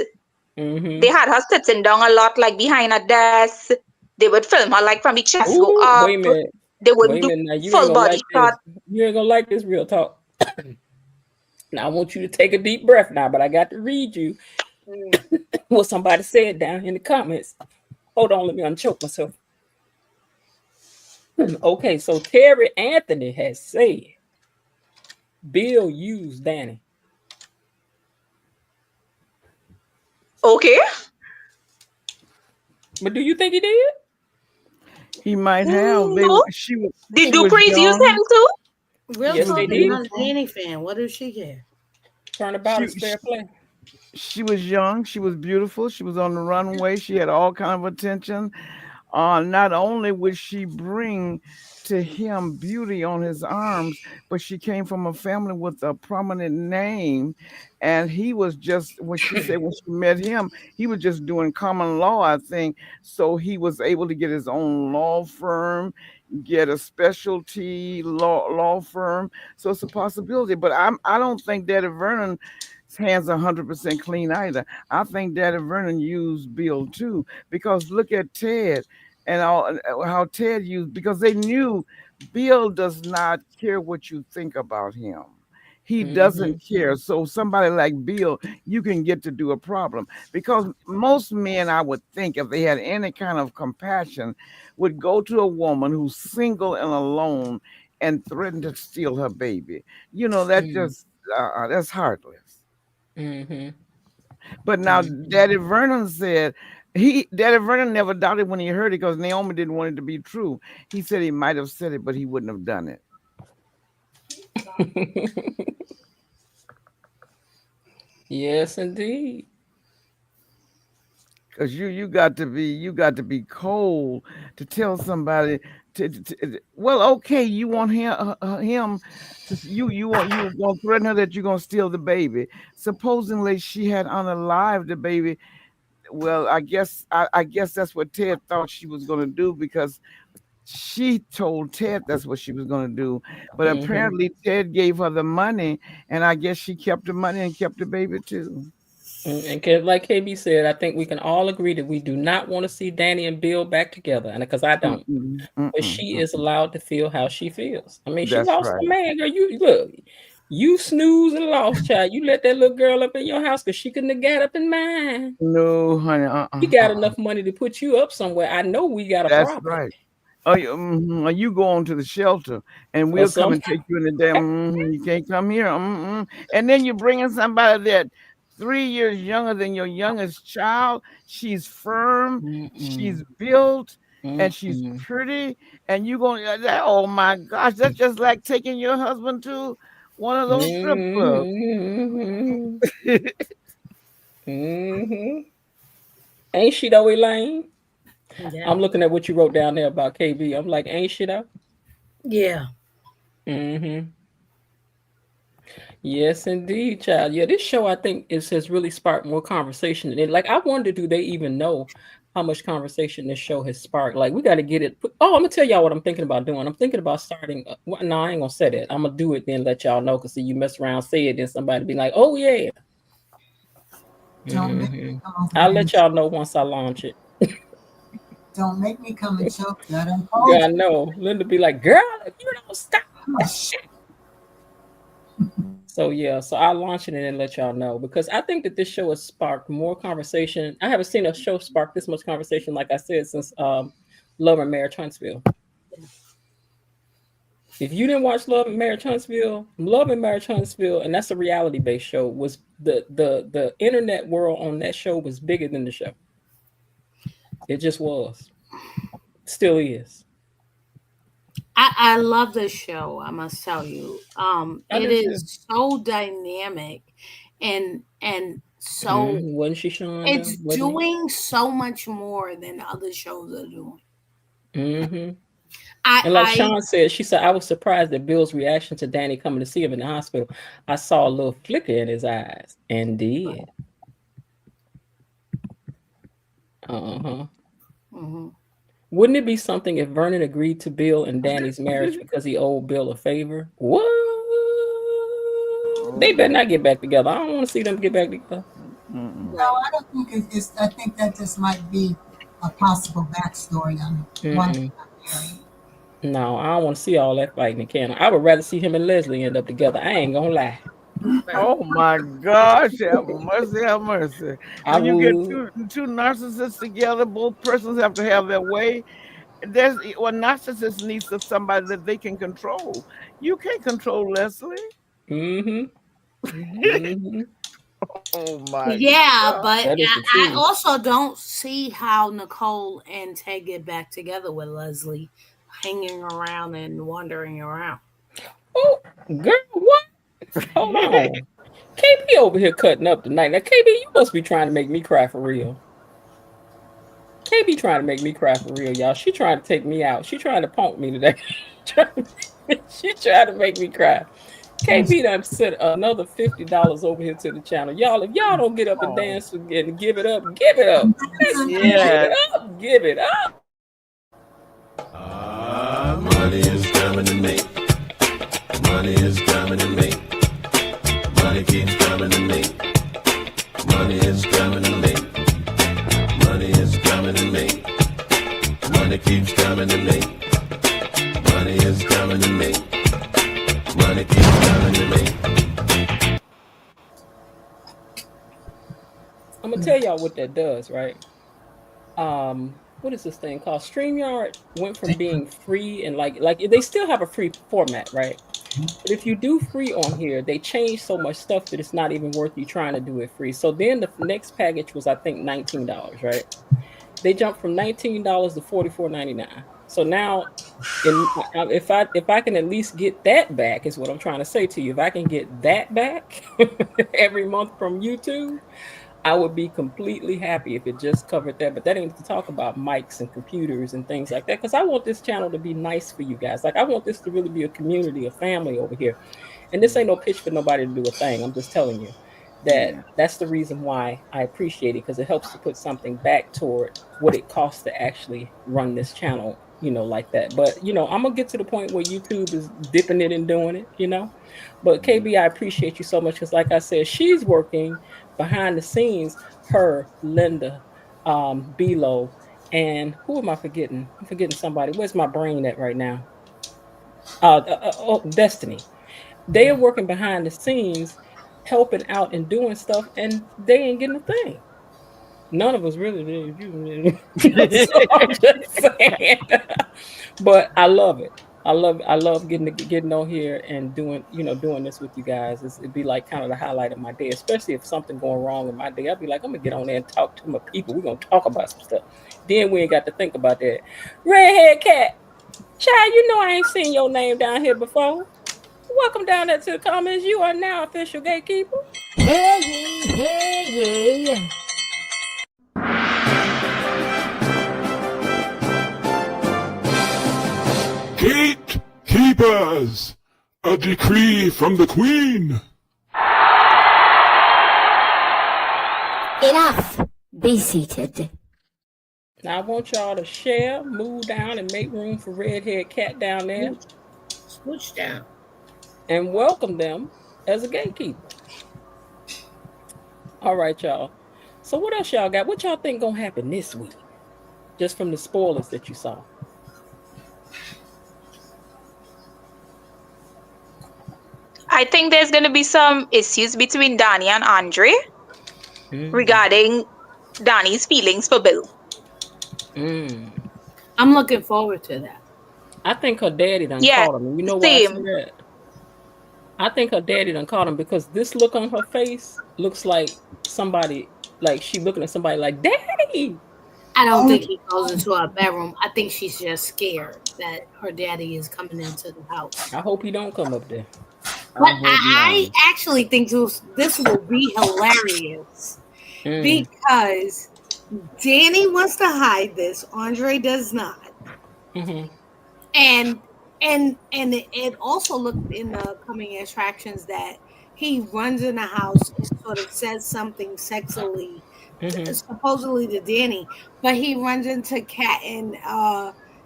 Mm-hmm. They had her sitting down a lot, like behind a desk. They would film her like from the chest go Ooh, up. wait a minute. They would Wait a do minute. Now you ain't full gonna body like shot. this. You ain't gonna like this real talk. Now I want you to take a deep breath now, but I got to read you what somebody said down in the comments. Hold on, let me unchoke myself. Okay, so Terry Anthony has said Bill used Danny. Okay. But do you think he did? He might have. No. She Did was Duprees use him young. too? Real Yes, talk, they I'm did. not a Danny fan. What does she care? Turnabout is fair play. She was young. She was beautiful. She was on the runway. She had all kind of attention. Not only would she bring to him beauty on his arms, but she came from a family with a prominent name. And he was just, what she said when she met him, he was just doing common law, I think. So he was able to get his own law firm, get a specialty law firm. So it's a possibility. But I don't think Daddy Vernon's hands are 100% clean either. I think Daddy Vernon used Bill too, because look at Ted and how Ted used, because they knew Bill does not care what you think about him. He doesn't care. So somebody like Bill, you can get to do a problem, because most men, I would think, if they had any kind of compassion, would go to a woman who's single and alone and threaten to steal her baby. You know, that just that's heartless. Mm-hmm. But now Daddy Vernon said Daddy Vernon never doubted when he heard it, because Naomi didn't want it to be true. He said he might have said it, but he wouldn't have done it. Yes, indeed. Because you got to be cold to tell somebody well, okay, you want him to, you want to threaten her that you're gonna steal the baby. Supposedly she had unalived the baby. Well, I guess that's what Ted thought she was gonna do, because she told Ted that's what she was going to do. But apparently Ted gave her the money, and I guess she kept the money and kept the baby too. And like KB said, I think we can all agree that we do not want to see Danny and Bill back together, and because I don't. But she is allowed to feel how she feels. I mean, she That's lost right. a man. Girl, you look, you snooze and lost, child. You let that little girl up in your house because she couldn't have got up in mine. No, honey. We got enough money to put you up somewhere. I know we got a That's problem. right. Oh, you go on to the shelter, and we'll come and take you in the damn. You can't come here. And then you're bringing somebody that 3 years younger than your youngest child. She's firm, she's built, and she's pretty. And you going, oh my gosh, that's just like taking your husband to one of those strip clubs. Ain't she though, Elaine? Yeah. I'm looking at what you wrote down there about KB. I'm like, ain't she though? Yeah. Yes, indeed, child. Yeah, this show I think has really sparked more conversation. And like, I wonder, do they even know how much conversation this show has sparked? Like, we got to get it. Oh, I'm gonna tell y'all what I'm thinking about doing. I'm thinking about starting. No, I ain't gonna say that. I'm gonna do it then let y'all know. Cause see, you mess around, say it, then somebody be like, oh yeah. I'll let y'all know once I launch it. Don't make me come and choke you. Yeah, I know. Linda be like, girl, if you don't stop. So yeah, so I'll launch it and then let y'all know, because I think that this show has sparked more conversation. I haven't seen a show spark this much conversation, like I said, since Love and Marriage Huntsville. If you didn't watch Love and Marriage Huntsville, and that's a reality-based show, was the internet world on that show was bigger than the show. It just was. Still is. I love this show, I must tell you. It is so dynamic and so wasn't she Sean? It's doing so much more than other shows are doing. And like Sean said, she said, I was surprised at Bill's reaction to Danny coming to see him in the hospital. I saw a little flicker in his eyes and did. Wouldn't it be something if Vernon agreed to Bill and Danny's marriage because he owed Bill a favor? What? They better not get back together. I don't want to see them get back together. No, I don't think it's. I think that just might be a possible backstory on why they Mm-mm. got married. No, I don't want to see all that fighting in Canada. I would rather see him and Leslie end up together. I ain't gonna lie. Oh my gosh, have mercy, have mercy. I When you get would. two narcissists together, both persons have to have their way. Narcissist needs somebody that they can control. You can't control Leslie. Mm-hmm. Mm-hmm. Oh my Yeah, God. but That is the I truth. also don't see how Nicole and Ted get back together with Leslie hanging around and wandering around. Oh, girl, what? Hold on. KB over here cutting up tonight. Now, KB, you must be trying to make me cry for real. KB trying to make me cry for real, y'all. She trying to take me out. She trying to punk me today. She trying to make me cry. KB done sent another $50 over here to the channel. Y'all, if y'all don't get up and Oh, dance and give it up, give it up. Give yeah. it up. Give it up. Money is coming to me. Money is coming to me. Money keeps coming to me. Money is coming to me. Money is coming to me. Money keeps coming to me. Money is coming to me. Money keeps coming to me. I'm gonna tell y'all what that does, right? What is this thing called? StreamYard went from being free and like they still have a free format, right? But if you do free on here, they change so much stuff that it's not even worth you trying to do it free. So then the next package was I think $19, right? They jumped from $19 to $44.99. So now if I can at least get that back is what I'm trying to say to you. If I can get that back every month from YouTube, I would be completely happy if it just covered that. But that ain't to talk about mics and computers and things like that. Because I want this channel to be nice for you guys. Like I want this to really be a community, a family over here. And this ain't no pitch for nobody to do a thing. I'm just telling you that Yeah. that's the reason why I appreciate it, because it helps to put something back toward what it costs to actually run this channel, like that. But I'm gonna get to the point where YouTube is dipping it and doing it, But KB, I appreciate you so much because, like I said, she's working behind the scenes. Her, Linda, Belo, and who am I forgetting? I'm forgetting somebody. Where's my brain at right now? Destiny. They are working behind the scenes, helping out and doing stuff, and they ain't getting a thing. None of us really did. So I'm just saying. But I love it. I love getting on here and doing this with you guys. It'd be like kind of the highlight of my day, especially if something going wrong in my day. I'd be like, I'm gonna get on there and talk to my people. We're gonna talk about some stuff. Then we ain't got to think about that. Redhead cat, child, I ain't seen your name down here before. Welcome down there to the comments. You are now official gatekeeper. Hey ye, hey ye. Gatekeepers! A decree from the Queen! Enough. Be seated. Now I want y'all to share, move down, and make room for Redhead Cat down there. Switch down. And welcome them as a gatekeeper. All right, y'all. So what else y'all got? What y'all think gonna happen this week? Just from the spoilers that you saw. I think there's going to be some issues between Danny and Andre regarding Danny's feelings for Bill. I'm looking forward to that. I think her daddy done caught him. You know why I say that? I think her daddy done caught him because this look on her face looks like somebody, like she looking at somebody like, Daddy! I don't think he goes into our bedroom. I think she's just scared that her daddy is coming into the house. I hope he don't come up there. But I actually think this will be hilarious because Danny wants to hide this. Andre does not. And it also looked in the coming attractions that he runs in the house and sort of says something sexily, supposedly to Danny, but he runs into Kat and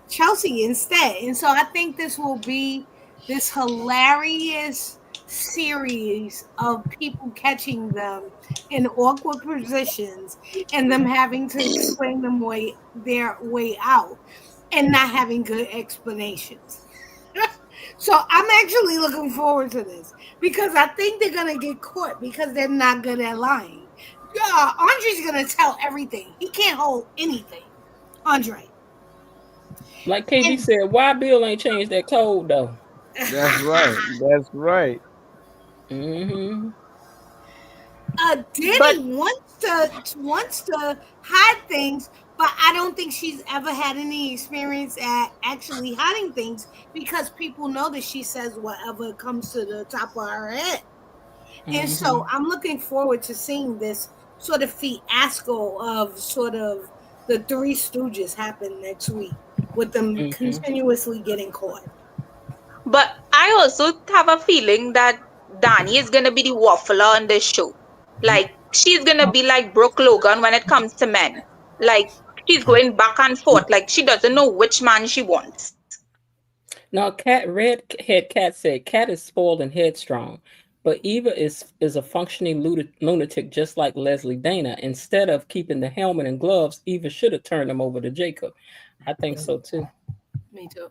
Chelsea instead. And so I think this will be this hilarious series of people catching them in awkward positions and them having to explain their way out and not having good explanations. So I'm actually looking forward to this because I think they're gonna get caught because they're not good at lying. Andre's gonna tell everything. He can't hold anything. Andre. Like KB said, why Bill ain't changed that code though? That's right. That's right. Mm-hmm. Danny wants to hide things, but I don't think she's ever had any experience at actually hiding things because people know that she says whatever comes to the top of her head. And so I'm looking forward to seeing this sort of fiasco of sort of the Three Stooges happen next week with them continuously getting caught. But I also have a feeling that Dani is gonna be the waffler on this show. Like she's gonna be like Brooke Logan when it comes to men. Like she's going back and forth. Like she doesn't know which man she wants. Now, Redhead Cat said, "Cat is spoiled and headstrong, but Eva is a functioning lunatic, just like Leslie Dana. Instead of keeping the helmet and gloves, Eva should have turned them over to Jacob." I think so too. Me too.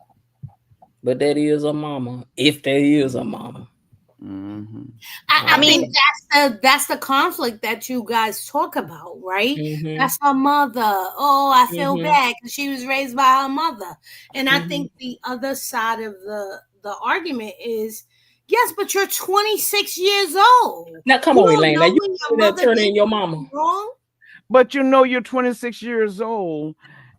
But that is a mama, if there is a mama. Mm-hmm. I mean, that's the conflict that you guys talk about, right? That's her mother. Oh, I feel bad because she was raised by her mother. And I think the other side of the argument is, yes, but you're 26 years old. Now, come on, Elaine. Now, you that turn in your mama. Wrong? But you know you're 26 years old,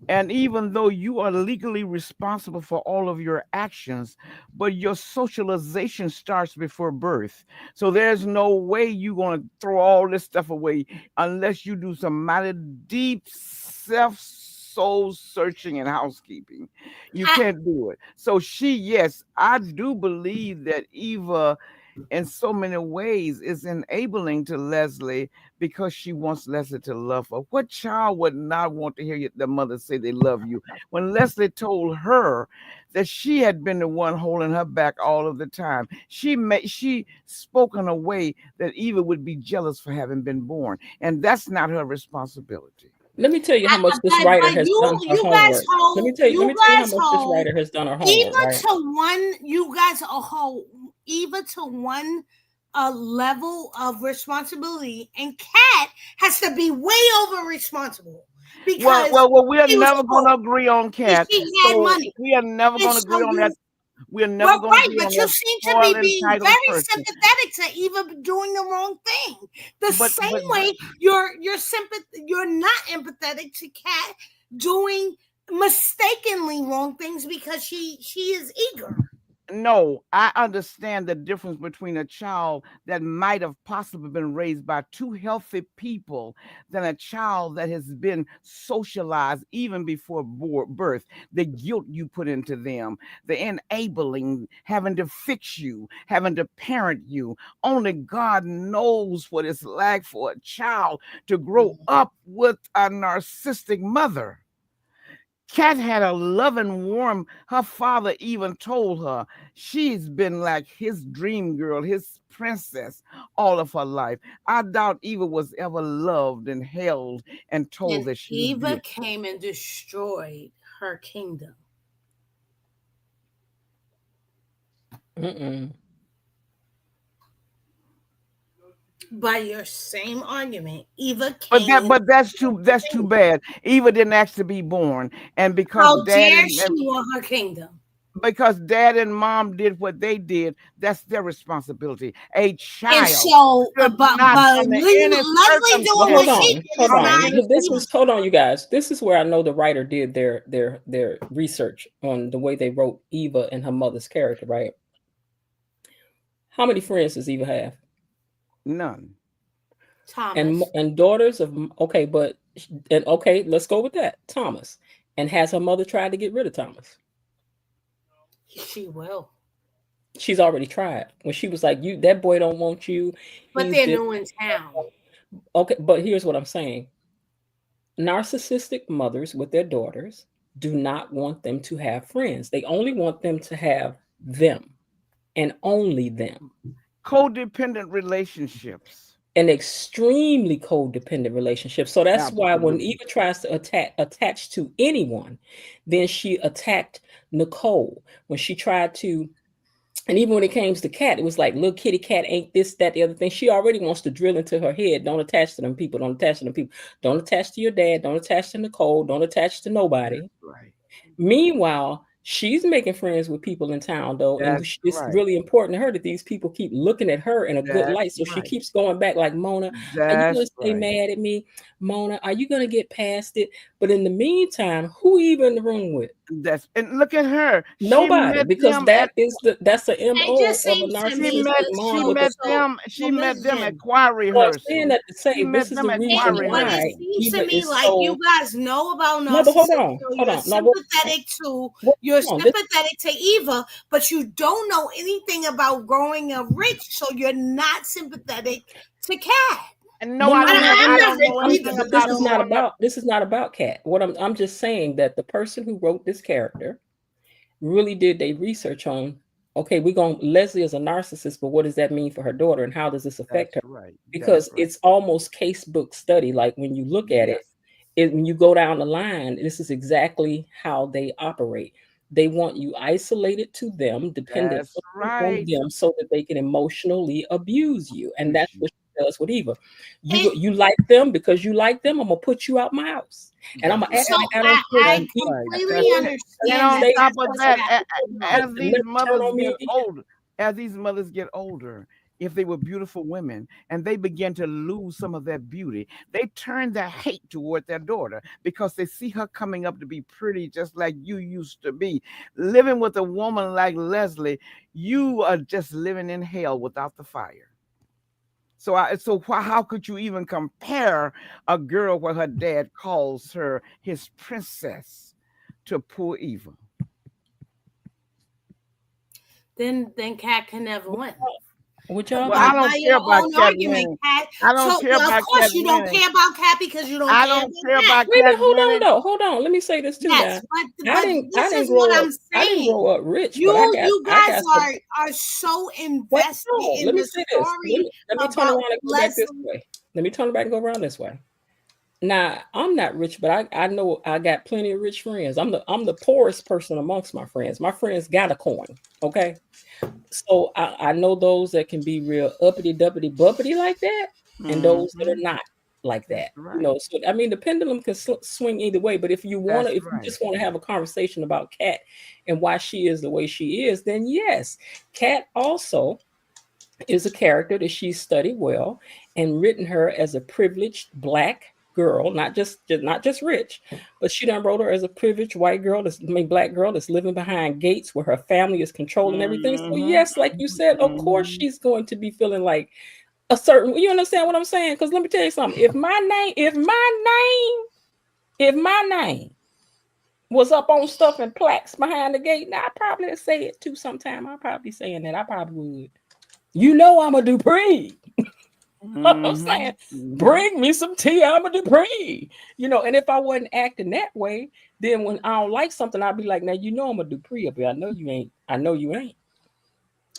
and even though you are legally responsible for all of your actions, but your socialization starts before birth. So there's no way you're going to throw all this stuff away unless you do some mighty deep soul searching and housekeeping. You can't do it. So yes, I do believe that Eva in so many ways is enabling to Leslie because she wants Leslie to love her. What child would not want to hear their mother say they love you? When Leslie told her that she had been the one holding her back all of the time, she spoke in a way that Eva would be jealous for having been born, and that's not her responsibility. Let me tell you how much this writer has done her homework. Let me tell you how much this writer has done her homework. You guys hold Eva to one level of responsibility, and Kat has to be way over responsible. Because we are never going to agree on Kat. She had money. We are never going to agree on that. We're never going to agree on that. But you seem to be being very sympathetic to Eva doing the wrong thing. The same way you're not empathetic to Kat doing mistakenly wrong things because she is eager. No, I understand the difference between a child that might have possibly been raised by two healthy people than a child that has been socialized even before birth. The guilt you put into them, the enabling, having to fix you, having to parent you. Only God knows what it's like for a child to grow up with a narcissistic mother. Kat had a loving, warm, her father even told her she's been like his dream girl, his princess all of her life. I doubt Eva was ever loved and held and told that she Eva came and destroyed her kingdom. By your same argument, Eva came. But that's too bad. Eva didn't ask to be born, and because how dare she want her kingdom? Because dad and mom did what they did, that's their responsibility. A child. And so, but Leslie doing what she did. Hold on, you guys. This is where I know the writer did their research on the way they wrote Eva and her mother's character, right? How many friends does Eva have? None. Thomas. And daughters of let's go with that. Thomas. And has her mother tried to get rid of Thomas? She will. She's already tried. When she was like, that boy don't want you. But they're new in town. Okay, but here's what I'm saying. Narcissistic mothers with their daughters do not want them to have friends. They only want them to have them and only them. codependent relationships. An extremely codependent relationship. So that's why when Absolutely. Eva tries to attach to anyone, then she attacked Nicole when she tried to. And even when it came to Cat, it was like, little kitty cat ain't this, that, the other thing. She already wants to drill into her head. Don't attach to them people. Don't attach to them people. Don't attach to your dad. Don't attach to Nicole. Don't attach to nobody. That's right. Meanwhile, she's making friends with people in town, though, and That's it's right. really important to her that these people keep looking at her in a good That's light. So she right. keeps going back, like, Mona, are you going That's to stay right. mad at me? Mona, are you going to get past it? But in the meantime, who you in the room with? And look at her. She Nobody, met because them at that's the It MO just of a seems to narcissistic me mom she with a. met them at listen. choir So I'm saying rehearsal. that to say She this met is them the at reason choir But why it rehearsal. seems to Eva me is like so. you guys know about No, but hold narcissism, on, so hold you're on. No, what, sympathetic to hold you're on. This, sympathetic to Eva, but you don't know anything about growing up rich, so you're not sympathetic to Cat. And no, well, I no, don't no, have. I'm I not don't rich know either, anything but but this about is don't. not growing up. about. This is not about Cat. What I'm just saying that the person who wrote this character really did their research on. Okay, Leslie is a narcissist, but what does that mean for her daughter, and how does this affect That's her? right. That's Because right. it's almost casebook study. Like when you look at Yes. when you go down the line, this is exactly how they operate. They want you isolated to them, dependent That's on right. them, so that they can emotionally abuse you. And Use that's you. what she does with Eva. It, You like them because you like them. I'm gonna put you out my house, and I'm gonna act so like I don't care if I That's you eat right. my completely That's food. and understand on that. Stay top That's of what's that, happening. as and these never turn mothers on me get again. older, as these mothers get older, if they were beautiful women and they begin to lose some of their beauty, they turn their hate toward their daughter because they see her coming up to be pretty just like you used to be. Living with a woman like Leslie, you are just living in hell without the fire. How could you even compare a girl where her dad calls her his princess to poor Eva? Then Cat can never win. Would But y'all Well, be? I by don't care your about own Cat argument, winning. Cat. I don't So care well, of about course Cat you don't winning. care about Cat because you don't I care don't care about Cat. about Wait a Cat minute, hold on winning. though. Hold on. Let me say this too now. Yes, but I this didn't is what grow up. I'm I didn't saying. grow up rich, but You I guys got some. are so Wait, invested no. in Let me the say this. story Let me turn about around and go back this Leslie. way. Let me turn it back and go around this way. Now, I'm not rich, but I know I got plenty of rich friends. I'm the poorest person amongst my friends. My friends got a coin. Okay. So I know those that can be real uppity duppity buppity like that, and those that Hmm. are not like That's that. right. So I mean, the pendulum can swing either way. But if you That's just right. want to have a conversation about Kat and why she is the way she is, then yes, Kat also is a character that she studied well and written her as a privileged black girl, not just rich, but she done wrote her as a privileged white girl, black girl that's living behind gates where her family is controlling everything. So Hmm. yes, like you said, of course Hmm. she's going to be feeling like a certain. You understand what I'm saying? Because let me tell you something. If my name was up on stuff and plaques behind the gate, now I probably say it too. Sometime I'll probably be saying that. I probably would. You know I'm a Dupree. I'm saying, Hmm. bring me some tea. I'm a Dupree. And if I wasn't acting that way, then when I don't like something, I'd be like, now, I'm a Dupree up here. I know you ain't. I know you ain't.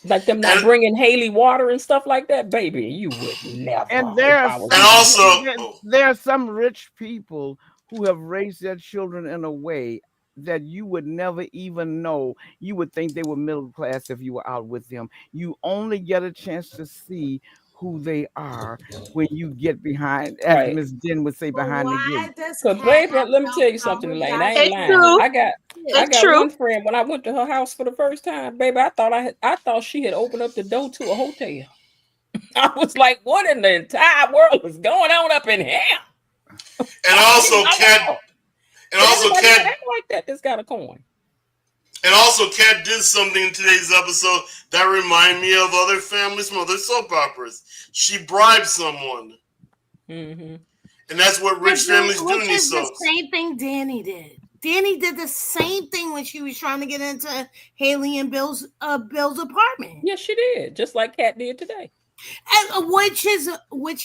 Like them not And bringing Haley water and stuff like that, baby. You would And never if there are I was and in some your also, place. there are some rich people who have raised their children in a way that you would never even know. You would think they were middle class if you were out with them. You only get a chance to see who they are when you get behind, as Right. Miss Den would say, But behind the why gate. does Because Cat baby, have let me no tell you something, problem Elaine. I ain't It's lying. true. I It's got true. one friend when I went to her house for the first time, baby. I thought she had opened up the door to a hotel. I was like, what in the entire world is going on up in here? and I didn't also, know. and But also, everybody that Cat, ain't like that that's got a coin. and also, Cat did something in today's episode that reminded me of other families from other soap operas. She bribed someone, Mm-hmm. and that's what rich families do Which in is these the soaps. same thing Danny did. Danny did the same thing when she was trying to get into Haley and Bill's apartment. Yes, she did. Just like Kat did today. And which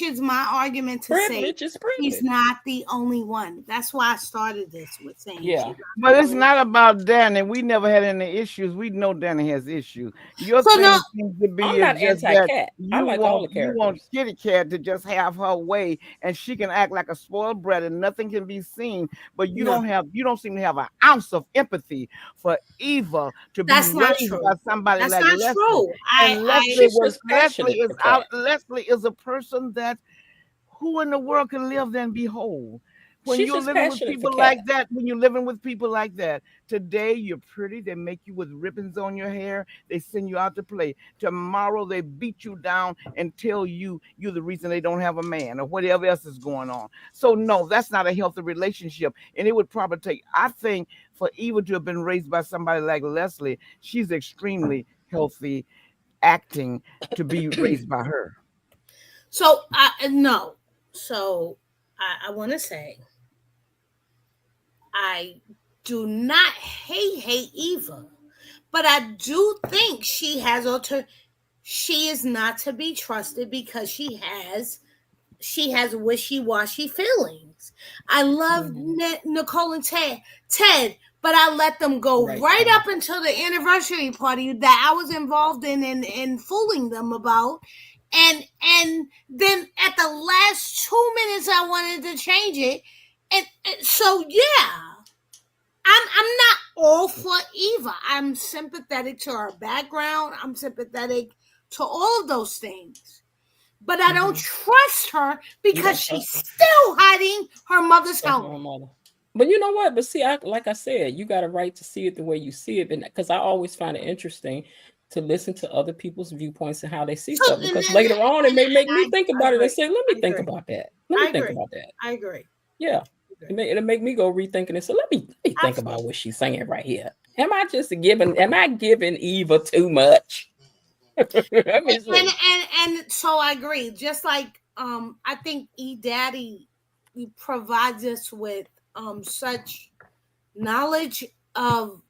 is my argument to Privilege say is privilege. he's not the only one. That's why I started this with saying Yeah. But it's not about Danny. We never had any issues. We know Danny has issues. Your So thing no, seems to be I'm is not just that anti-cat. I like all the you want characters. Kitty Cat to just have her way, and she can act like a spoiled brat, and nothing can be seen. But you no, don't seem to have an ounce of empathy for Eva to be that's not raised by true. somebody That's like not Leslie. true. And She's just passionate for cat. Leslie is a person that who in the world can live and be whole? When She's you're just living with passionate for people like cat. that, when you're living with people like that, today you're pretty, they make you with ribbons on your hair, they send you out to play. Tomorrow they beat you down and tell you you're the reason they don't have a man or whatever else is going on. So no, that's not a healthy relationship. And it would probably take, I think, for Eva to have been raised by somebody like Leslie, she's extremely healthy acting to be raised by her. So I no. So I want to say I do not hate Eva, but I do think she has she is not to be trusted because she has wishy-washy feelings. I love Nicole and Ted, but I let them go right up until the anniversary party that I was involved in fooling them about. And then at the last 2 minutes I wanted to change it. And so yeah. I'm not all for Eva. I'm sympathetic to her background. I'm sympathetic to all of those things. But I don't trust her because she's still hiding her mother's helmet. But you know what? But see, like I said, you got a right to see it the way you see it, because I always find it interesting to listen to other people's viewpoints and how they see stuff. Because later on, it may make me think about it and say, "Let me think about that. Let me think about that." I agree. Yeah, it'll make me go rethinking it. So let me think about what she's saying right here. Am I giving Eva too much? and so I agree. Just like I think Daddy provides us with such knowledge of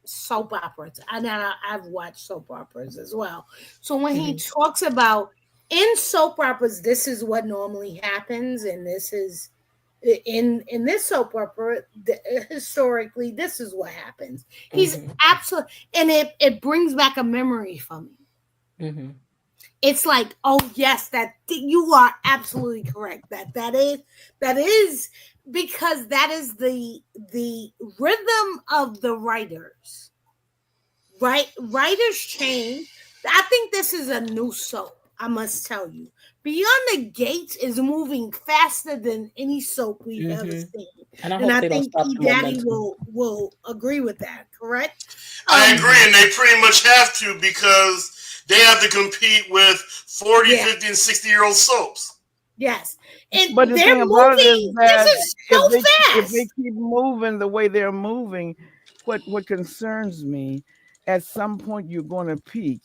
soap operas, and I've watched soap operas as well. So when he talks about in soap operas, this is what normally happens, and this is in this soap opera historically this is what happens. He's absolutely, and it brings back a memory for me. It's like, oh yes, that you are absolutely correct, that is because that is the rhythm of the writers, right? Writers change. I think this is a new soap, I must tell you. Beyond the Gates is moving faster than any soap we've ever seen. And I think Daddy will agree with that, correct? I agree, and they pretty much have to because they have to compete with 40, 50, and 60-year-old soaps. Yes. And but the thing about it is that this is so fast. If they keep moving the way they're moving, what concerns me, at some point you're going to peak.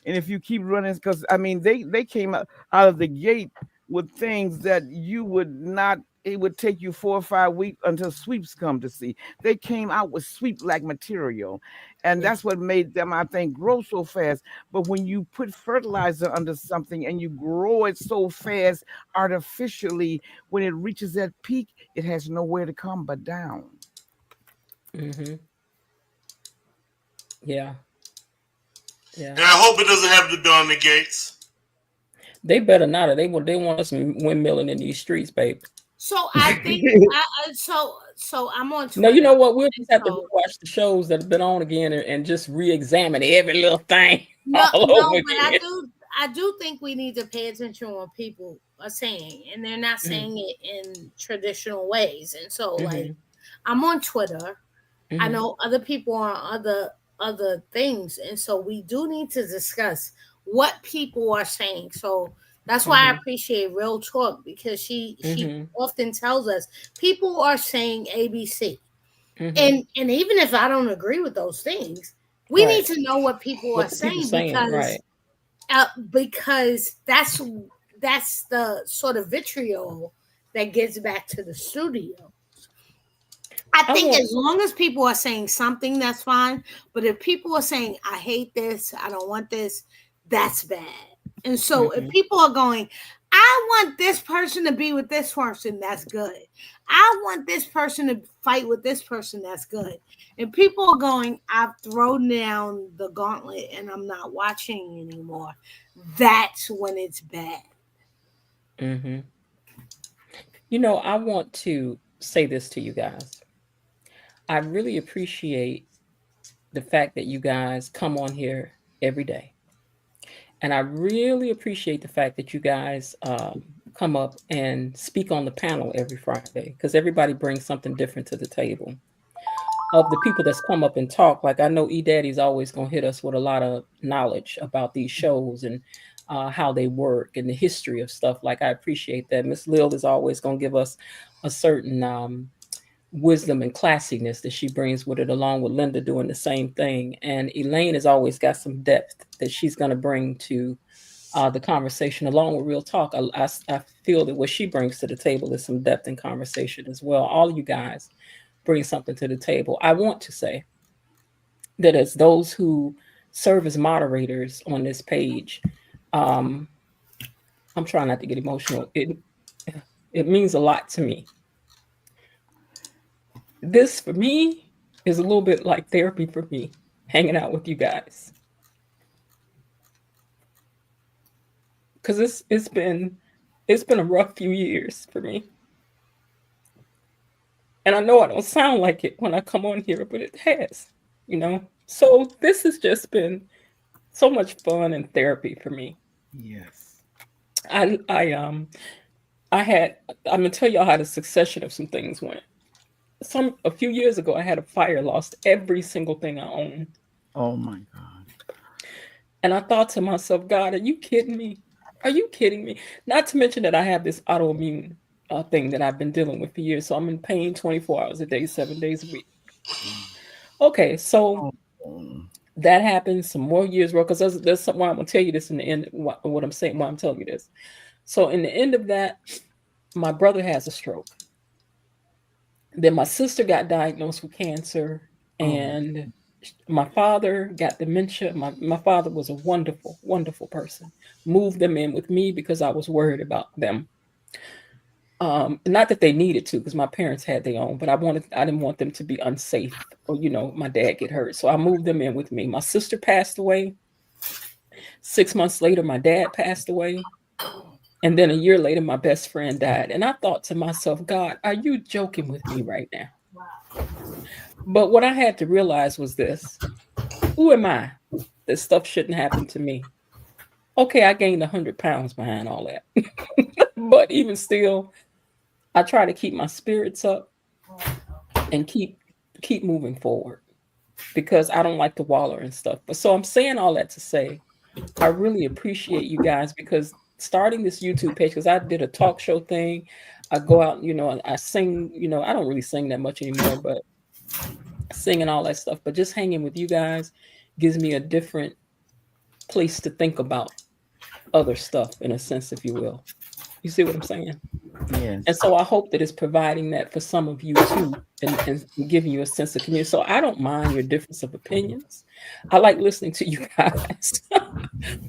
And if you keep running, because I mean, they came out of the gate with things that you would not. It would take you 4 or 5 weeks until sweeps come to see. They came out with sweep-like material, and that's what made them, I think, grow so fast. But when you put fertilizer under something and you grow it so fast artificially, when it reaches that peak, it has nowhere to come but down. Yeah. Yeah. And I hope it doesn't have to be on the Gates. They better not. They want us windmilling in these streets, babe. So I think so I'm on Twitter. No, you know what? We'll just have to watch the shows that have been on again and just re-examine every little thing. But I do think we need to pay attention to what people are saying, and they're not saying it in traditional ways. And so, like, I'm on Twitter. I know other people are on other things, and so we do need to discuss what people are saying. So that's why I appreciate Real Talk, because she often tells us people are saying ABC, and even if I don't agree with those things, we need to know what people are saying, because that's the sort of vitriol that gets back to the studio. I think as long as people are saying something, that's fine. But if people are saying, I hate this, I don't want this, that's bad. And so if people are going, I want this person to be with this person, that's good. I want this person to fight with this person, that's good. And people are going, I've thrown down the gauntlet and I'm not watching anymore. That's when it's bad. You know, I want to say this to you guys. I really appreciate the fact that you guys come on here every day. And I really appreciate the fact that you guys come up and speak on the panel every Friday, because everybody brings something different to the table. Of the people that's come up and talk, like I know E Daddy's always going to hit us with a lot of knowledge about these shows and how they work and the history of stuff. Like, I appreciate that. Miss Lil is always going to give us a certain wisdom and classiness that she brings with it, along with Linda doing the same thing. And Elaine has always got some depth that she's going to bring to the conversation, along with Real Talk. I feel that what she brings to the table is some depth and conversation as well. All of you guys bring something to the table. I want to say that as those who serve as moderators on this page, I'm trying not to get emotional. It means a lot to me. This, for me, is a little bit like therapy for me, hanging out with you guys. Because it's been a rough few years for me. And I know I don't sound like it when I come on here, but it has, you know? So this has just been so much fun and therapy for me. Yes. I'm gonna tell y'all how the succession of some things went. A few years ago, I had a fire, lost every single thing I owned. Oh my God. And I thought to myself, God, are you kidding me? Are you kidding me? Not to mention that I have this autoimmune thing that I've been dealing with for years. So I'm in pain 24 hours a day, 7 days a week. Okay, so that happened. Some more years roll, because there's something I'm going to tell you this in the end, what I'm saying, why I'm telling you this. So in the end of that, my brother has a stroke. Then my sister got diagnosed with cancer, and my father got dementia. My father was a wonderful, wonderful person. Moved them in with me because I was worried about them. Not that they needed to, because my parents had their own, but I didn't want them to be unsafe or, my dad get hurt. So I moved them in with me. My sister passed away. 6 months later, my dad passed away. And then a year later, my best friend died. And I thought to myself, God, are you joking with me right now? Wow. But what I had to realize was this: who am I that stuff shouldn't happen to me? Okay, I gained 100 pounds behind all that. But even still, I try to keep my spirits up and keep moving forward, because I don't like to wallow and stuff. But so I'm saying all that to say, I really appreciate you guys, because starting this YouTube page, because I did a talk show thing. I go out, I sing, I don't really sing that much anymore, but singing all that stuff. But just hanging with you guys gives me a different place to think about other stuff, in a sense, if you will. You see what I'm saying? Yes. And so I hope that it's providing that for some of you too, and giving you a sense of community. So I don't mind your difference of opinions. I like listening to you guys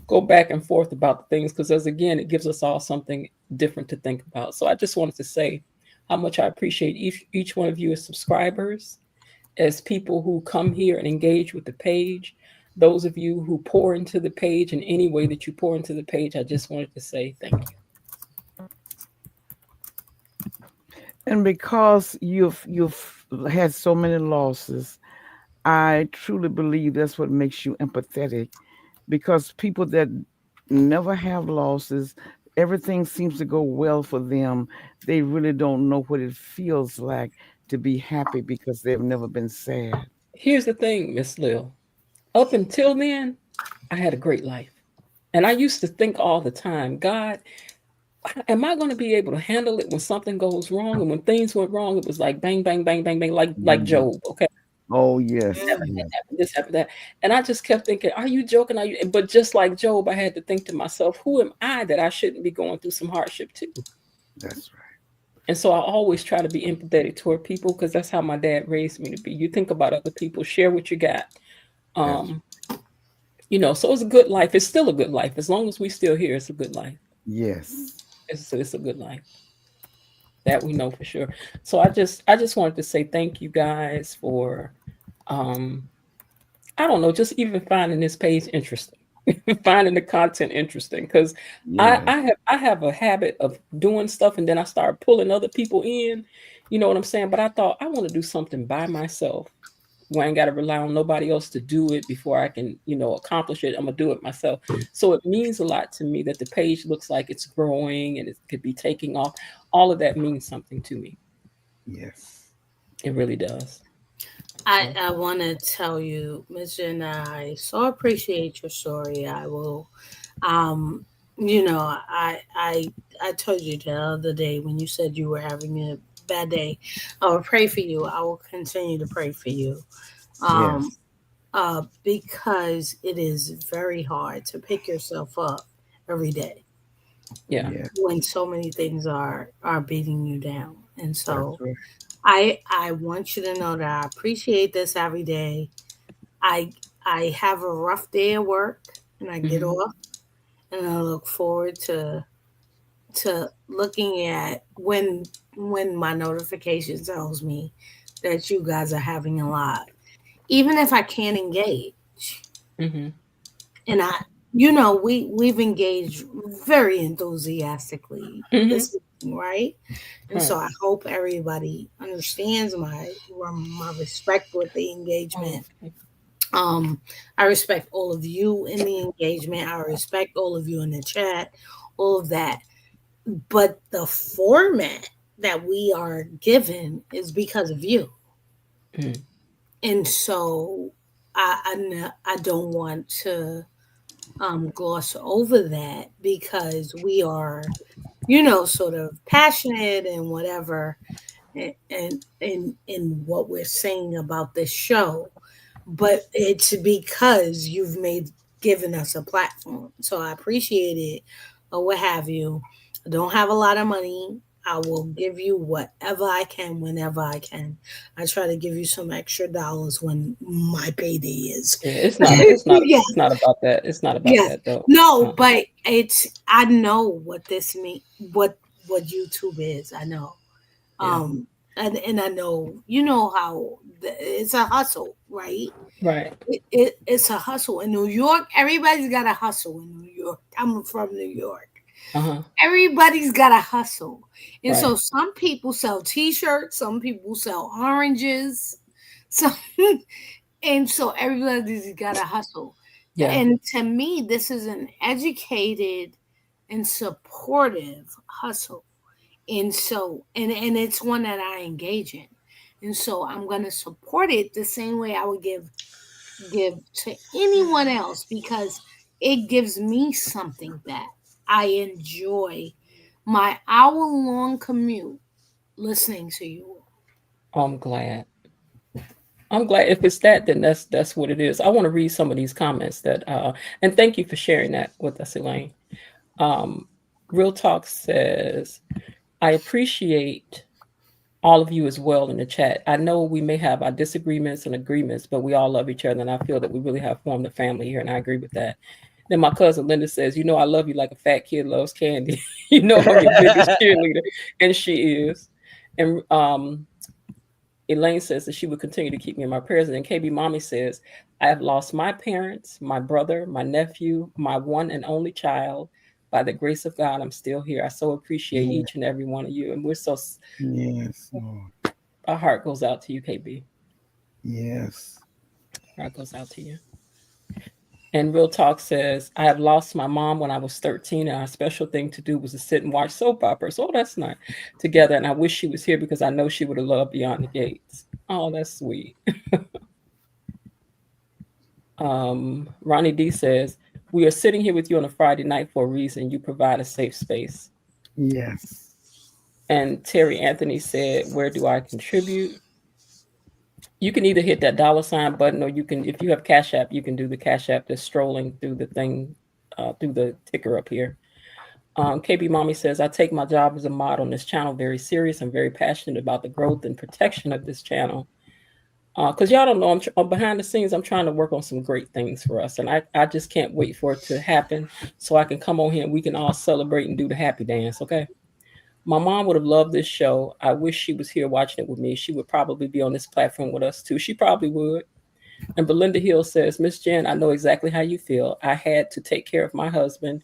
go back and forth about the things, because again, it gives us all something different to think about. So I just wanted to say how much I appreciate each one of you as subscribers, as people who come here and engage with the page. Those of you who pour into the page in any way that you pour into the page, I just wanted to say thank you. And because you've had so many losses, I truly believe that's what makes you empathetic, because people that never have losses, everything seems to go well for them. They really don't know what it feels like to be happy, because they've never been sad. Here's the thing, Miss Lil. Up until then, I had a great life. And I used to think all the time, God, am I going to be able to handle it when something goes wrong? And when things went wrong, it was like bang, bang, bang, bang, bang, like Job. Okay. Oh yes. This happened, that. And I just kept thinking, are you joking? But just like Job, I had to think to myself, who am I that I shouldn't be going through some hardship too? That's right. And so I always try to be empathetic toward people, because that's how my dad raised me to be. You think about other people, share what you got. You know, so it's a good life. It's still a good life. As long as we still here, it's a good life. Yes. It's a good life. That we know for sure. So I just wanted to say thank you guys for um I don't know, just even finding this page interesting, finding the content interesting, because Yes. I have a habit of doing stuff and then I start pulling other people in. You know what I'm saying? But I thought I want to do something by myself where I ain't got to rely on nobody else to do it before I can, accomplish it. I'm gonna do it myself. So it means a lot to me that the page looks like it's growing and it could be taking off. All of that means something to me. Yes. It really does. I want to tell you, Miss Jen, I so appreciate your story. I will, um, I told you the other day when you said you were having a bad day. I will pray for you. I will continue to pray for you. Yes. Um, because it is very hard to pick yourself up every day Yeah. Yes. when so many things are beating you down. And That's so right. I want you to know that I appreciate this every day. I I have a rough day at work and I get Hmm. off and I look forward to looking at when my notification tells me that you guys are having a live. Even if I can't engage. Hmm. And we've engaged very enthusiastically Hmm. this evening, right? And so Right. I hope everybody understands my respect with the Oh, engagement. okay. Um, I respect all of you in the engagement. I respect all of you in the chat, all of that. But the format that we are given is because of you. Mm. And so I don't want to gloss over that because we are, sort of passionate and whatever, in what we're saying about this show, but it's because you've made given us a platform. So I appreciate it, or what have you. I don't have a lot of money. I will give you whatever I can whenever I can. I try to give you some extra dollars when my payday is. Yeah, it's not. It's not. Yeah, It's not about that. It's not about yes. that though. No, Uh-uh. but I know what this mean what YouTube is. I know. Yeah. Um and I know how it's a hustle, right? Right. It's a hustle in New York. Everybody's got a hustle in New York. I'm from New York. Uh huh. Everybody's got a hustle. And Right. so some people sell t-shirts, some people sell oranges. Some and so everybody's got a hustle. Yeah. And to me, this is an educated and supportive hustle. And so and it's one that I engage in. And so I'm gonna support it the same way I would give to anyone else because it gives me something back. I enjoy my hour-long commute listening to you. I'm glad. I'm glad if it's that, then that's what it is. I want to read some of these comments that and thank you for sharing that with us, Elaine. Um, Real Talk says, I appreciate all of you as well in the chat. I know we may have our disagreements and agreements, but we all love each other, and I feel that we really have formed a family here, and I agree with that. Then my cousin Linda says, I love you like a fat kid loves candy. I'm your biggest cheerleader, and she is. And Elaine says that she would continue to keep me in my prayers. And then KB Mommy says, I have lost my parents, my brother, my nephew, my one and only child. By the grace of God, I'm still here. I so appreciate Yes. each and every one of you. And Yes, Lord. our heart goes out to you, KB. Yes. Our heart goes out to you. And Real Talk says, I have lost my mom when I was 13, and our special thing to do was to sit and watch soap operas. Oh, that's nice. Together. And I wish she was here because I know she would have loved Beyond the Gates. Oh, that's sweet. Ronnie D says, we are sitting here with you on a Friday night for a reason. You provide a safe space. Yes. And Terry Anthony said, where do I contribute? You can either hit that $ button, or you can, if you have Cash App, you can do the Cash App that's strolling through the thing, through the ticker up here. KB Mommy says, I take my job as a mod on this channel very serious. I'm very passionate about the growth and protection of this channel. Because y'all don't know, behind the scenes, I'm trying to work on some great things for us. And I just can't wait for it to happen so I can come on here and we can all celebrate and do the happy dance, okay? My mom would have loved this show. I wish she was here watching it with me. She would probably be on this platform with us too. She probably would. And Belinda Hill says, Miss Jen, I know exactly how you feel. I had to take care of my husband,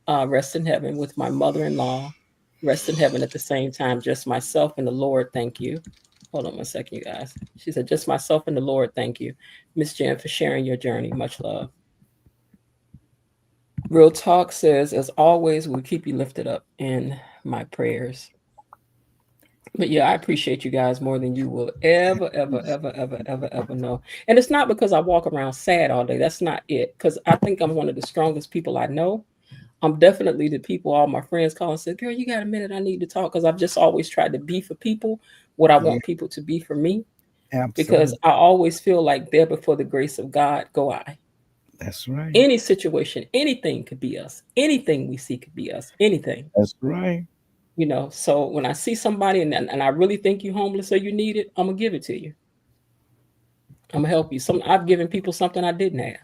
rest in heaven, with my mother in law, rest in heaven at the same time, just myself and the Lord, thank you. Hold on one second, you guys. She said, just myself and the Lord, thank you. Miss Jen, for sharing your journey. Much love. Real Talk says, as always, we'll keep you lifted up in my prayers. But yeah, I appreciate you guys more than you will ever know. And it's not because I walk around sad all day. That's not it. Because I think I'm one of the strongest people I know. I'm definitely the people all my friends call and say, girl, you got a minute, I need to talk. Because I've just always tried to be for people what I want people to be for me. Because Absolutely. I always feel like there before the grace of God go I. That's right. Any situation, anything could be us. Anything we see could be us. Anything. That's right. You know, so when I see somebody and I really think you homeless or you need it, I'm gonna give it to you. I'm gonna help you. I've given people something I didn't have.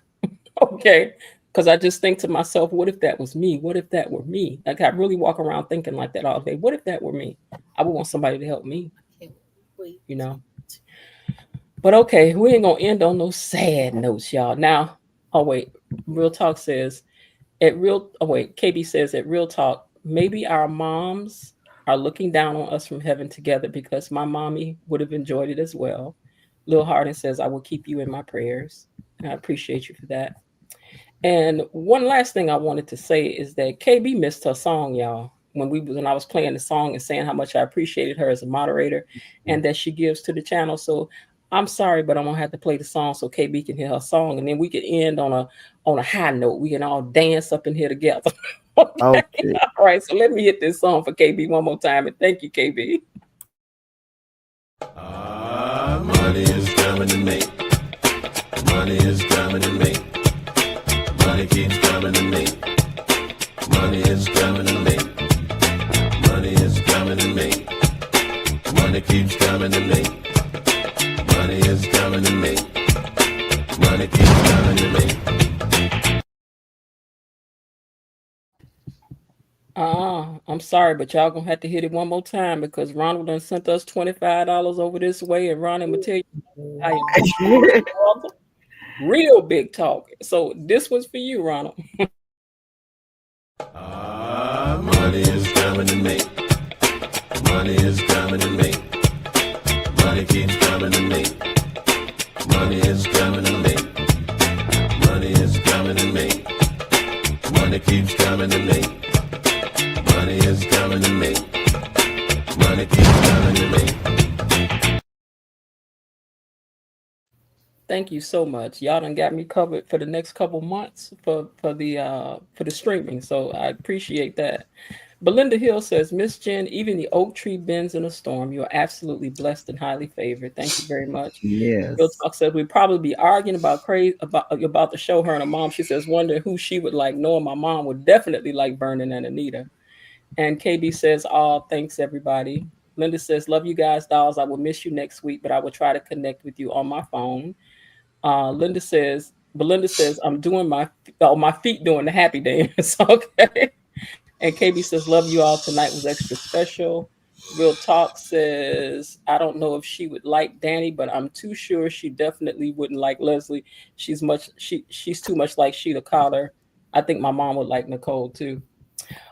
Okay. Because I just think to myself, what if that was me? What if that were me? Like I really walk around thinking like that all day. What if that were me? I would want somebody to help me, you know. But okay, we ain't gonna end on those sad notes, y'all. Now, oh wait, Real Talk says KB says at Real Talk, maybe our moms are looking down on us from heaven together because my mommy would have enjoyed it as well. Lil Hardin says, I will keep you in my prayers. And I appreciate you for that. And one last thing I wanted to say is that KB missed her song, y'all. When I was playing the song and saying how much I appreciated her as a moderator and that she gives to the channel. So I'm sorry, but I'm gonna have to play the song so KB can hear her song, and then we can end on a high note. We can all dance up in here together. Okay. Okay. All right. So let me hit this song for KB one more time, and thank you, KB. Money is coming to me. Money is coming to me. Money keeps coming to me. Money is coming to me. Money is coming to me. Money keeps coming to me. Money is coming to me. Money keeps coming to me. I'm sorry, but y'all gonna have to hit it one more time because Ronald done sent us $25 over this way, and Ronald will tell you I am real big talk. So this one's for you, Ronald. Money is coming to me. Money is coming to me. Money keeps coming to me. Money is coming to me. Money is coming to me. Money keeps coming to me. Money is coming to me. Money keeps coming to me. Thank you so much. Y'all done got me covered for the next couple months for the streaming. So I appreciate that. Belinda Hill says, Miss Jen, even the oak tree bends in a storm. You are absolutely blessed and highly favored. Thank you very much. Yes. Real Talk said we'd probably be arguing about the show. Her and her mom. She says, wondering who she would like. Knowing my mom would definitely like Vernon and Anita. And KB says, oh, thanks everybody. Linda says, love you guys, dolls. I will miss you next week, but I will try to connect with you on my phone. Belinda says, I'm doing my feet doing the happy dance. Okay. And KB says, love you all. Tonight was extra special. Real Talk says, I don't know if she would like Danny, but I'm too sure she definitely wouldn't like Leslie. She's too much like Sheila Collar. I think my mom would like Nicole too.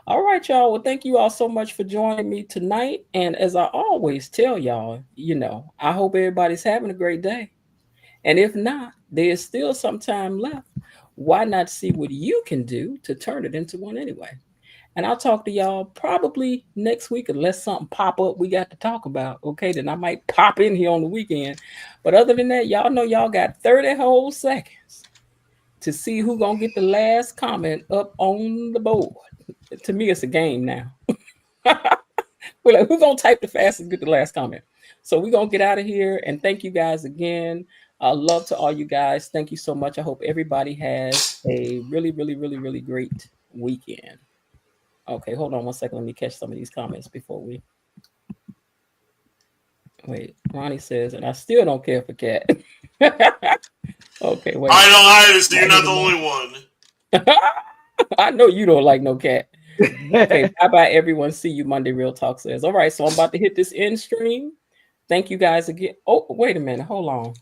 All right, y'all. Well, thank you all so much for joining me tonight. And as I always tell y'all, I hope everybody's having a great day. And if not, there's still some time left. Why not see what you can do to turn it into one anyway? And I'll talk to y'all probably next week unless something pop up we got to talk about. Okay, then I might pop in here on the weekend. But other than that, y'all know y'all got 30 whole seconds to see who gonna get the last comment up on the board. To me, it's a game now. We're like, who's gonna type the fastest, get the last comment? So we're gonna get out of here and thank you guys again. Love to all you guys. Thank you so much. I hope everybody has a really, really, really, really great weekend. Okay, hold on one second. Let me catch some of these comments before we. Wait, Ronnie says, and I still don't care for cat. Okay, wait. I don't either, so you're not the only one. I know you don't like no cat. Okay, bye-bye, everyone. See you Monday, Real Talk says. All right, so I'm about to hit this end stream. Thank you guys again. Oh, wait a minute. Hold on.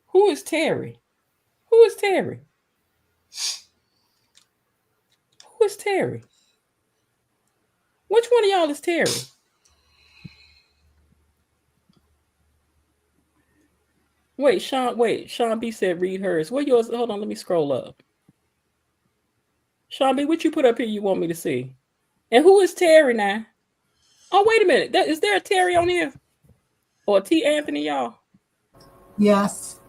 Who is Terry? Who is Terry? Who is Terry? Which one of y'all is Terry? Wait, Sean B said read hers. What yours? Hold on, let me scroll up. Sean B, what you put up here you want me to see? And who is Terry now? Oh, wait a minute. Is there a Terry on here? Or T. Anthony, y'all? Yes.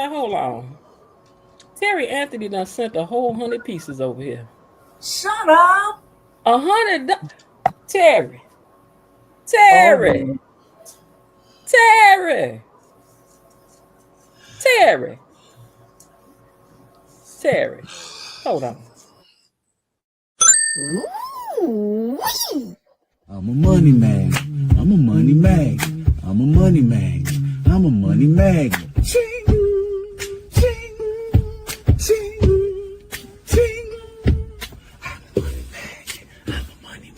Hold on. Terry Anthony done sent a whole 100 pieces over here. Shut up. 100. Terry. Terry. Oh, Terry. Terry. Terry. Hold on. I'm a money man. I'm a money mag. I'm a money mag. I'm a money mag. Ching, ching, ching, ching. I'm a money mag. I'm a money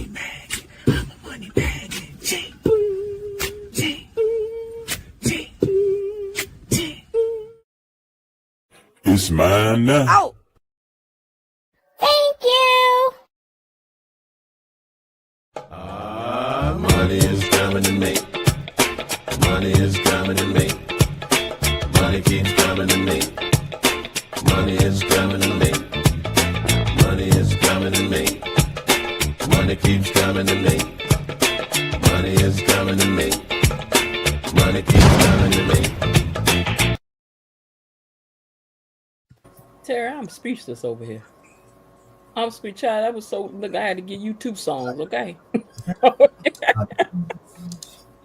mag. I'm a money mag. Ching, ching, ching, ching. It's mine now. Oh. Thank you. Money is coming to me. Money is coming to me. Money keeps coming to me. Money is coming to me. Money is coming to me. Money keeps coming to me. Money is coming to me. Money keeps coming to me. Terry, I'm speechless over here. I'm speechless. That was so. Look, I had to give you 2 songs, okay?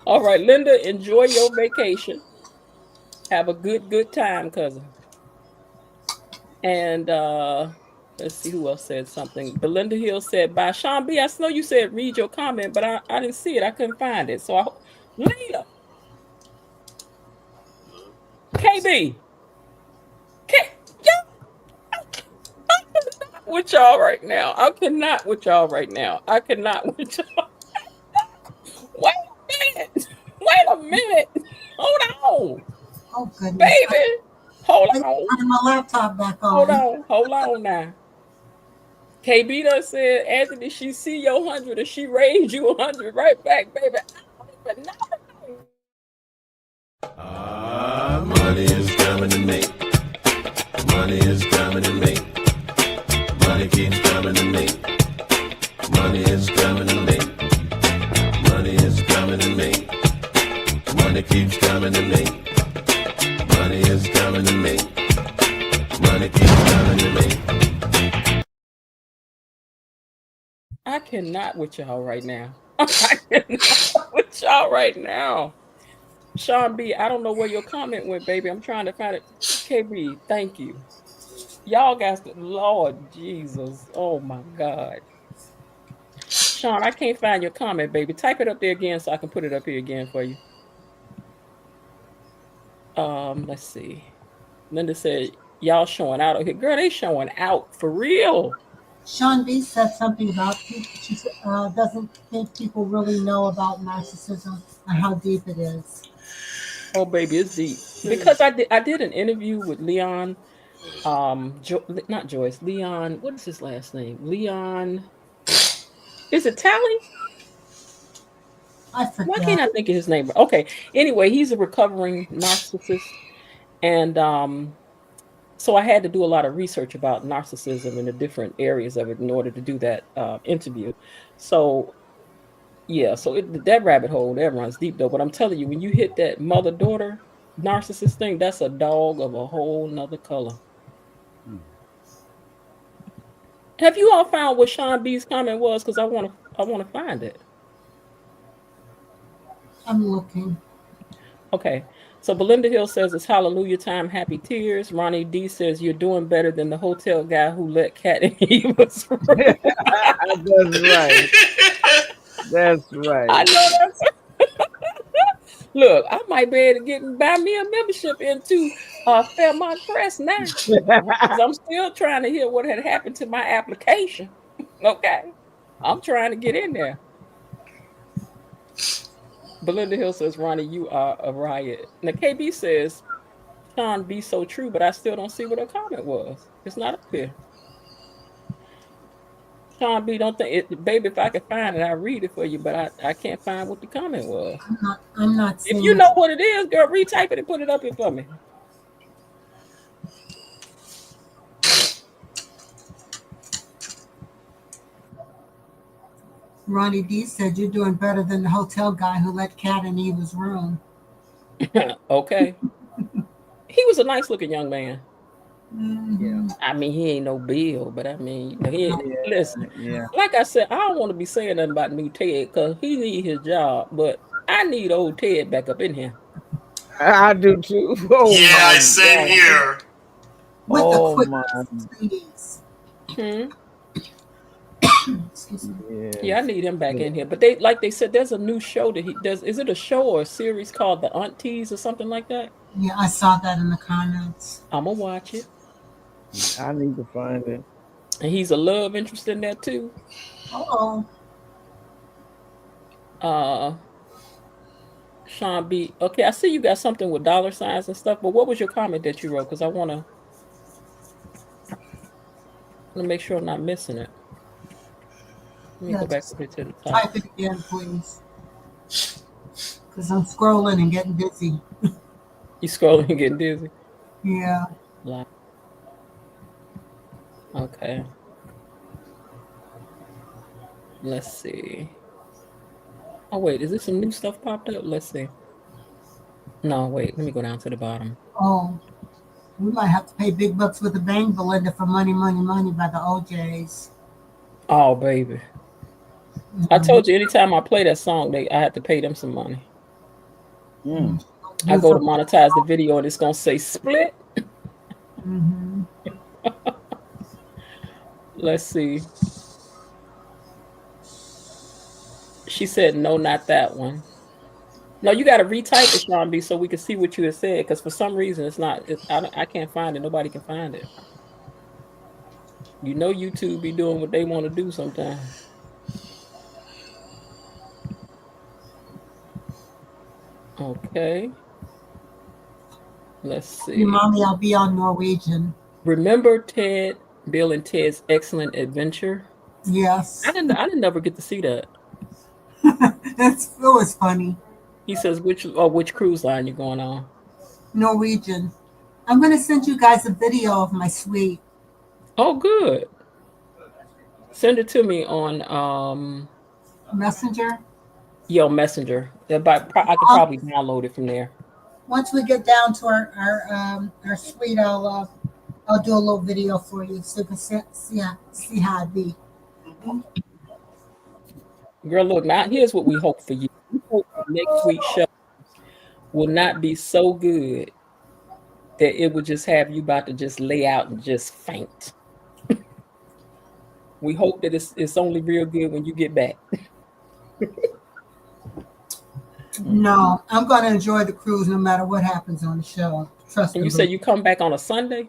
All right, Linda, enjoy your vacation. Have a good time, cousin. And let's see who else said something. Belinda Hill said, "Bye, Sean B. I know you said read your comment, but I didn't see it. I couldn't find it. So, Lena, KB, with y'all right now. I cannot with y'all right now. I cannot with y'all. Wait a minute. Hold on. Oh, goodness. Baby. Hold on. Turn my laptop back on. Hold on now. KB done said, Anthony, she see your 100 and she raised you 100 right back, baby. I don't even know. Money is coming to me. Money is coming to me. Money keeps coming to me. Money is coming to me. Money is coming to me. Money keeps coming to me. Money is coming to me. Money keeps coming to me. I cannot with y'all right now. I cannot with y'all right now. Sean B, I don't know where your comment went, baby. I'm trying to find it. KB, thank you. Y'all got the Lord Jesus. Oh my God. Sean, I can't find your comment, baby. Type it up there again so I can put it up here again for you. Let's see. Linda said, y'all showing out over here. Girl, they showing out for real. Sean B said something about people. She doesn't think people really know about narcissism and how deep it is. Oh, baby, it's deep. Because I did an interview with Leon, not Joyce, Leon, what is his last name? Leon, is it Tally? I forget. Why can't I think of his name? Okay, anyway, he's a recovering narcissist. And so I had to do a lot of research about narcissism and the different areas of it in order to do that interview. So, yeah, so that rabbit hole, that runs deep, though. But I'm telling you, when you hit that mother-daughter narcissist thing, that's a dog of a whole nother color. Have you all found what Sean B's comment was? Because I want to find it. I'm looking. Okay, So Belinda Hill says it's hallelujah time, happy tears. Ronnie D says you're doing better than the hotel guy who let Cat and he was. That's right. That's right. I know that's. Look, I might be able to buy me a membership into Fairmont Press now, because I'm still trying to hear what had happened to my application. Okay, I'm trying to get in there. Belinda Hill says, Ronnie, you are a riot. Now, KB says, Sean, be so true, but I still don't see what her comment was. It's not up here. Sean B, don't think it, baby. If I could find it, I'll read it for you, but I can't find what the comment was. I'm not If seeing you know what it is, girl, retype it and put it up here for me. Ronnie D said you're doing better than the hotel guy who let Cat in Eva's room. Okay. He was a nice looking young man. Mm-hmm. I mean, he ain't no Bill, but I mean, listen. Yeah. Like I said, I don't want to be saying nothing about new Ted because he need his job, but I need old Ted back up in here. I do too. Oh yeah, my same God. here. With Oh the my. Yeah, I need him back in here. But they said, there's a new show that he does. Is it a show or a series called The Aunties or something like that? Yeah, I saw that in the comments. I'm gonna watch it. I need to find it. And he's a love interest in that too. Oh. Sean B. Okay, I see you got something with dollar signs and stuff, but what was your comment that you wrote? Because I want to make sure I'm not missing it. Let me go back to the top. Type it again, please. Because I'm scrolling and getting dizzy. You scrolling and getting dizzy? Yeah. Okay. Let's see. Oh, wait. Is this some new stuff popped up? Let's see. No, wait. Let me go down to the bottom. Oh. We might have to pay big bucks with a bang, Belinda, for Money, Money, Money by the OJs. Oh, baby. Mm-hmm. I told you anytime I play that song, I have to pay them some money. Mm. I go to monetize the video and it's going to say split. Mm-hmm. Let's see. She said, no, not that one. No, you got to retype it, Sean B, so we can see what you had said, because for some reason it's not. I can't find it. Nobody can find it. You know, YouTube be doing what they want to do sometimes. Okay. Let's see. Mommy, I'll be on Norwegian. Remember Ted, Bill and Ted's Excellent Adventure? Yes. I didn't never get to see that. It was funny. He says, which cruise line you going on? Norwegian. I'm going to send you guys a video of my suite. Oh, good. Send it to me on Messenger. Yo, Messenger. I could probably download it from there. Once we get down to our suite, I'll do a little video for you so you can see how it be. Girl, look, now here's what we hope for you. We hope the next week's show will not be so good that it would just have you about to just lay out and just faint. We hope that it's only real good when you get back. No, I'm going to enjoy the cruise no matter what happens on the show. Trust me. And you said you come back on a Sunday?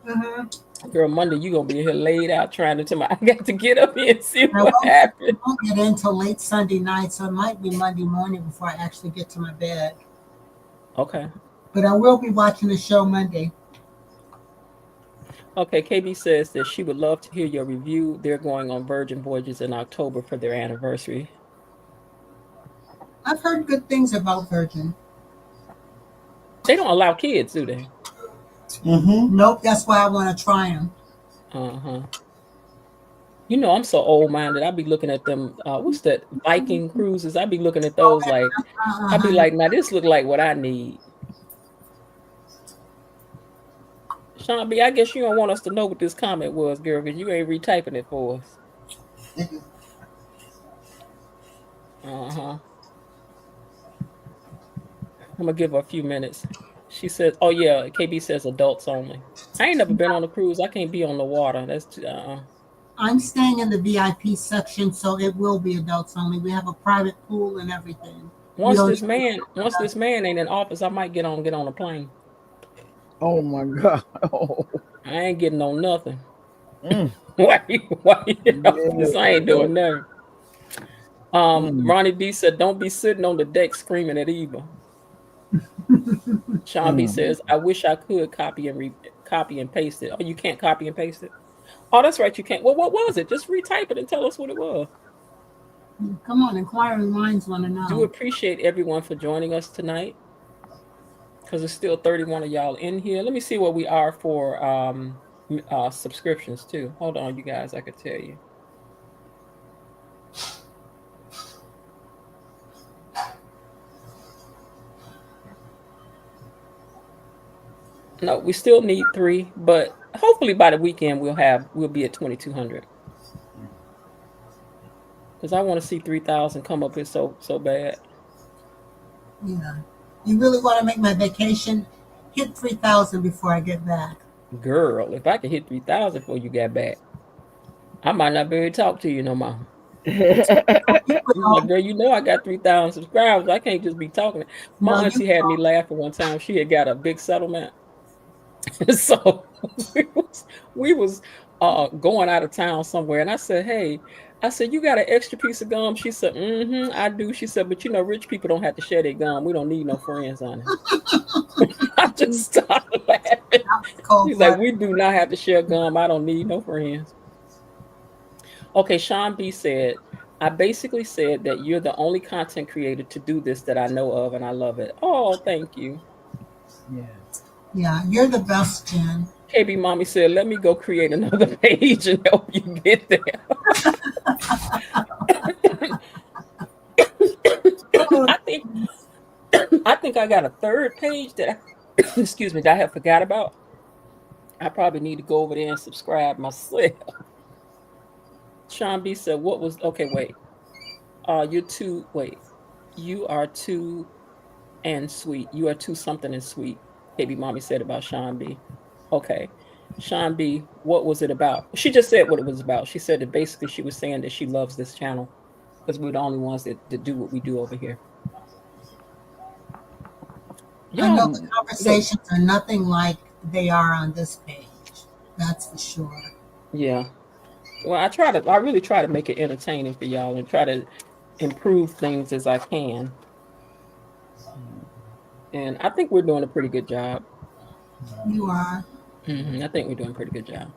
Mm-hmm. Girl, Monday you gonna be here laid out trying to tell me I got to get up here and see what happened. I won't get in until late Sunday night, so it might be Monday morning before I actually get to my bed. Okay. But I will be watching the show Monday. Okay, KB says that she would love to hear your review. They're going on Virgin Voyages in October for their anniversary. I've heard good things about Virgin. They don't allow kids, do they? Mm-hmm. Nope, that's why I want to try them. Uh-huh. You know, I'm so old-minded. I be looking at them, what's that, Viking cruises? I be looking at those like, I be like, now this look like what I need. Sean B, I guess you don't want us to know what this comment was, girl, because you ain't retyping it for us. Uh-huh. I'm gonna give her a few minutes. She says, "Oh yeah, KB says adults only." I ain't never been on a cruise. I can't be on the water. That's too, I'm staying in the VIP section, so it will be adults only. We have a private pool and everything. Once this man ain't in office, I might get on a plane. Oh my God. Oh. I ain't getting on nothing. Mm. Why you in Yeah. office? I ain't doing nothing. Ronnie B said, "Don't be sitting on the deck screaming at Eva." Sean B says, "I wish I could copy and paste it." Oh, you can't copy and paste it. Oh, that's right, you can't. Well, what was it? Just retype it and tell us what it was. Come on, inquiring minds want to know. Do appreciate everyone for joining us tonight, because there's still 31 of y'all in here. Let me see what we are for subscriptions too. Hold on, you guys, I could tell you. No, we still need 3, but hopefully by the weekend we'll be at 2,200. Because I want to see 3,000 come up here so bad. Yeah. You really want to make my vacation hit 3,000 before I get back. Girl, if I could hit 3,000 before you got back, I might not be able to talk to you no more. Like, girl, you know I got 3,000 subscribers. I can't just be talking. My auntie had me laughing one time. She had got a big settlement. So we was going out of town somewhere, and I said, "Hey," I said, "You got an extra piece of gum?" She said, "I do." She said, "But you know, rich people don't have to share their gum. We don't need no friends on it." I just started laughing. She's like, "We do not have to share gum. I don't need no friends." Okay, Sean B said, "I basically said that you're the only content creator to do this that I know of, and I love it." Oh, thank you. Yeah, you're the best, Jen. KB Mommy said, "Let me go create another page and help you get there." I think I got a third page that excuse me, that I have forgot about. I probably need to go over there and subscribe myself. Sean B said, "What was okay? Wait, you're too. Wait, you are too and sweet. You are too something and sweet." KB Mommy said about Sean B. Okay, Sean B, what was it about? She just said what it was about. She said that basically she was saying that she loves this channel because we're the only ones that do what we do over here. I know the conversations are nothing like they are on this page. That's for sure. Yeah. Well, I really try to make it entertaining for y'all and try to improve things as I can. And I think we're doing a pretty good job. You are. I think we're doing a pretty good job.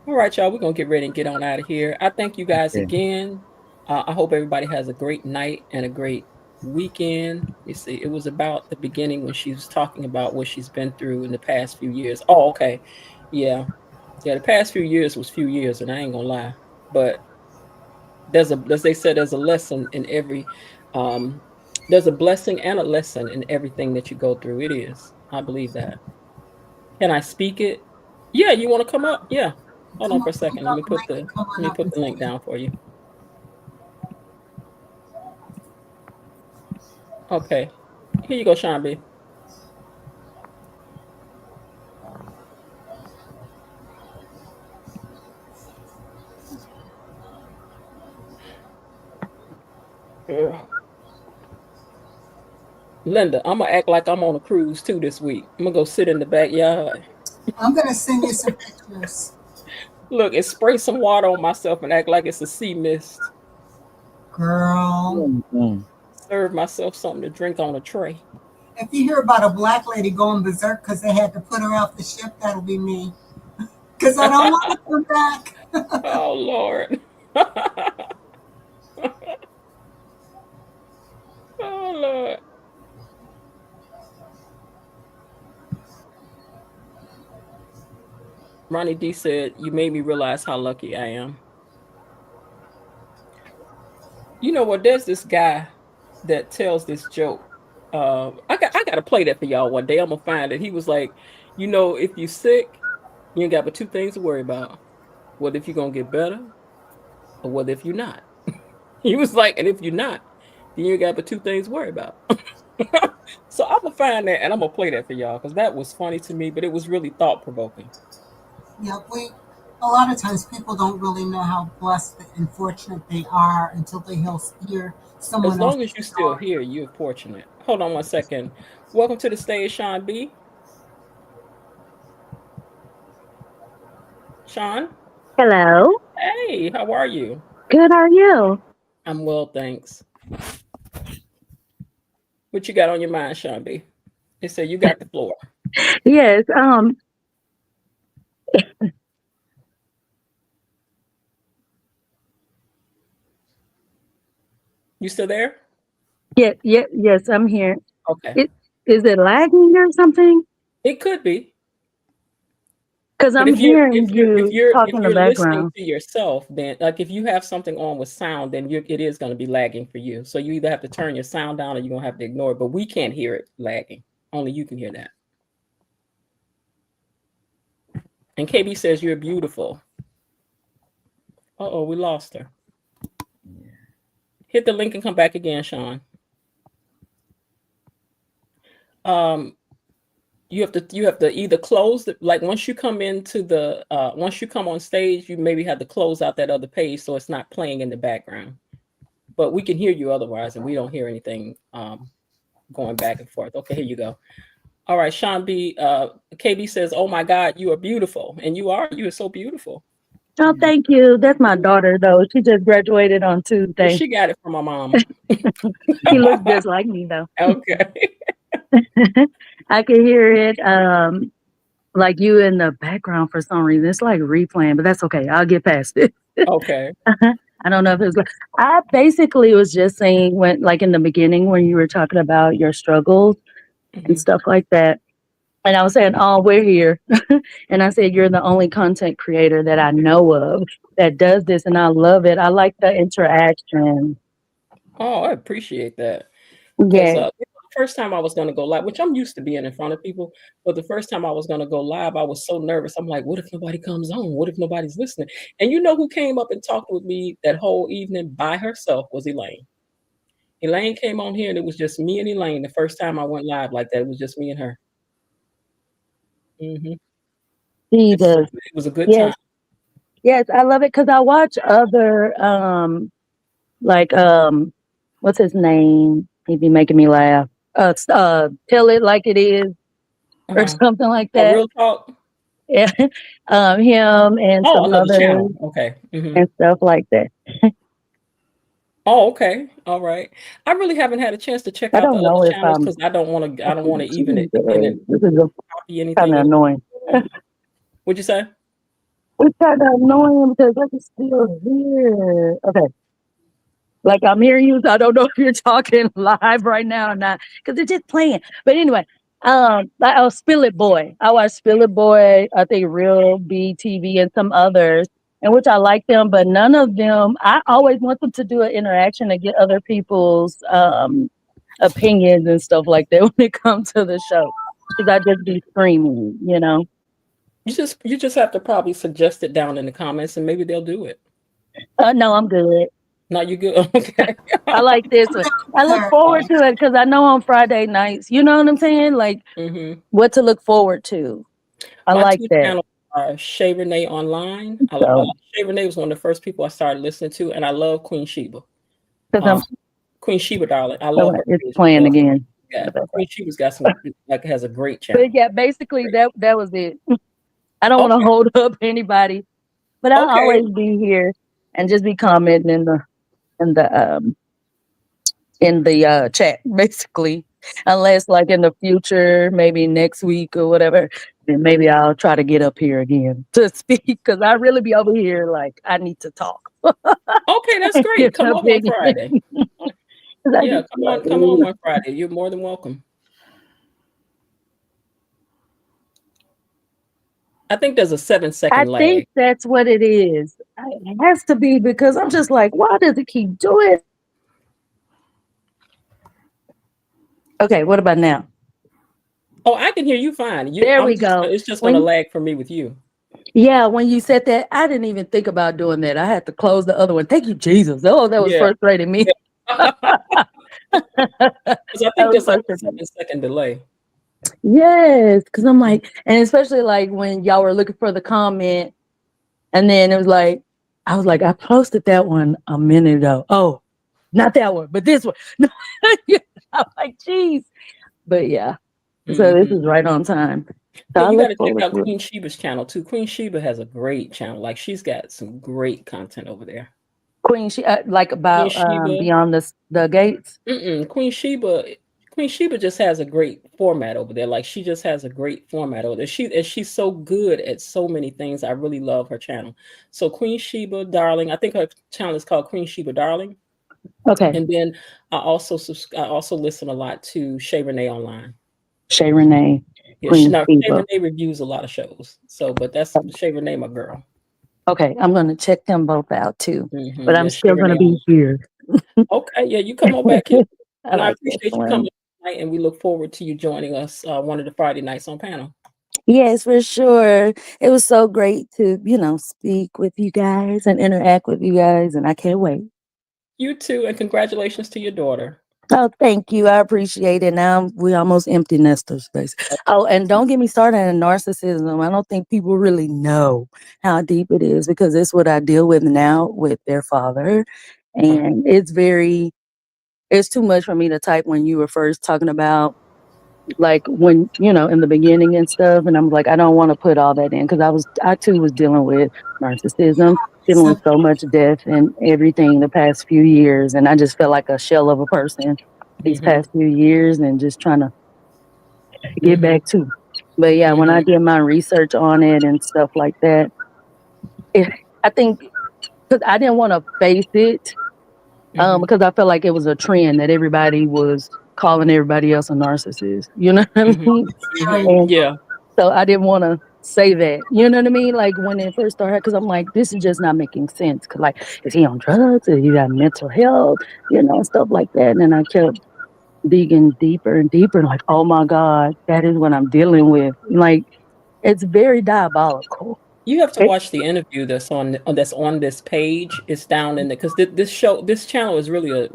All right, y'all, we're going to get ready and get on out of here. I thank you guys again. I hope everybody has a great night and a great weekend. You see, it was about the beginning when she was talking about what she's been through in the past few years. Oh, okay. Yeah. The past few years was few years, and I ain't gonna lie. But as they said, there's a lesson in every there's a blessing and a lesson in everything that you go through. It is. I believe that. Can I speak it? Yeah, you want to come up? Yeah. Hold on for a second. Let me put the link down for you. Okay. Here you go, Sean B. Linda, I'm gonna act like I'm on a cruise too this week. I'm gonna go sit in the backyard. I'm gonna send you some pictures. Look, and spray some water on myself and act like it's a sea mist. Girl. Serve myself something to drink on a tray. If you hear about a black lady going berserk because they had to put her off the ship, that'll be me. Because I don't want to come back. Oh, Lord. Oh, Lord. Ronnie D said, "You made me realize how lucky I am." You know what? There's this guy that tells this joke. I got to play that for y'all one day. I'm gonna find it. He was like, "You know, if you're sick, you ain't got but 2 things to worry about. What if you're gonna get better, or what if you're not?" He was like, "And if you're not, then you ain't got but 2 things to worry about." So I'm gonna find that and I'm gonna play that for y'all because that was funny to me, but it was really thought provoking. Yeah, a lot of times people don't really know how blessed and fortunate they are until they hear As someone long else's as you're still story. here, you're fortunate. Hold on one second. Welcome to the stage, Sean B. Sean. Hello. Hey, how are you? Good, are you? I'm well, thanks. What you got on your mind, Sean B? They say you got the floor. Yes. You still there? Yes, I'm here. Okay. It is it lagging or something? It could be. Because But I'm hearing you talk if in the you're listening background. to yourself, then like if you have something on with sound, then it is going to be lagging for you. So you either have to turn your sound down or you're gonna have to ignore it. But we can't hear it lagging. Only you can hear that. And KB says you're beautiful. Uh-oh, we lost her. Hit the link and come back again, Sean. You have to either close the, like once you come into the once you come on stage, you maybe have to close out that other page so it's not playing in the background. But we can hear you otherwise, and we don't hear anything going back and forth. Okay, here you go. All right, Sean B. KB says, "Oh my God, you are beautiful," and you are. You are so beautiful. Oh, thank you. That's my daughter, though. She just graduated on Tuesday. She got it from my mom. She looks just like me, though. Okay. I can hear it, like you in the background for some reason. It's like replaying, but that's okay. I'll get past it. Okay. I don't know if it's. I basically was just saying when, like in the beginning, when you were talking about your struggles and stuff like that. And I was saying, oh, we're here. And I said, you're the only content creator that I know of that does this. And I love it. I like the interaction. Oh, I appreciate that. Because Yeah. the first time I was going to go live, which I'm used to being in front of people, but the first time I was going to go live, I was so nervous. I'm like, what if nobody comes on? What if nobody's listening? And you know who came up and talked with me that whole evening by herself was Elaine. Elaine came on here and it was just me and Elaine. The first time I went live like that, it was just me and her. Mm-hmm. Jesus. It was a good Yes. time. Yes, I love it because I watch other like what's his name? He'd be making me laugh. Tell it like it is or something like Oh, that. real talk. Yeah. Him and some another others channel. Okay. and stuff like that. Oh, okay. All right. I really haven't had a chance to check I out the don't other know if channels because I don't want to even this copy is anything. kind of annoying. What'd you say? It's kind of annoying because I can still hear. Okay. Like I'm hearing you. So I don't know if you're talking live right now or not because it's just playing. But anyway, like Spill It Boy. I watch Spill It Boy. I think Real BTV and some others, and which I like them, but none of them. I always want them to do an interaction to get other people's opinions and stuff like that when it comes to the show. Because I just be screaming, you know. You just have to probably suggest it down in the comments and maybe they'll do it. No, I'm good. No, you good? Okay. I like this one. I look forward to it because I know on Friday nights, you know what I'm saying? Like what to look forward to. I My like two that. channels are Shay Renee Online. I like Shay Renee was one of the first people I started listening to, and I love Queen Sheba. Queen Sheba, darling. I love her. It's playing again. Yeah, Queen Sheba's got some has a great channel. But yeah, basically that was it. I don't want to hold up anybody, but I'll always be here and just be commenting in the chat, basically. Unless like in the future, maybe next week or whatever, then maybe I'll try to get up here again to speak because I really be over here like I need to talk. Okay, that's great. Come on Friday. Yeah, come on one Friday. You're more than welcome. I think there's a 7-second lag. I think that's what it is. It has to be because I'm just like, why does it keep doing? Okay, what about now? Oh, I can hear you fine. There we go. It's just going to lag for me with you. Yeah, when you said that, I didn't even think about doing that. I had to close the other one. Thank you, Jesus. Oh, that was frustrating me. Because I think there's like a 7-second delay. Yes, because I'm like, and especially like when y'all were looking for the comment, and then it was like, I was like, I posted that one a minute ago. Oh, not that one, but this one. I'm like, geez. But yeah, so this is right on time. So Yeah, I you got look to check forward out to it. Queen Sheba's channel too. Queen Sheba has a great channel. Like she's got some great content over there. Queen, she like Queen about Sheba. beyond the gates. Queen Sheba just has a great format over there. Like she just has a great format over there. She's so good at so many things. I really love her channel. So Queen Sheba Darling, I think her channel is called Queen Sheba Darling. Okay. And then I also listen a lot to Shay Renee Online. Shay Renee. Yeah, Queen Shay Sheba. Renee reviews a lot of shows. So, but that's Shay Renee, my girl. Okay, I'm gonna check them both out too. But I'm Yeah, Shay still gonna Renee be here. Okay, yeah, you come on back here. I And I like this appreciate you one. coming tonight, and we look forward to you joining us one of the Friday nights on panel. Yes, for sure. It was so great to, speak with you guys and interact with you guys, and I can't wait. You too, and congratulations to your daughter. Oh, thank you. I appreciate it. Now we almost empty nesters, basically. Oh, and don't get me started on narcissism. I don't think people really know how deep it is because it's what I deal with now with their father. And it's too much for me to type when you were first talking about like when, in the beginning and stuff. And I'm like, I don't want to put all that in because I too was dealing with narcissism, dealing with so much death and everything the past few years. And I just felt like a shell of a person these past few years and just trying to get back to. But yeah, when I did my research on it and stuff like that, I think because I didn't want to face it because I felt like it was a trend that everybody was calling everybody else a narcissist. You know what I mean? And Yeah. so I didn't want to say that. You know what I mean? Like when it first started, because I'm like, this is just not making sense. Because like, is he on drugs? Is he got mental health? Stuff like that. And then I kept digging deeper and deeper. Like, oh my God, that is what I'm dealing with. Like, it's very diabolical. You have to watch the interview that's on this page. It's down in the because this channel is really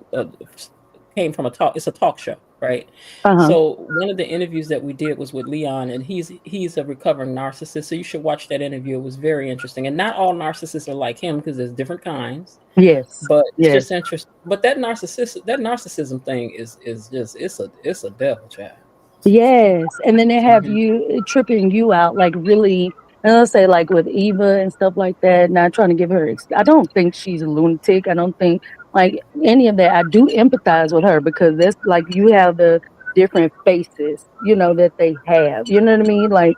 came from a talk. It's a talk show, right? So one of the interviews that we did was with Leon, and he's a recovering narcissist. So you should watch that interview. It was very interesting. And not all narcissists are like him because there's different kinds. Yes, but it's yes. just interesting. But that narcissism thing is just it's a devil, child. Yes, and then they have you tripping you out, like really. And I'll say like with Eva and stuff like that. Not trying to give her. I don't think she's a lunatic. I don't think like any of that. I do empathize with her because that's like you have the different faces, that they have. You know what I mean? Like,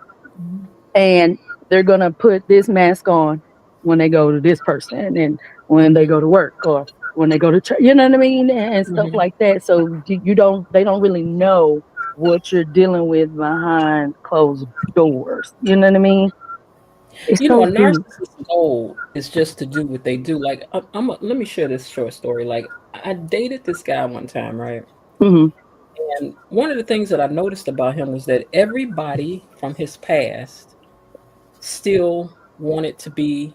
and they're gonna put this mask on when they go to this person, and when they go to work or when they go to church. You know what I mean? And stuff like that. So they don't really know what you're dealing with behind closed doors. You know what I mean? It's A so deep. narcissist's goal is just to do what they do. Like, let me share this short story. Like, I dated this guy one time, right? And one of the things that I noticed about him was that everybody from his past still wanted to be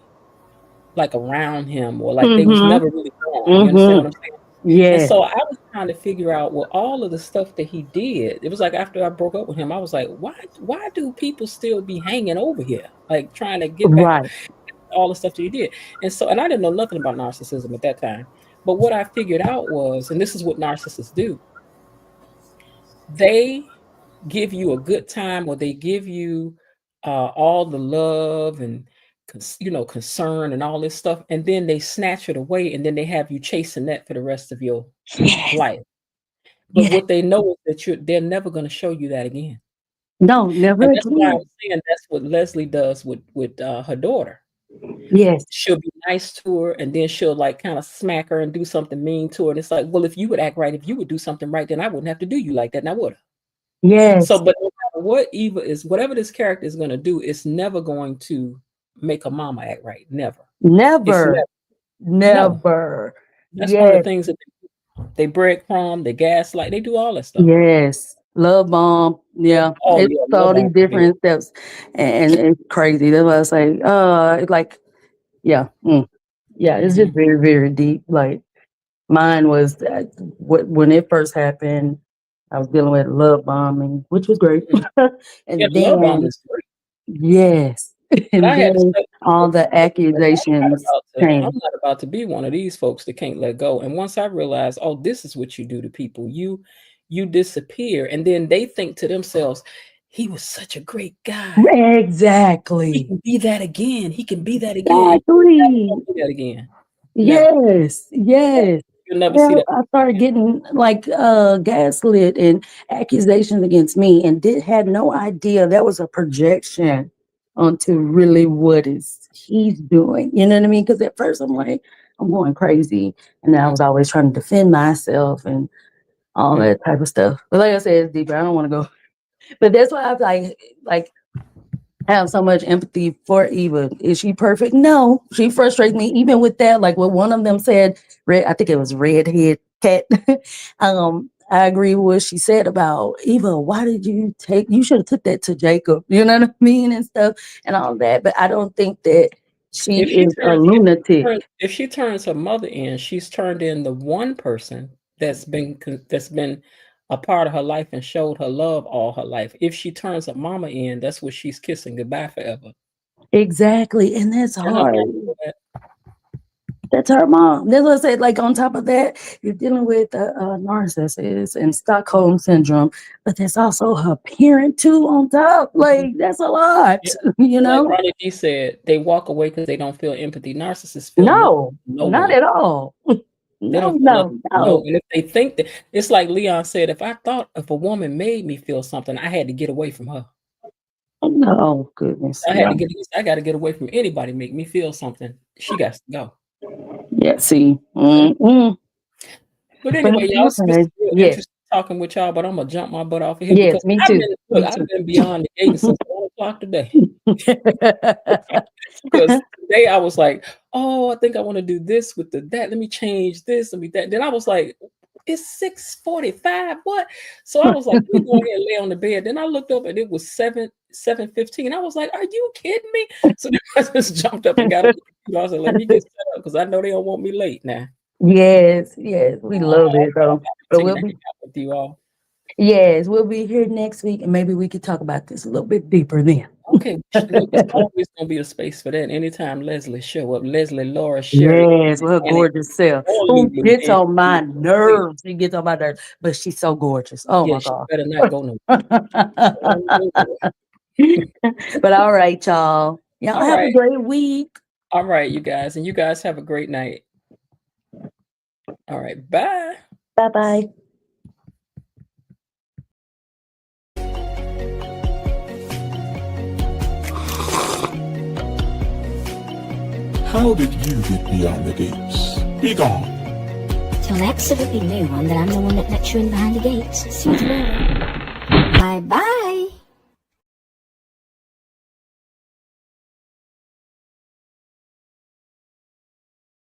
like around him, or like they was never really gone. You understand what I'm saying? Yeah. And so I was trying to figure out, well, all of the stuff that he did, it was like after I broke up with him, I was like, why do people still be hanging over here? Like trying to get back all the stuff that he did. And I didn't know nothing about narcissism at that time. But what I figured out was, and this is what narcissists do, they give you a good time, or they give you all the love and concern and all this stuff, and then they snatch it away, and then they have you chasing that for the rest of your life. But what they know is that they're never going to show you that again. No, never And that's why I'm again. saying that's what Leslie does with her daughter. Yes. She'll be nice to her, and then she'll like kind of smack her and do something mean to her. And it's like, well, if you would act right, if you would do something right, then I wouldn't have to do you like that, now would I? Yes. So, but no matter what Eva is, whatever this character is going to do, it's never going to make a mama act right. Never. Never. No. That's one of the things that they breadcrumb, they gaslight, they do all that stuff. Yes. Love bomb. Yeah. Oh, It's yeah, all love these bomb. different steps. And it's crazy. That's why I say, it's like, yeah. Yeah, it's just very, very deep. Like, Mine was when it first happened. I was dealing with love bombing, which was great, and Yeah, love bomb then is great. yes, But and I had to then say, all the accusations I'm came. not about to be one of these folks that can't let go. And once I realized, oh, this is what you do to people. You disappear, and then they think to themselves, he was such a great guy. He Exactly. can be that again. He can be that again. Exactly. Never be that again. Yes, yes. You'll never see Well, that. I started getting like gaslit and accusations against me, and had no idea that was a projection onto really what is he's doing. You know what I mean? Because at first I'm like, I'm going crazy, and then I was always trying to defend myself and all that type of stuff. But like I said, it's deeper. I don't want to go. But that's why I like have so much empathy for Eva. Is she perfect? No, she frustrates me even with that. Like what one of them said, I think it was Redhead Cat. I agree with what she said about Eva. Why did you should have took that to Jacob, you know what I mean, and stuff and all that. But I don't think that she is a lunatic. If she turns her mother in, she's turned in the one person that's been a part of her life and showed her love all her life. If she turns her mama in, that's what she's kissing goodbye forever. Exactly, and that's hard. That's her mom. That's what I said. Like on top of that, you're dealing with a narcissist and Stockholm syndrome, but there's also her parent too on top. Like that's a lot, you know. Like Ronnie D said, they walk away because they don't feel empathy. Narcissists feel no not at all. No. And if they think that, it's like Leon said, if a woman made me feel something, I had to get away from her. No, goodness. I got to get away from anybody make me feel something. She got to go. Yeah, see. But anyway, y'all, it's been interesting talking with y'all, but I'm gonna jump my butt off of here because me too. I've been beyond the gate since 1 o'clock today. Because today I was like, oh, I think I want to do this with that. Let me change this. Let me that. Then I was like, it's 6:45. What? So I was like, let me go ahead and lay on the bed. Then I looked up and it was 7:15. I was like, are you kidding me? So then I just jumped up and got up. I was like, let me get set up because I know they don't want me late now. Yes, we love it though. But we'll be with you all. Yes, we'll be here next week, and maybe we could talk about this a little bit deeper then. Okay, there's always gonna be a space for that. Anytime Leslie show up, Leslie, Laura, Sherry, yes, with her gorgeous self. Who gets on my nerves? She gets on my nerves, but she's so gorgeous. Oh my God! Better not go nowhere. But all right, y'all. Y'all have a great week. All right, you guys, and you guys have a great night. All right, bye. Bye. How did you get beyond the gates? Be gone. So I absolutely knew that I'm the one that let you in behind the gates. See you tomorrow. Bye-bye.